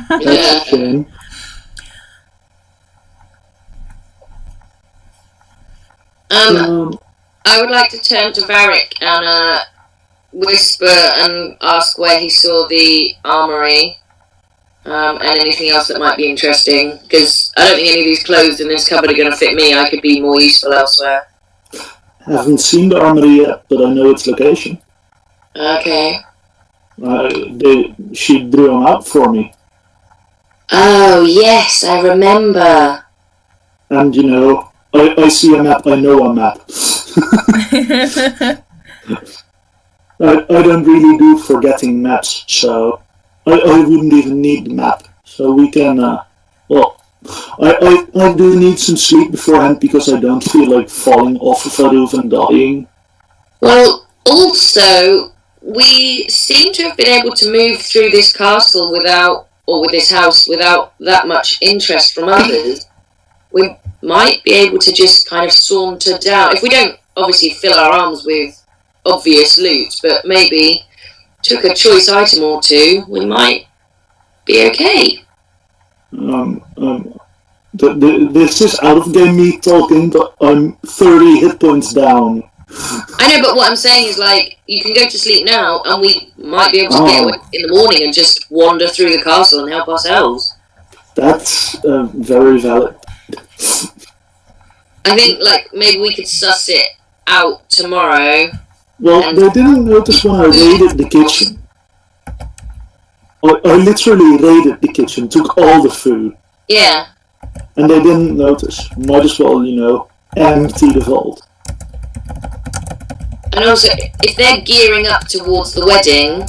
That's a shame. I would like to turn to Varic and whisper and ask where he saw the armory, and anything else that might be interesting, because I don't think any of these clothes in this cupboard are going to fit me. I could be more useful elsewhere. Haven't seen the armory yet, but I know its location. Okay. She drew them out for me. Oh, yes, I remember. And, you know, I see a map, I know a map. I don't really do forgetting maps, so I wouldn't even need the map. So we can, I do need some sleep beforehand because I don't feel like falling off of a roof and dying. Well, also, we seem to have been able to move through this castle with this house without that much interest from others. We might be able to just kind of saunter down. If we don't obviously fill our arms with obvious loot, but maybe took a choice item or two, we might be okay. This is out of game me talking, but I'm 30 hit points down. I know, but what I'm saying is, like, you can go to sleep now, and we might be able to get away in the morning and just wander through the castle and help ourselves. That's very valid. I think, like, maybe we could suss it out tomorrow. Well, they didn't notice when I raided the kitchen. I literally raided the kitchen, took all the food. Yeah. And they didn't notice. Might as well, empty the vault. And also, if they're gearing up towards the wedding,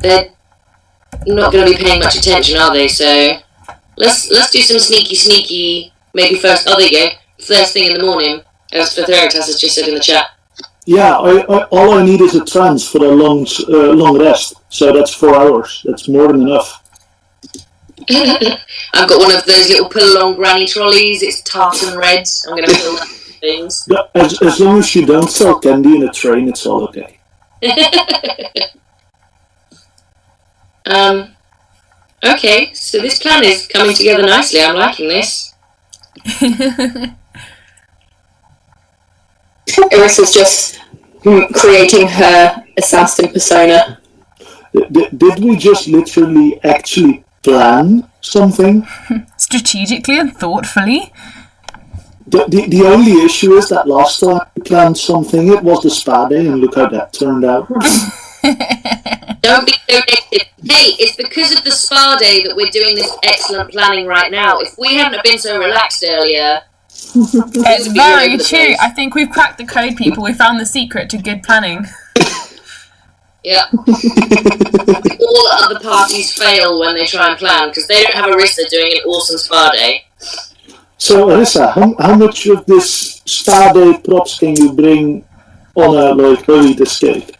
they're not going to be paying much attention, are they? So let's do some sneaky. Maybe first. Oh, there you go. First thing in the morning, as Vertharitas has just said in the chat. Yeah, all I need is a trance for a long rest. So that's 4 hours. That's more than enough. I've got one of those little pull-along granny trolleys. It's tartan red. I'm going to fill that with things. Yeah, as long as you don't sell candy in a train, it's all okay. Okay, so this plan is coming together nicely. I'm liking this. Arissa's just creating her assassin persona. Did we just literally actually plan something? Strategically and thoughtfully. The only issue is that last time we planned something, it was the spa day, and look how that turned out. Don't be so negative. Hey, it's because of the spa day that we're doing this excellent planning right now. If we hadn't have been so relaxed earlier... It's very true. I think we've cracked the code, people. We found the secret to good planning. Yeah. All other parties fail when they try and plan, because they don't have Arissa doing an awesome spa day. So, Arissa, how much of this spa day props can you bring on a hurried escape?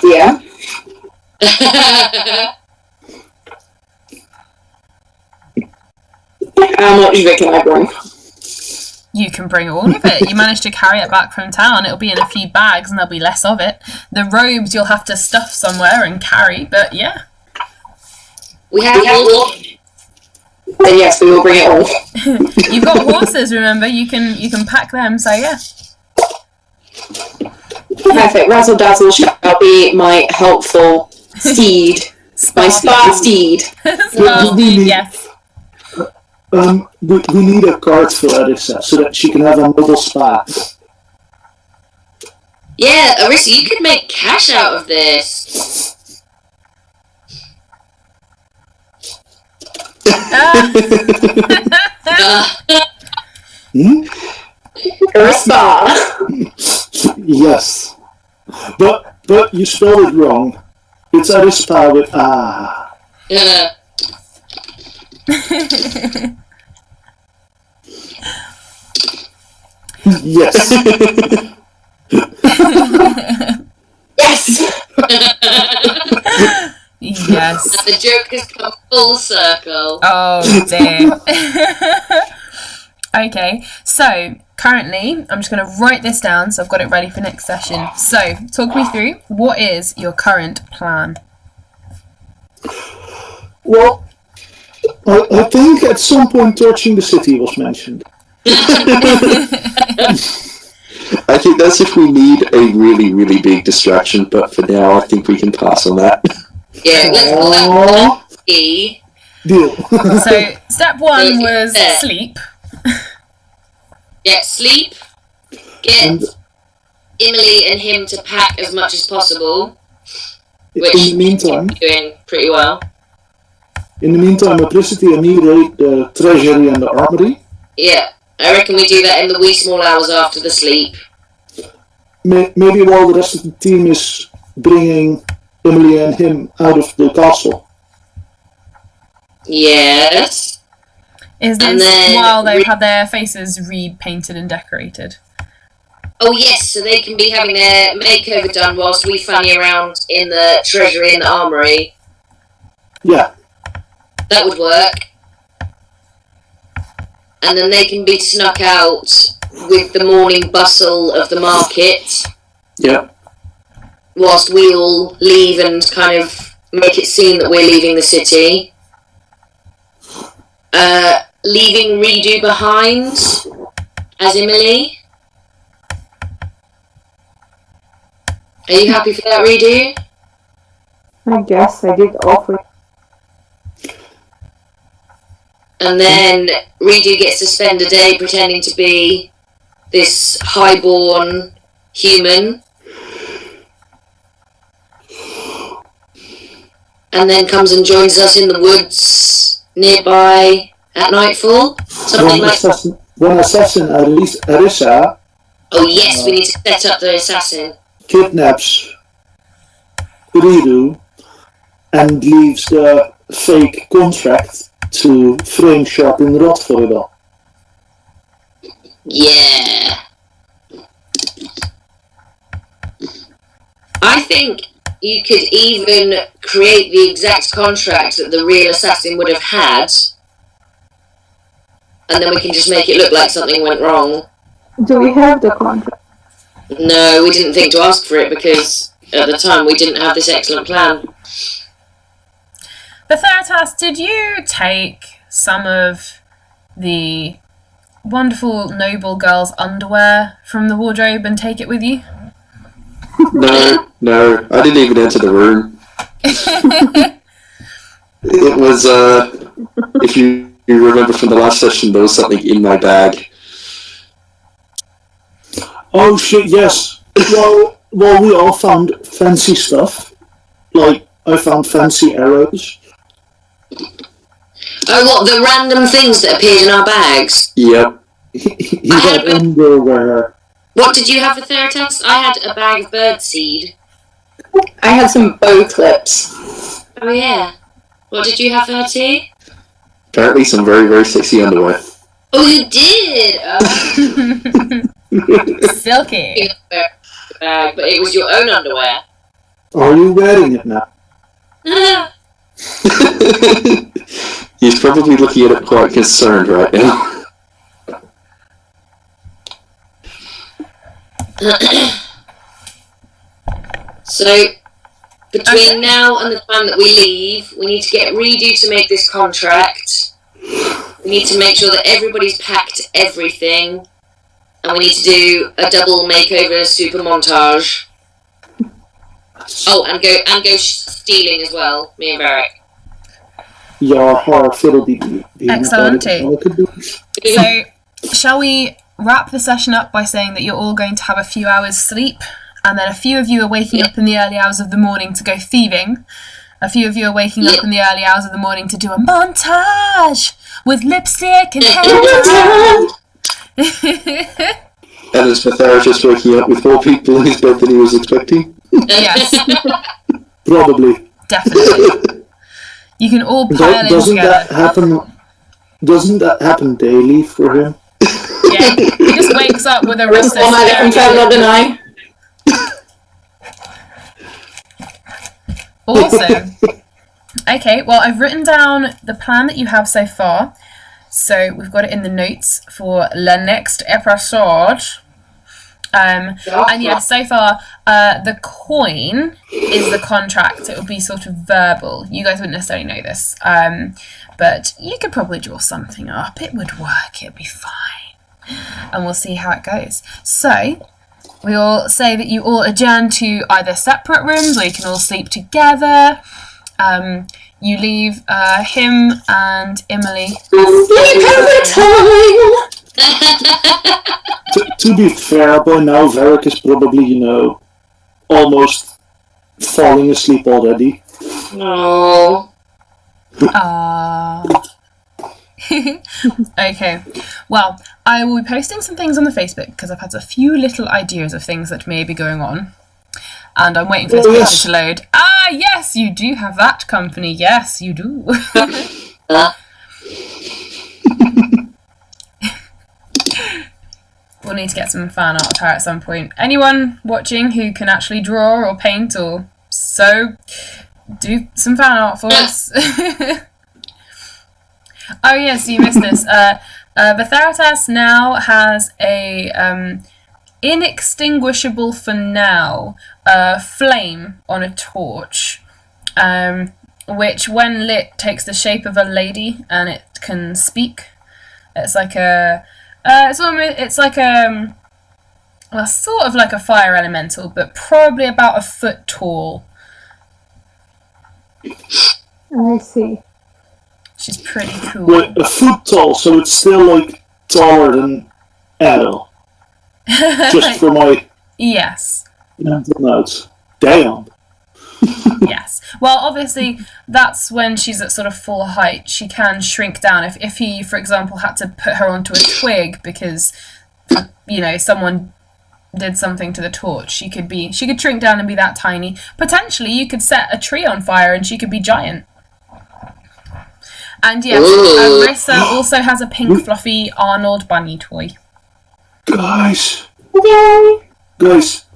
Yeah. How much of it can I bring? You can bring all of it. You managed to carry it back from town. It'll be in a few bags and there'll be less of it. The robes you'll have to stuff somewhere and carry, but yeah. We have all. Then yes, we will bring it all. You've got horses, remember? You can pack them, so yeah. Perfect. Razzle Dazzle shall be my helpful steed. My spa steed. Spa steed, yes. We need a cart for Arissa so that she can have a mobile spa. Yeah, Arissa, you could make cash out of this. Or a spa. Yes. But you spelled it wrong. It's ArisSpa with ah. Yes. Yes. Yes. And the joke has come full circle. Oh dear. Okay, so currently I'm just going to write this down so I've got it ready for next session. So talk me through, what is your current plan? Well, I think at some point torching the city was mentioned. I think that's if we need a really, really big distraction, but for now I think we can pass on that. Yeah, let's call that E. Deal. So step one was sleep. Get sleep. Get Emily and him to pack as much as possible. Which in the meantime, doing pretty well. In the meantime, Appricity and me raid the treasury and the armory. Yeah, I reckon we do that in the wee small hours after the sleep. Maybe while the rest of the team is bringing Emily and him out of the castle. Yes. Is this while they've had their faces repainted and decorated? Oh yes, so they can be having their makeover done whilst we fanny around in the treasury and the armory. Yeah. That would work. And then they can be snuck out with the morning bustle of the market. Yeah. Whilst we all leave and kind of make it seem that we're leaving the city. Leaving Reedoo behind as Emily. Are you happy for that, Reedoo? I guess I did offer. And then Reedoo gets to spend a day pretending to be this highborn human, and then comes and joins us in the woods nearby at nightfall. Something like that. One assassin, Arissa. Oh yes, we need to set up the assassin. Kidnaps Reedoo and leaves the fake contract to frame sharpen rod for it all. Yeah. I think you could even create the exact contract that the real assassin would have had, and then we can just make it look like something went wrong. Do we have the contract? No, we didn't think to ask for it because at the time we didn't have this excellent plan. Vertharitas, did you take some of the wonderful noble girl's underwear from the wardrobe and take it with you? No, I didn't even enter the room. It was, if you remember from the last session, there was something in my bag. Oh shit, yes. Well, we all found fancy stuff. Like, I found fancy arrows. Oh, what, the random things that appeared in our bags? Yep. He had underwear. What did you have for Vertharitas? I had a bag of birdseed. I had some bow clips. Oh yeah. What did you have for tea? Apparently some very, very sexy underwear. Oh, you did! Silky. Bag, but it was your own underwear. Are you wearing it now? He's probably looking at it quite concerned right now. So, between now and the time that we leave, we need to get Reedoo to make this contract. We need to make sure that everybody's packed everything. And we need to do a double makeover super montage. Oh, and go stealing as well, me and Varic. Ja, har fiddle Excellent. So, shall we wrap the session up by saying that you're all going to have a few hours sleep, and then a few of you are waking up in the early hours of the morning to go thieving. A few of you are waking up in the early hours of the morning to do a montage with lipstick and hair. And is Vertharitas waking up with more people in his bed than he was expecting? Yes. Probably. Definitely. You can all pile in together. Doesn't that happen daily for him? Yeah, he just wakes up with a restless Neither confirm nor deny. Awesome. Okay, well, I've written down the plan that you have so far. So we've got it in the notes for the next episode. And yeah, so far, the coin is the contract. It will be sort of verbal. You guys wouldn't necessarily know this. But you could probably draw something up. It would work. It'd be fine. And we'll see how it goes. So we all say that you all adjourn to either separate rooms or you can all sleep together. You leave him and Emily. Sleep every time! To be fair, by now Varic is probably, almost falling asleep already. No. Okay. Well, I will be posting some things on the Facebook because I've had a few little ideas of things that may be going on. And I'm waiting for this picture to load. Ah, yes, you do have that company. Yes, you do. We'll need to get some fan art of her at some point. Anyone watching who can actually draw or paint or sew, do some fan art for us. Oh yes, you missed this. Vertharitas now has a inextinguishable for now flame on a torch, which when lit takes the shape of a lady and it can speak. It's like a sort of like a fire elemental, but probably about a foot tall. I see. She's pretty cool. Wait, a foot tall, so it's still taller than Adel. Just for my Yes. mental notes. Damn. Yes. Well, obviously, that's when she's at sort of full height. She can shrink down. If he, for example, had to put her onto a twig because, someone did something to the torch, she could shrink down and be that tiny. Potentially, you could set a tree on fire and she could be giant. And yes, Arissa also has a pink fluffy Arnold bunny toy. Guys,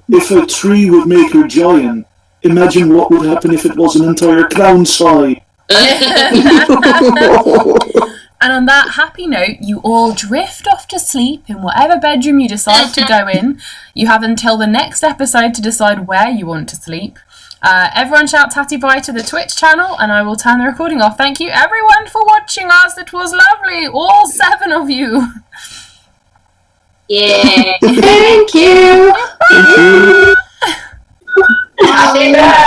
if a tree would make her giant, imagine what would happen if it was an entire clown side. And on that happy note, you all drift off to sleep in whatever bedroom you decide to go in. You have until the next episode to decide where you want to sleep. Everyone shout tatty bye to the Twitch channel, and I will turn the recording off. Thank you everyone for watching us. It was lovely, all 7 of you. Yeah. Thank you. Thank you. Happy birthday.